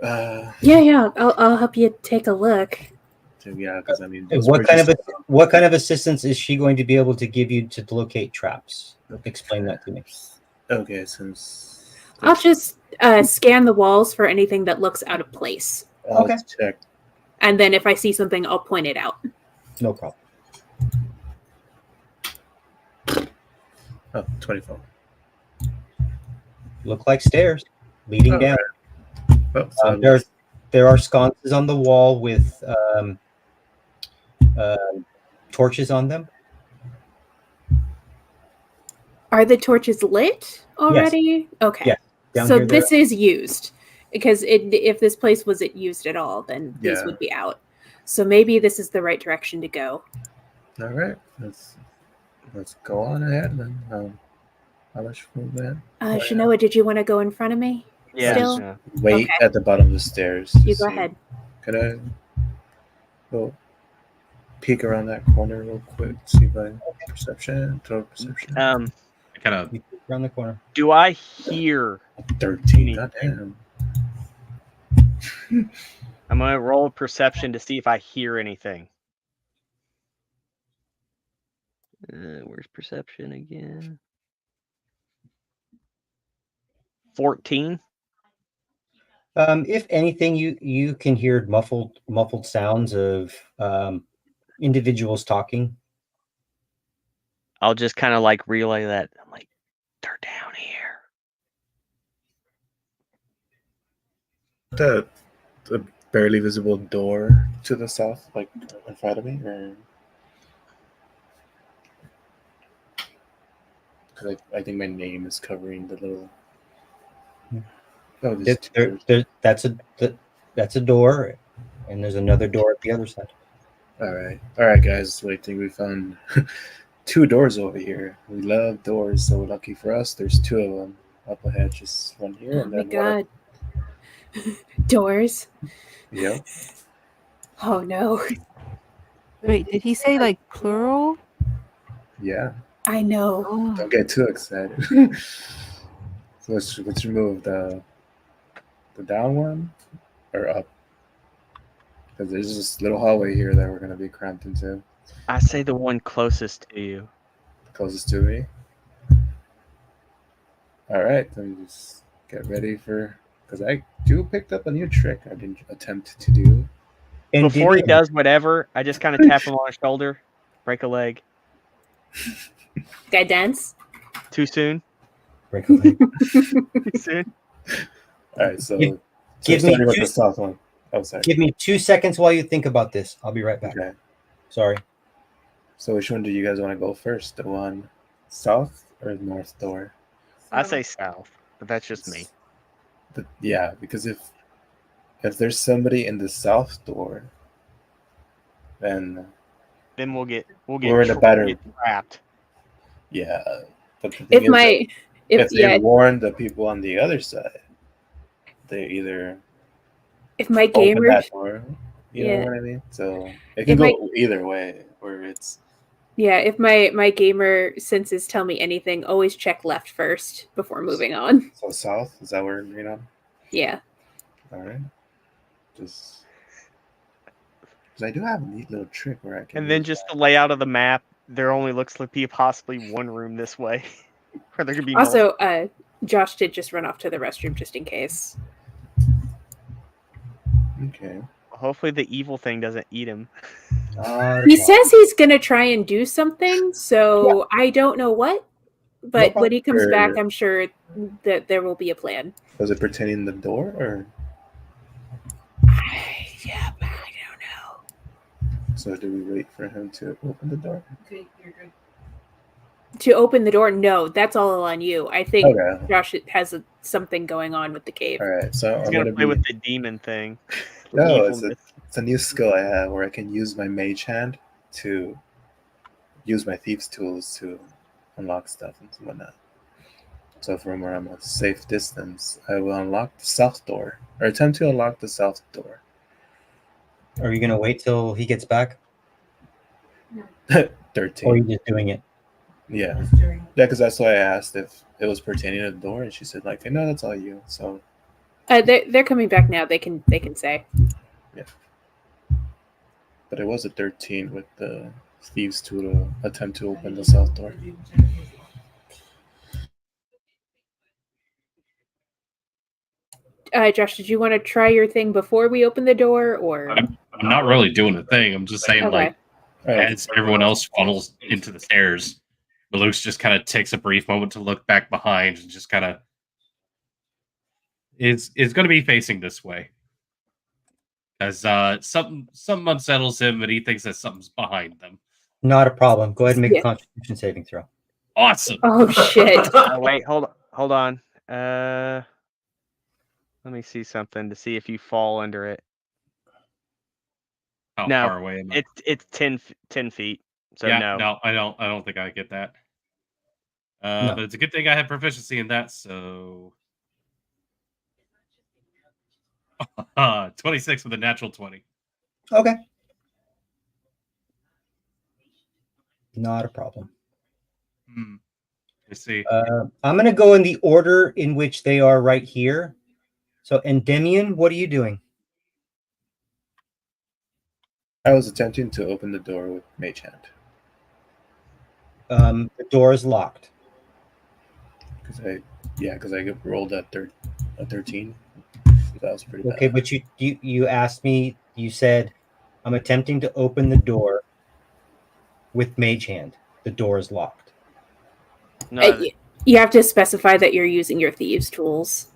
Yeah. I'll help you take a look. Yeah, because I mean, What kind of assistance is she going to be able to give you to locate traps? Explain that to me. Okay, since I'll just scan the walls for anything that looks out of place. I'll check. And then if I see something, I'll point it out. No problem. Oh, 24. Look like stairs leading down. Right. Well, there are sconces on the wall with torches on them. Are the torches lit already? Yes. Okay. Yes. So this is used, because if this place wasn't used at all, then these would be out. So maybe this is the right direction to go. All right. Let's go on ahead then. How much movement? Shanoa, did you want to go in front of me? Yeah. Still? Yeah. Wait at the bottom of the stairs. You go ahead. Can I go peek around that corner real quick? See if I perception. Throw perception. I kind of around the corner. Do I hear 13? Goddamn. I'm gonna roll perception to see if I hear anything. Where's perception again? 14. If anything, you can hear muffled sounds of individuals talking. I'll just kind of like relay that. I'm like, they're down here. The barely visible door to the south, like in front of me, or because I think my name is covering the little. Oh, That's a door, and there's another door at the other side. All right, guys. I think we found 2 doors over here. We love doors, so lucky for us, there's 2 of them up ahead. Just one here, and Oh my then god. Doors. Yeah. Oh no. Wait, did he say like plural? Yeah. I know. Oh. Don't get too excited. So let's remove the down one or up, because there's this little hallway here that we're gonna be cramped into. I say the one closest to you. Closest to me. All right, let me just get ready for Because I do picked up a new trick I didn't attempt to do. Before he Endymion, does whatever, I just kind of tap him on his shoulder, break a leg. Guy dance. Too soon? break a leg. Too soon? All right, so, Give- so give me starting with two- the south one. Oh, sorry. Give me 2 seconds while you think about this. I'll be right back. Okay. Sorry. So which one do you guys want to go first? The one south or the north door? I say south, but that's just me. Yeah, because if there's somebody in the south door, then Then we'll get We're in a better- get trapped. yeah. But the thing If is my if they yeah, warn the people on the other side, they either if my open gamer that door. You Yeah. know what I mean? So it can If go either way, or it's yeah, if my gamer senses tell me anything, always check left first before moving on. so south. Is that where you know? Yeah. All right. Just because I do have a neat little trick where I can. And then use just the layout of the map, there only looks to be possibly one room this way. Or there could be Also, Josh did just run off to the restroom just in case. Okay. Hopefully the evil thing doesn't eat him. He says he's gonna try and do something, so I don't know what. But when he comes back, I'm sure that there will be a plan. Was it pertaining to the door or? Yeah, but I don't know. So do we wait for him to open the door? Okay, you're good. To open the door, no, that's all on you. I think Okay. Josh has something going on with the cave. All right. So He's I'm gonna gonna play be. with the demon thing. The No, evilness. it's a new skill I have where I can use my mage hand to use my thieves' tools to unlock stuff and whatnot. So from where I'm a safe distance, I will unlock the south door or attempt to unlock the south door. Are you gonna wait till he gets back, 13. or are you just doing it? Yeah. Just during- Yeah, because that's why I asked if it was pertaining to the door, and she said like, "Hey, no, that's all you." So They're coming back now. They can say. but it was a 13 with the thieves' tool to attempt to open the south door. Josh, did you want to try your thing before we open the door, or I'm not really doing a thing. I'm just saying, okay? like, All right. as everyone else funnels into the stairs, Malux just kind of takes a brief moment to look back behind and just kind of is going to be facing this way as something unsettles him and he thinks that something's behind them. Not a problem. Go ahead and make Yeah. a Constitution saving throw. Awesome. Oh shit! Wait, hold on. Let me see something to see if you fall under it. How No, far away am I? It's 10 feet. So yeah, no. I don't think I get that. No. But it's a good thing I have proficiency in that. So 26 with a natural 20. Okay. Not a problem. I see. I'm gonna go in the order in which they are right here. So, Endymion, what are you doing? I was attempting to open the door with mage hand The door is locked. because I rolled a 13. That was pretty Okay, bad. but you asked me. You said I'm attempting to open the door with mage hand. The door is locked. No, You have to specify that you're using your thieves' tools.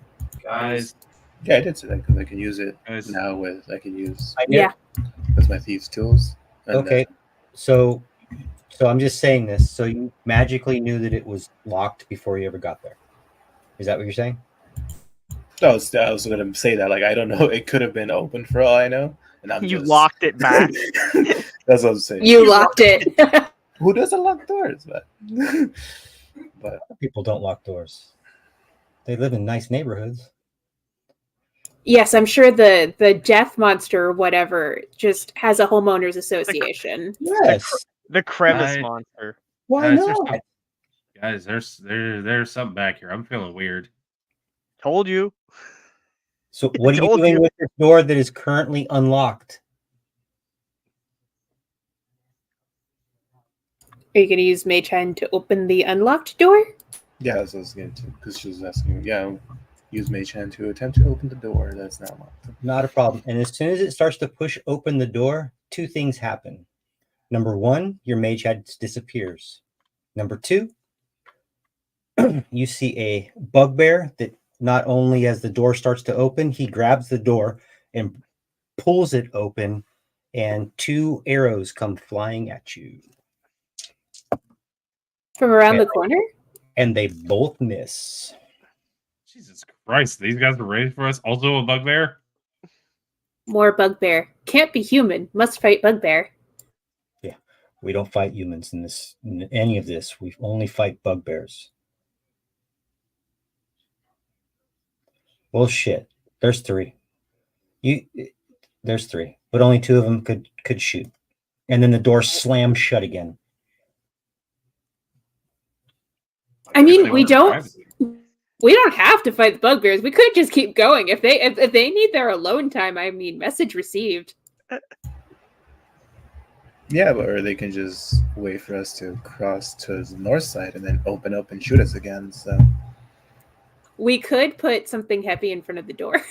Guys, Yeah, I did say that because I can use it guys, now I can use I know. Yeah. with my thieves' tools. And Okay. So I'm just saying this. So you magically knew that it was locked before you ever got there. Is that what you're saying? I was going to say that. Like, I don't know. It could have been open for all I know. And I'm you just... locked it back. That's what I'm saying. You locked it. Who doesn't lock doors? But People don't lock doors. They live in nice neighborhoods. Yes, I'm sure the death monster or whatever just has a homeowners association. Yes. The crevice I- monster. Why Guys, not? guys, there's something back here. I'm feeling weird. Told you. So what are you told doing you. with this door that is currently unlocked? Are you going to use Mage Hand to open the unlocked door? yeah, that's what I was getting to because she was asking. Yeah, use Mage Hand to attempt to open the door that's now locked. Not a problem. And as soon as it starts to push open the door, two things happen. Number one, your mage hand disappears. Number two, you see a bugbear that not only as the door starts to open, he grabs the door and pulls it open, and two arrows come flying at you. From around the corner? And they both miss. Jesus Christ, these guys are ready for us. Also a bugbear? More bugbear. Can't be human. Must fight bugbear. Yeah, we don't fight humans in any of this. We only fight bugbears. Well, shit. There's three. There's three, but only two of them could shoot. And then the door slams shut again. I mean, we don't have to fight the bugbears. We could just keep going. If they need their alone time, I mean, message received. Yeah, but or they can just wait for us to cross to the north side and then open up and shoot us again. So We could put something heavy in front of the door.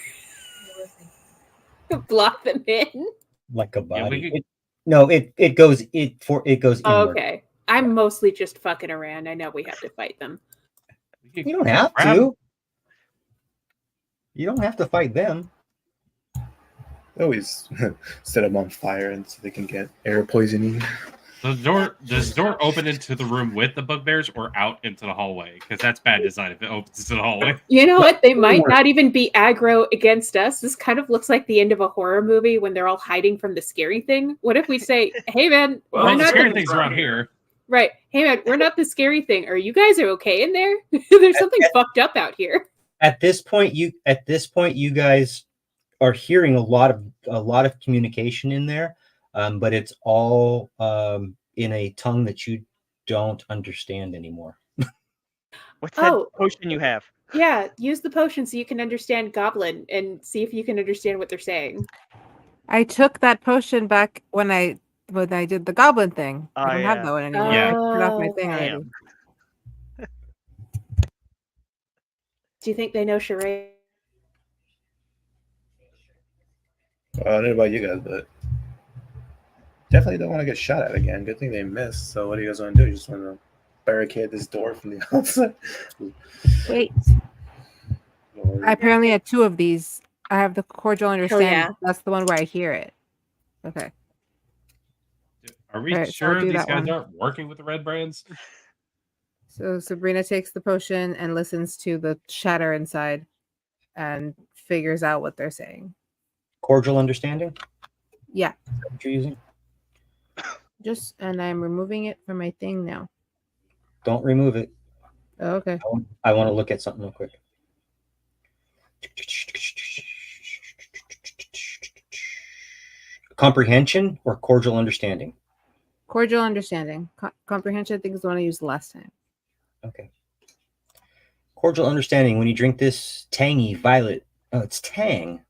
Block them in. Like a body. Yeah, it goes Oh, inward. okay. I'm mostly just fucking around. I know we have to fight them. You don't have to. You don't have to fight them. always set them on fire and so they can get air poisoning. Does the door open into the room with the bugbears or out into the hallway? Because that's bad design if it opens into the hallway. You know what? They might not even be aggro against us. This kind of looks like the end of a horror movie when they're all hiding from the scary thing. What if we say, hey man, Well, we're the not scary thing's around here. Right. Hey man, we're not the scary thing. Are you guys okay in there? There's something fucked up out here. At this point, you guys are hearing a lot of communication in there, but it's all in a tongue that you don't understand anymore. What's that potion you have? Yeah, use the potion so you can understand Goblin and see if you can understand what they're saying. I took that potion back when I did the goblin thing. Oh, I don't have yeah. that one anymore. Yeah. I took it off my thing Okay. already. Do you think they know charade? I don't know about you guys, but definitely don't want to get shot at again. Good thing they missed. So what do you guys want to do? You just want to barricade this door from the outside? Wait. Or- I apparently had two of these. I have the cordial understanding. yeah. That's the one where I hear it. Okay. Are we Alright, so I'll sure do these that guys one. aren't working with the Redbrands? So Sabrina takes the potion and listens to the chatter inside and figures out what they're saying. Cordial understanding? Yeah. Is that what you're using? And I'm removing it from my thing now. Don't remove it. Oh, okay. I want to look at something real quick. Comprehension or cordial understanding? Cordial understanding. Comprehension, I think, is the one I used last time. Okay. Cordial understanding. When you drink this tangy violet, it's tang.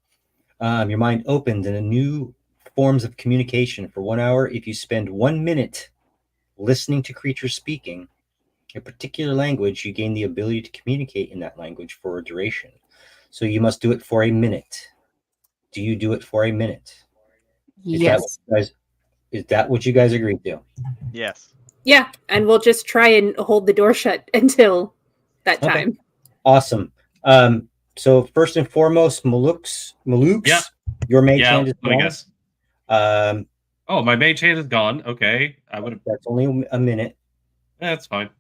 Your mind opens in a new forms of communication for 1 hour. If you spend 1 minute listening to creatures speaking a particular language, you gain the ability to communicate in that language for a duration. So you must do it for a minute. Do you do it for a minute? Yes. Is that what you guys agreed to? Yes. Yeah, and we'll just try and hold the door shut until that Okay. time. Awesome. So first and foremost, Maluk's, Yeah. your mage Yeah, hand is let me gone. guess. Um, Oh, my mage hand is gone. Okay. I would have. that's only a minute. That's fine.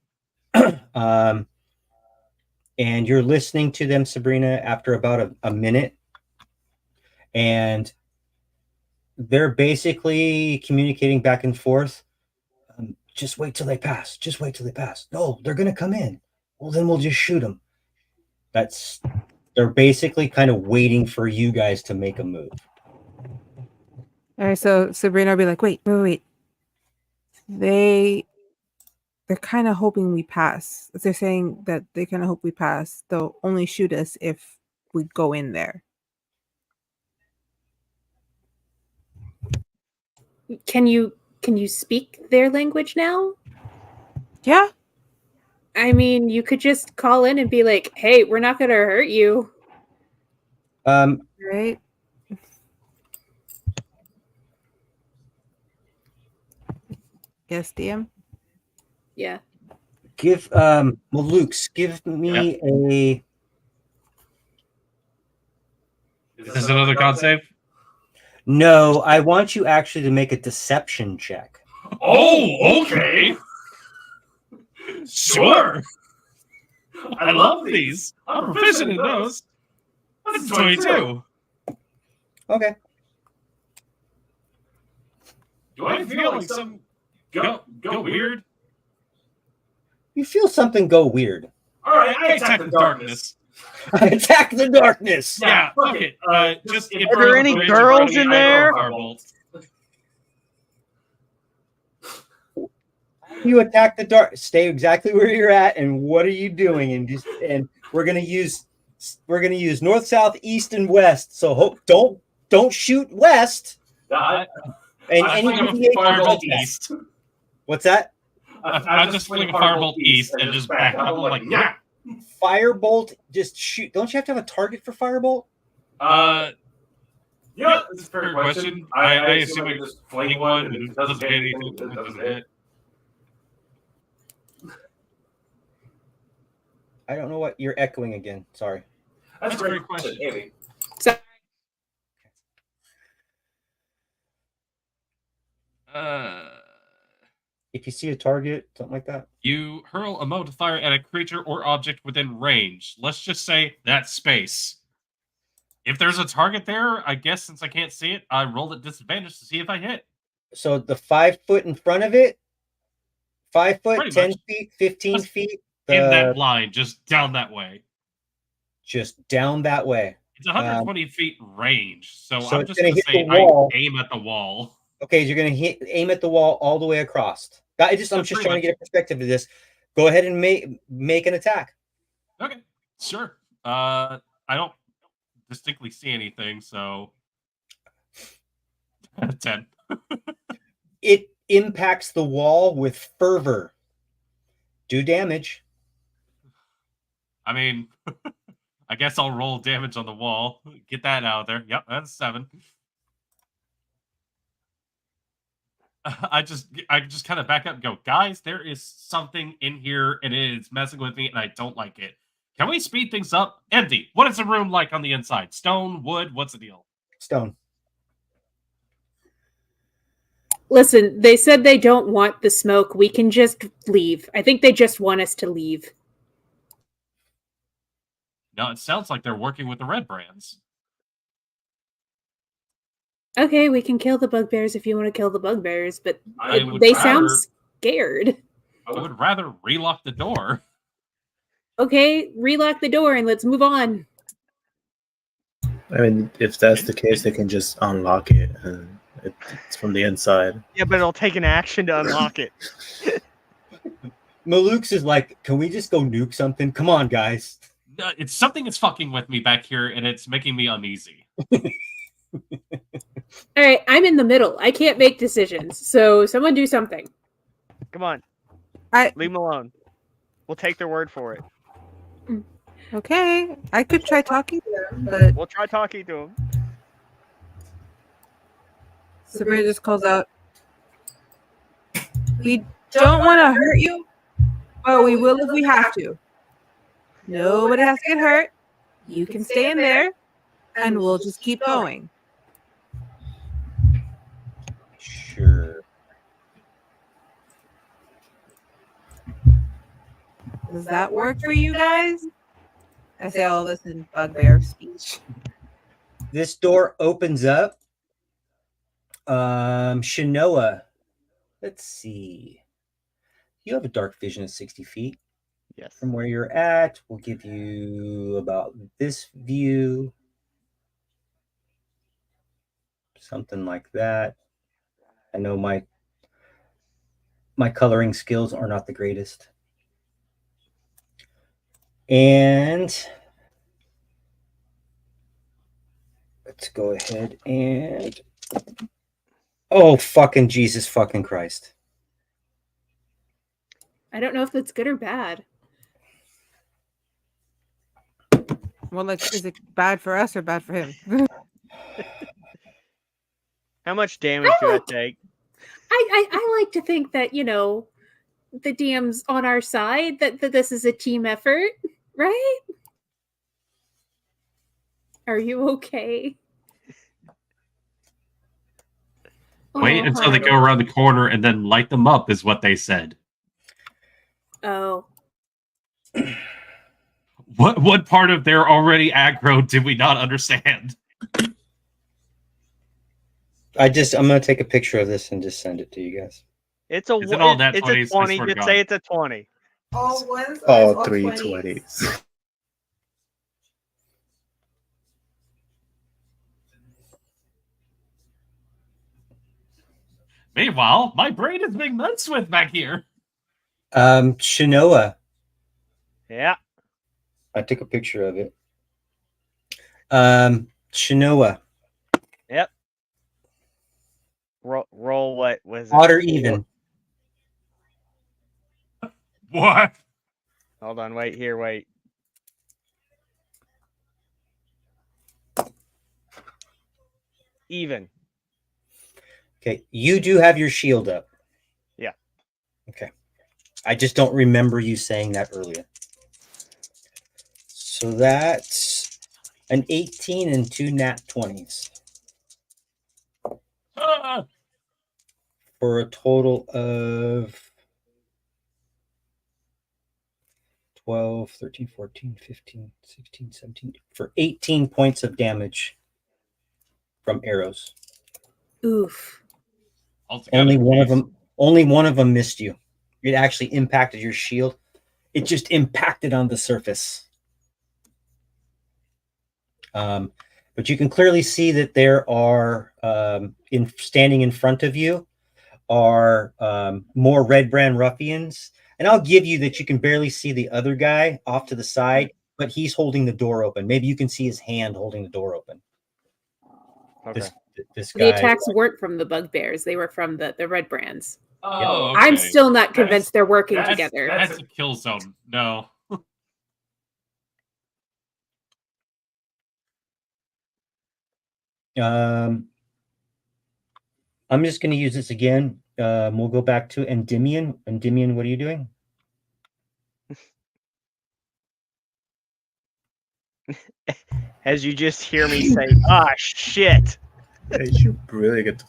And you're listening to them, Sabrina, after about a minute. And they're basically communicating back and forth. Just wait till they pass. Just wait till they pass. No, they're going to come in. Well, then we'll just shoot them. They're basically kind of waiting for you guys to make a move. All right, so Sabrina will be like, wait. They're kind of hoping we pass. They're saying that they kind of hope we pass. They'll only shoot us if we go in there. Can you speak their language now? Yeah. I mean, you could just call in and be like, "Hey, we're not going to hurt you. Right. Yes, DM. Yeah. Give Malukes, give me a. Is this another con save? No, I want you actually to make a deception check. Oh, okay. Sure. I love these. I'm proficient in those. That's 22. Okay. Do I feel like some go weird? You feel something go weird. All right, I attack the darkness. Attack the darkness. Yeah, fuck it. Just Are there any girls in there? You attack the dark. Stay exactly where you're at. And what are you doing? And we're gonna use north, south, east, and west. So don't shoot west. I And fling a firebolt east. What's that? I just fling a firebolt east and just back up. I'm like, yeah. Firebolt, just shoot. Don't you have to have a target for firebolt? Yeah, that's a fair question. I assume I just fling one and if it doesn't hit anything, it doesn't hit. I don't know what you're echoing again. Sorry. That's a great question, Amy. If you see a target, something like that. You hurl a modifier at a creature or object within range. Let's just say that space. If there's a target there, I guess since I can't see it, I roll at disadvantage to see if I hit. So the 5 foot in front of it, 5 foot, Pretty 10 much. feet, 15 Just feet. In that line, just down that way. Just down that way. It's 120 feet range, so so I'm it's just gonna going to hit say the wall. I aim at the wall. Okay, you're gonna aim at the wall all the way across. I'm just Pretty trying to much. get a perspective of this. Go ahead and make an attack. Okay, sure. I don't distinctly see anything, so 10. It impacts the wall with fervor. Do damage. I mean, I guess I'll roll damage on the wall. Get that out of there. Yep, that's 7. I just kind of back up and go, guys, there is something in here and it is messing with me and I don't like it. Can we speed things up? Empty. What is the room like on the inside? Stone, wood, what's the deal? Stone. Listen, they said they don't want the smoke. We can just leave. I think they just want us to leave. No, it sounds like they're working with the Redbrands. Okay, we can kill the bugbears if you want to kill the bugbears, but they sound scared. I would rather relock the door. Okay, relock the door and let's move on. I mean, if that's the case, they can just unlock it, and it's from the inside. Yeah, but it'll take an action to unlock it. Malukes is like, can we just go nuke something? Come on, guys. It's something that's fucking with me back here, and it's making me uneasy. All right, I'm in the middle. I can't make decisions, so someone do something. Come on. Leave them alone. We'll take their word for it. Okay, I could try talking to them, but We'll try talking to them. Sabrina just calls out, "We don't want to hurt you, but we will if we have to. Nobody has to get hurt. You can stay in there, and we'll just keep going." Sure. Does that work for you guys? I say all this in bugbear speech. This door opens up. Shinoa. Let's see. You have a dark vision of 60 feet. Yes. From where you're at, we'll give you about this view. Something like that. I know my coloring skills are not the greatest. And let's go ahead and... Oh, fucking Jesus fucking Christ. I don't know if that's good or bad. Well, like, is it bad for us or bad for him? How much damage do I take? I like to think that, you know, the DM's on our side, that this is a team effort, right? Are you okay? Wait Oh, until they go honey. around the corner and then light them up, is what they said. Oh. What part of their already aggro did we not understand? I'm gonna take a picture of this and just send it to you guys. It's a Is it all nat it's a 20s? I 20. swear to Just say God. it's a 20. All ones. All 320s. Meanwhile, my brain is being messed with back here. Shinoa. Yeah. I took a picture of it. Shinoa. Yep. Roll what was it? Odd or even? What? Hold on, wait. Even. Okay, you do have your shield up. Yeah. Okay. I just don't remember you saying that earlier. So that's an 18 and 2 nat 20s. For a total of 12, 13, 14, 15, 16, 17, for 18 points of damage from arrows. Oof. Only one of them missed you. It actually impacted your shield. It just impacted on the surface. But you can clearly see that there are standing in front of you are more Redbrand ruffians. And I'll give you that you can barely see the other guy off to the side, but he's holding the door open. Maybe you can see his hand holding the door open. Okay. This The guy. attacks weren't from the bugbears; they were from the Redbrands. Oh, I'm okay. still not convinced they're working That's together. That's a kill zone. No. I'm just going to use this again. We'll go back to Endymion. Endymion, what are you doing? As you just hear me say, "Ah, shit." Yeah, you should really get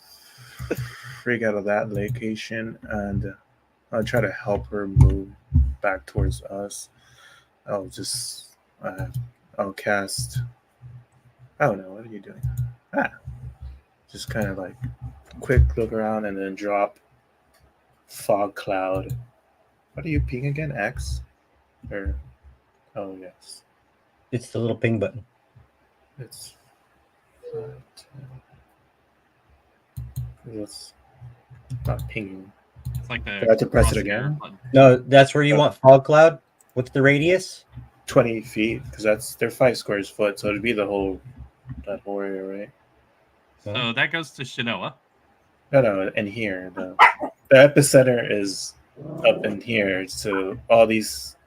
the freak out of that location, and I'll try to help her move back towards us. I'll just, I'll cast. Oh no, what are you doing? Just kind of like quick look around and then drop fog cloud. What are you ping again? X? Or oh yes. It's the little ping button. It's 5, 10. It's not pinging. It's like the. Do I have to press it again? No, that's where you want fog cloud. What's the radius? 20 feet, because they're 5 squares foot, so it'd be that whole area, right? So that goes to Shinoa. No, and here the epicenter is up in here, so all these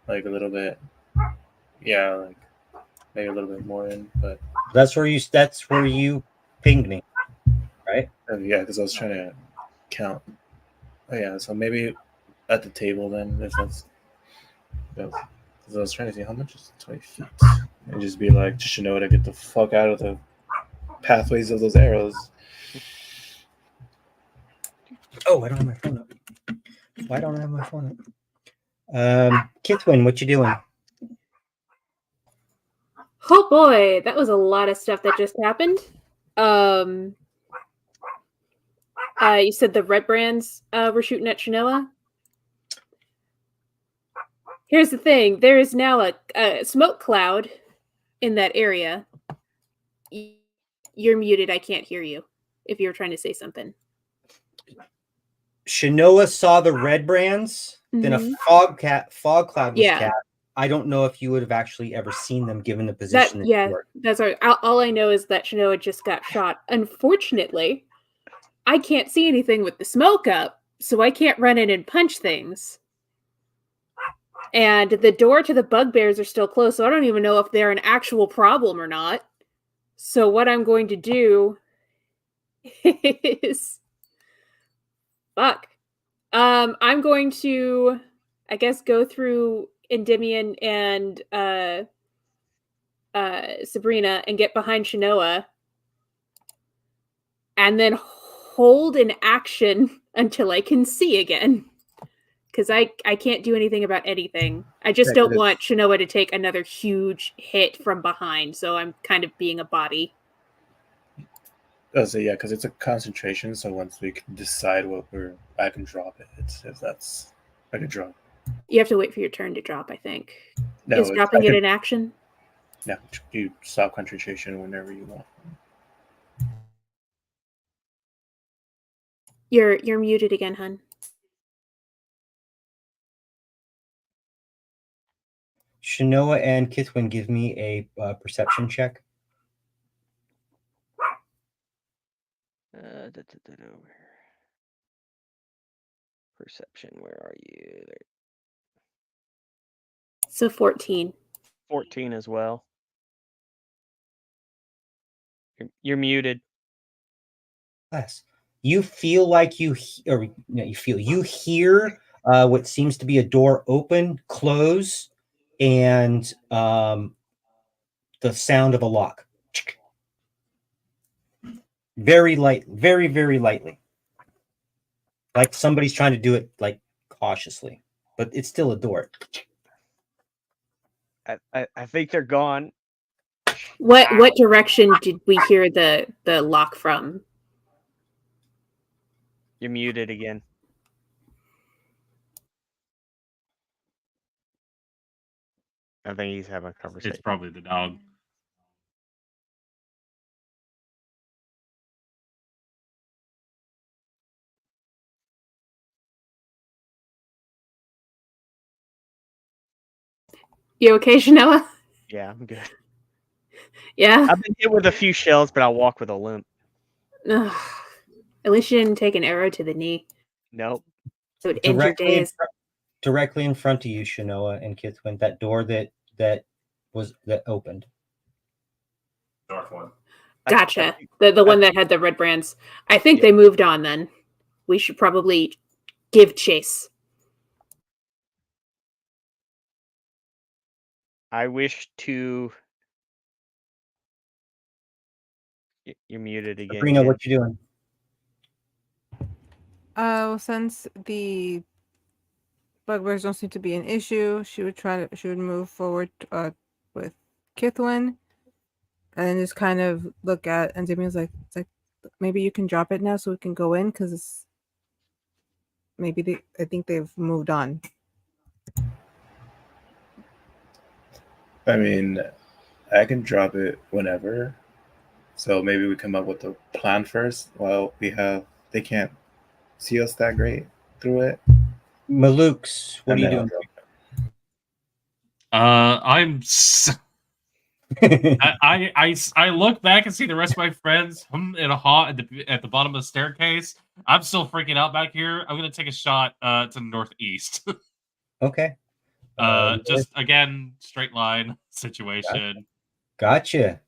like a little bit, yeah, like maybe a little bit more in, but that's where you pinged me, right? Yeah, because I was trying to count. Oh yeah, so maybe at the table then, if that's. Because I was trying to see how much is 20 feet, and just be like, just know to get the fuck out of the pathways of those arrows. Oh, I don't have my phone up. Why don't I have my phone up? Kitwin, what you doing? Oh boy, that was a lot of stuff that just happened. You said the Redbrands were shooting at Shinoa? Here's the thing. There is now a smoke cloud in that area. You're muted. I can't hear you if you're trying to say something. Shinoa saw the Redbrands, then a fog cloud was cast. I don't know if you would have actually ever seen them given the position. That's right. All I know is that Shinoa just got shot. Unfortunately, I can't see anything with the smoke up, so I can't run in and punch things. And the door to the bugbears are still closed, so I don't even know if they're an actual problem or not. So what I'm going to do is fuck. I'm going to, I guess, go through Endymion and Sabrina and get behind Shanoa, and then hold an action until I can see again. Because I can't do anything about anything. I just don't want Shanoa to take another huge hit from behind, so I'm kind of being a body. So yeah, because it's a concentration. So once we can decide I can drop it. If that's I can drop. You have to wait for your turn to drop. I think. No, Is dropping it an action? No, you stop concentration whenever you want. You're muted again, hun. Shanoa and Kithwin, give me a perception check. Perception, where are you? There. So 14. 14 as well. You're muted. Yes. You feel like you hear what seems to be a door open, close, and the sound of a lock. Very light, very, very lightly. Like somebody's trying to do it like cautiously, but it's still a door. I think they're gone. What direction did we hear the lock from? You're muted again. I think he's having a conversation. It's probably the dog. You okay, Shanoa? Yeah, I'm good. Yeah. I've been hit with a few shells, but I'll walk with a limp. Ugh. At least you didn't take an arrow to the knee. Nope. So it would end your days. Directly in front of you, Shanoa and Kithwin, that door that opened. Dark one. Gotcha. The one that had the red brands. I think they moved on then. We should probably give chase. I wish to. You're muted again. Sabrina, what you doing? Since the bugbears don't seem to be an issue, she would move forward with Kithwin, and then just kind of look at, and Damien's like, it's like, maybe you can drop it now so we can go in, because I think they've moved on. I mean, I can drop it whenever. So maybe we come up with a plan first. While they can't see us that great through it. Malukes, what are you doing? I look back and see the rest of my friends in a haw at the bottom of the staircase. I'm still freaking out back here. I'm gonna take a shot to the northeast. Okay. Just again, straight line situation. Gotcha.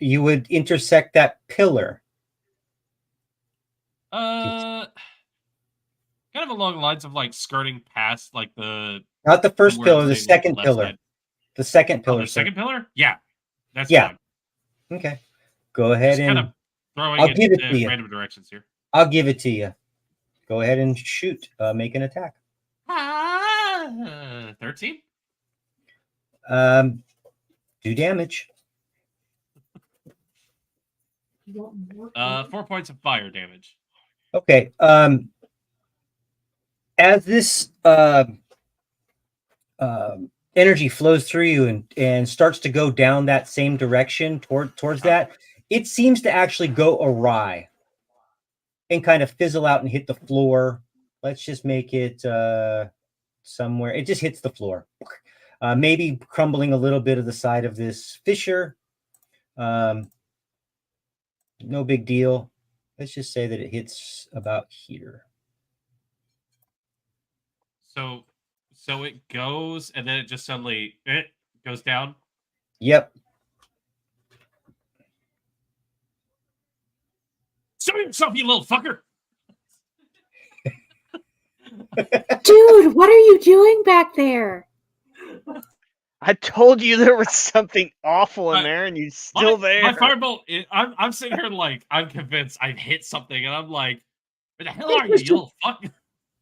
You would intersect that pillar. Kind of along the lines of like skirting past like the not the first pillar, the second pillar. Side. The second pillar. The second pillar? Yeah. That's fine. Okay. Go ahead just and kind of throwing I'll give it to you. Random directions here. I'll give it to you. Go ahead and shoot. Make an attack. 13. Do damage. 4 points of fire damage. Okay. As this energy flows through you and starts to go down that same direction towards that, it seems to actually go awry and kind of fizzle out and hit the floor. Let's just make it somewhere. It just hits the floor. Maybe crumbling a little bit of the side of this fissure. No big deal. Let's just say that it hits about here. So So it goes, and then it just suddenly goes down. Yep. Show yourself, you little fucker! Dude, what are you doing back there? I told you there was something awful in there, and you're still there. My firebolt. I'm sitting here like I'm convinced I've hit something, and I'm like, "Where the hell are you, you little fuck?"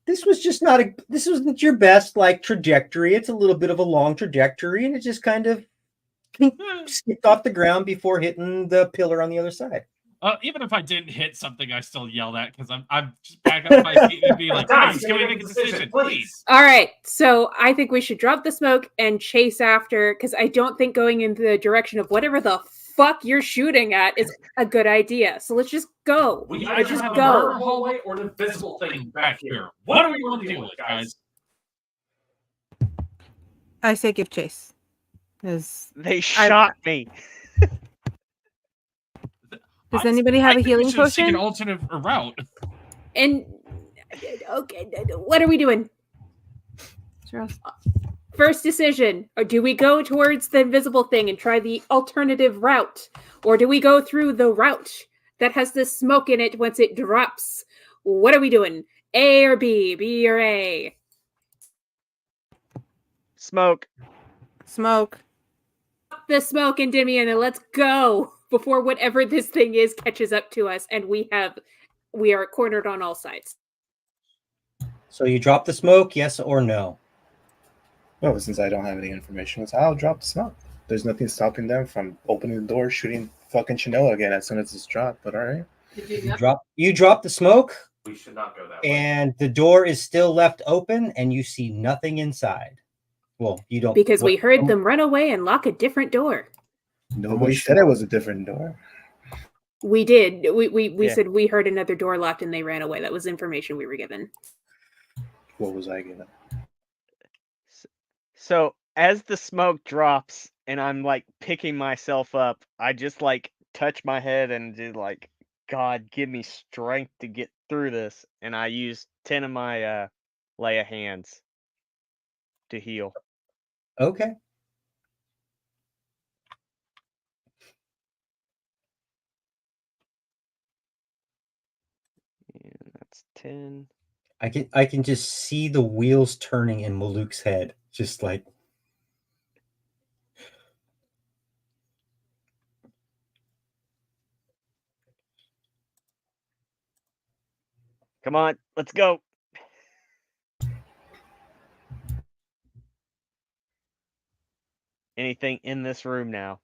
This was just not a. This wasn't your best like trajectory. It's a little bit of a long trajectory, and it just kind of skipped off the ground before hitting the pillar on the other side. Even if I didn't hit something, I still yelled at because I'm just back up my feet and be like, "Guys, can we make a decision, please?" All right, so I think we should drop the smoke and chase after, because I don't think going in the direction of whatever the fuck you're shooting at is a good idea. So let's just go. We Let's either just have a go. murder hallway or an invisible thing back here. What do we want to do with, guys? I say give chase. Because They shot me. does anybody have a healing Seek an potion? alternate route. And okay, what are we doing? Charles? First decision: or do we go towards the invisible thing and try the alternative route, or do we go through the route that has the smoke in it once it drops? What are we doing? A or B? B or A? Smoke. Smoke. The smoke, Endymion, and let's go before whatever this thing is catches up to us, and we are cornered on all sides. So you drop the smoke, yes or no? Well, since I don't have any information, I'll drop the smoke. There's nothing stopping them from opening the door, shooting fucking Chanel again as soon as it's dropped. But all right, You drop the smoke, We should not go that way. and the door is still left open, and you see nothing inside. Well, you don't, Because we heard them run away and lock a different door. nobody said it was a different door. We did. We Yeah. said we heard another door locked and they ran away. That was information we were given. What was I given? So as the smoke drops and I'm like picking myself up, I just like touch my head and do like, God, give me strength to get through this. And I use 10 of my lay of hands to heal. Okay. And that's 10. I can just see the wheels turning in Maluk's head, just like. Come on, let's go. Anything in this room now?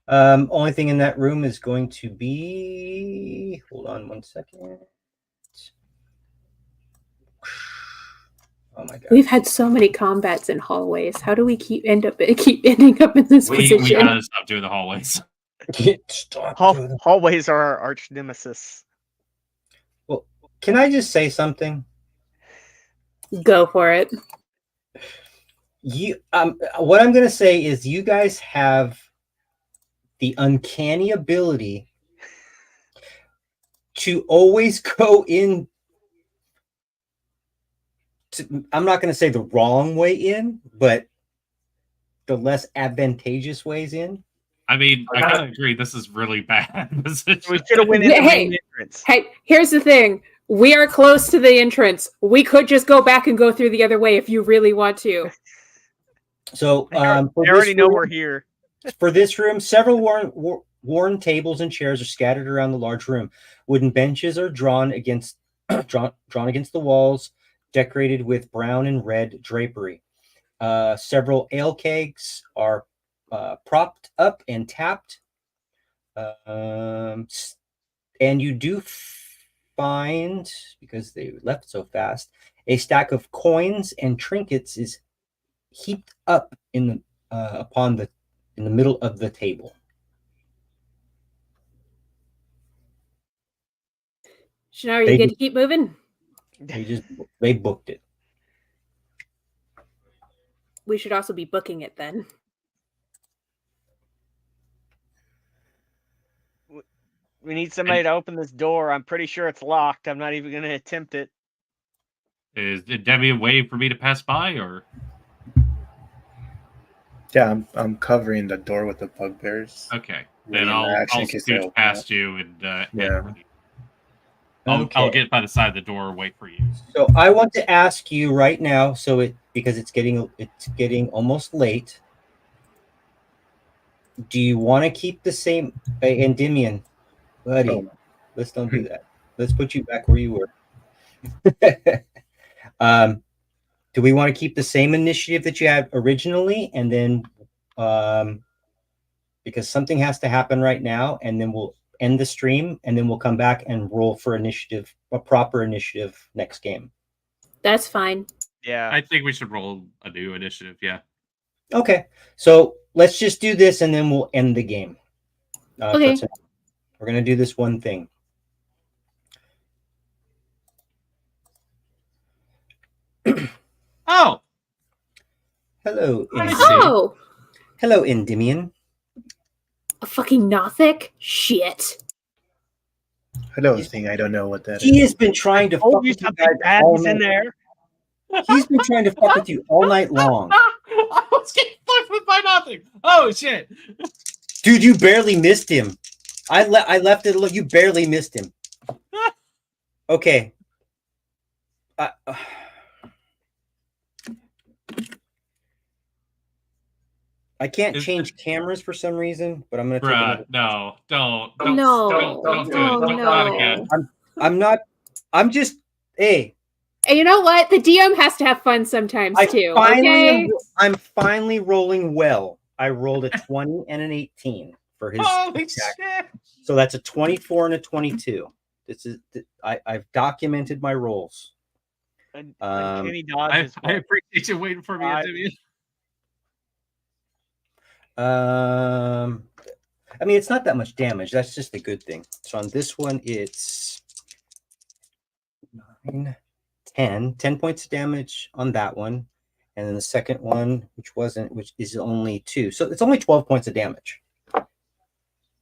Only thing in that room is going to be. Hold on 1 second. Oh my god. We've had so many combats in hallways. How do we keep ending up in this We position? gotta stop doing the hallways. Stop. Hallways are our arch nemesis. Well, can I just say something? Go for it. What I'm going to say is you guys have the uncanny ability to always go in. I'm not going to say the wrong way in, but the less advantageous ways in. I mean, I kind of agree. This is really bad. We should have went in the main entrance. Hey, here's the thing. We are close to the entrance. We could just go back and go through the other way if you really want to. So They already know we're here. For this room, several worn tables and chairs are scattered around the large room. Wooden benches are drawn against the walls, decorated with brown and red drapery. Several ale kegs are propped up and tapped. And you do find, because they left so fast, a stack of coins and trinkets is heaped up in the middle of the table. Shannara, are you good to keep moving? They booked it. We should also be booking it then. We need somebody to open this door. I'm pretty sure it's locked. I'm not even going to attempt it. Is Debbie waiting for me to pass by, or? Yeah, I'm covering the door with the bugbears. Okay, Ready then in I'll action in case they scooch open past up. you and head Yeah. for you. I'll Okay. get by the side of the door, wait for you. So I want to ask you right now, because it's getting almost late. Do you want to keep the same Endymion, buddy? Oh. Let's don't do that. Let's put you back where you were. Do we want to keep the same initiative that you had originally, and then because something has to happen right now, and then we'll end the stream, and then we'll come back and roll for initiative, a proper initiative next game. That's fine. Yeah. I think we should roll a new initiative. Yeah. Okay, so let's just do this, and then we'll end the game. Okay. We're gonna do this one thing. Oh. Hello, Oh, hello, Endymion. a fucking Nothic? Shit. Hello, thing. I don't know what that He is. has been trying to Oh, fuck you with you something guys bad all is in night. there. He's been trying to fuck with you all night long. I was getting fucked with by nothing. Oh shit. Dude, you barely missed him. I left it alone. You barely missed him. Okay. I can't change cameras for some reason, but I'm gonna take Bruh, another. no, don't No, do it. no, Not again. I'm not. I'm just. Hey, And you know what? The DM has to have fun sometimes too. Okay. I'm finally rolling well. I rolled a 20 and an 18 for his Holy attack. shit. So that's a 24 and a 22. This is I've documented my rolls. Uncanny dodge I is what? appreciate you waiting for me, Endymion. I mean, it's not that much damage. That's just a good thing. So on this one, it's 9, 10 points of damage on that one. And then the second one, which is only 2. So it's only 12 points of damage.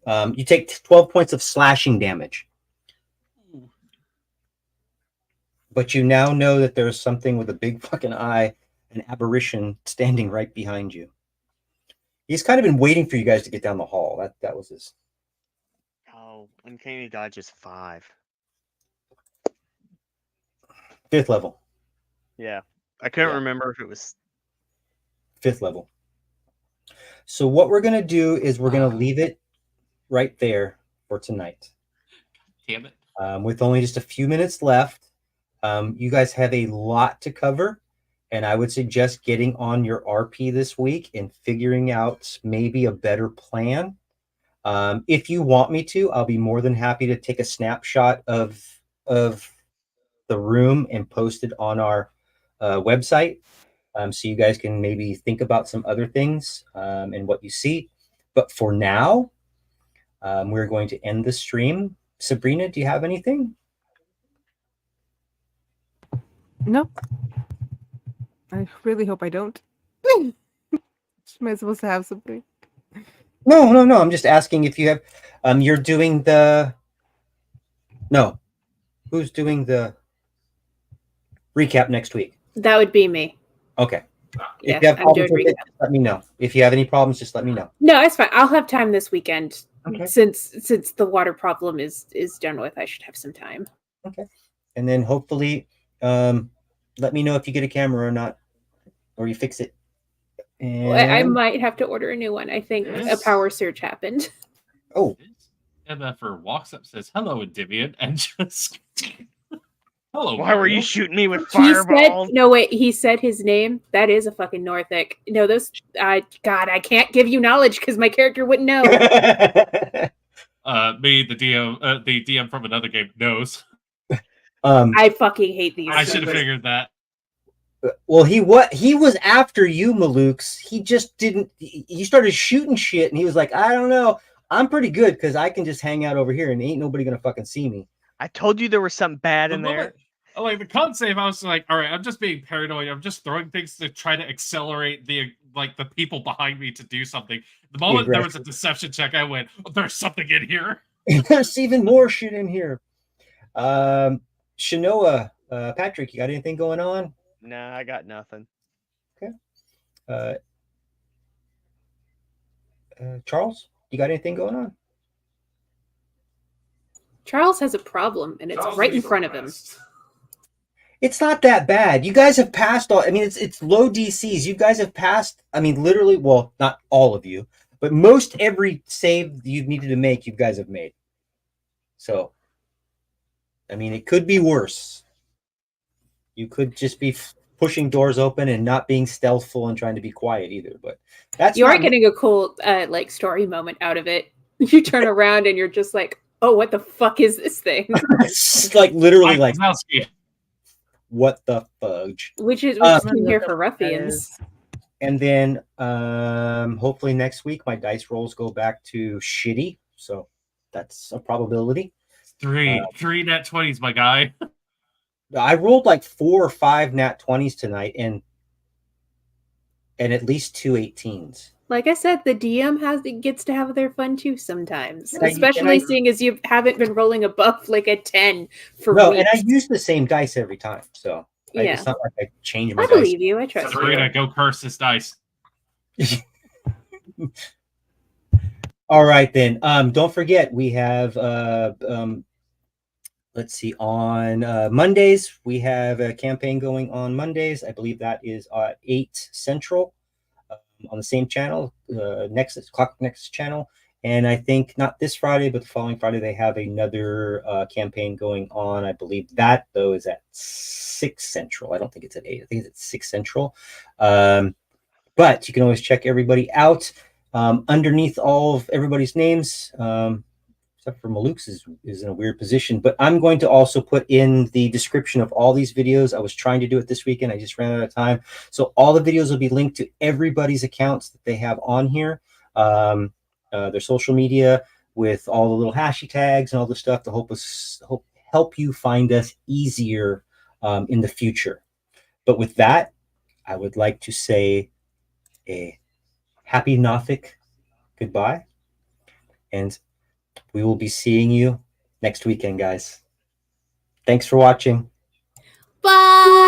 You take 12 points of slashing damage. But you now know that there's something with a big fucking eye, an apparition standing right behind you. He's kind of been waiting for you guys to get down the hall. That was his. Oh, uncanny dodge is 5. 5th level. Yeah, I couldn't Yeah. remember if it was 5th level. So what we're gonna do is we're gonna leave it right there for tonight. Damn it. With only just a few minutes left, you guys have a lot to cover, and I would suggest getting on your RP this week and figuring out maybe a better plan. If you want me to, I'll be more than happy to take a snapshot of the room and post it on our website, so you guys can maybe think about some other things and what you see. But for now, we're going to end the stream. Sabrina, do you have anything? No. I really hope I don't. Am I supposed to have something? No. I'm just asking if you have. You're doing the. No, who's doing the recap next week? That would be me. Okay. Yeah, If you have I'm problems doing with it, just let me know. If you have any problems, just let me know. No, it's fine. I'll have time this weekend. Okay. Since the water problem is done with, I should have some time. Okay. And then hopefully, let me know if you get a camera or not, or you fix it. And... I might have to order a new one. I think a power surge happened. Oh. MFR walks up, says hello, Endymion, and just hello. Why were Mario. you shooting me with He said, fireballs? no, wait, he said his name. That is a fucking Northic. No, those, God, I can't give you knowledge because my character wouldn't know. Me, the DM from another game knows. I fucking hate these. I should have numbers. figured that. Well, he was after you, Malukes. He just didn't. He started shooting shit, and he was like, I don't know. I'm pretty good because I can just hang out over here, and ain't nobody gonna fucking see me. I told you there was something bad in there. Like the con save, I was like, all right, I'm just being paranoid. I'm just throwing things to try to accelerate the people behind me to do something. The moment there was a deception check, I went, oh, there's something in here. There's even more shit in here. Shanoa, Patrick, you got anything going on? Nah, I got nothing. Uh, Charles, you got anything going on? Charles has a problem, and it's right in front of him. It's not that bad. You guys have passed all. I mean, it's low DCs. You guys have passed. I mean, literally. Well, not all of you, but most every save you needed to make, you guys have made. So, I mean, it could be worse. You could just be pushing doors open and not being stealthful and trying to be quiet either. But that's You are not me. getting a cool like story moment out of it. You turn around and you're just like, "Oh, what the fuck is this thing?" It's like literally like, Wazowski. what the fudge? Which is I'm came gonna here look for up what that ruffians. is. And then hopefully next week my dice rolls go back to shitty. So that's a probability. Three net 20s, my guy. I rolled like 4 or 5 nat 20s tonight and at least 2 18s. Like I said, the DM gets to have their fun too sometimes, And I- especially seeing as you haven't been rolling above like a 10 for No, weeks. and I use the same dice every time. So Yeah. it's not like I change my I dice. believe you. I trust you. Sabrina, go curse this dice. All right then. Don't forget we have let's see, on Mondays we have a campaign going on Mondays. I believe that is at 8 Central on the same channel, Clock Next channel. And I think not this Friday, but the following Friday they have another campaign going on. I believe that though is at 6 Central. I don't think it's at 8. I think it's at 6 Central. But you can always check everybody out. Underneath all of everybody's names, except for Maluk's is in a weird position. But I'm going to also put in the description of all these videos. I was trying to do it this weekend. I just ran out of time. So all the videos will be linked to everybody's accounts that they have on here. Their social media with all the little hashtags and all the stuff to help you find us easier in the future. But with that, I would like to say a happy Nothic goodbye, and we will be seeing you next weekend, guys. Thanks for watching. Bye.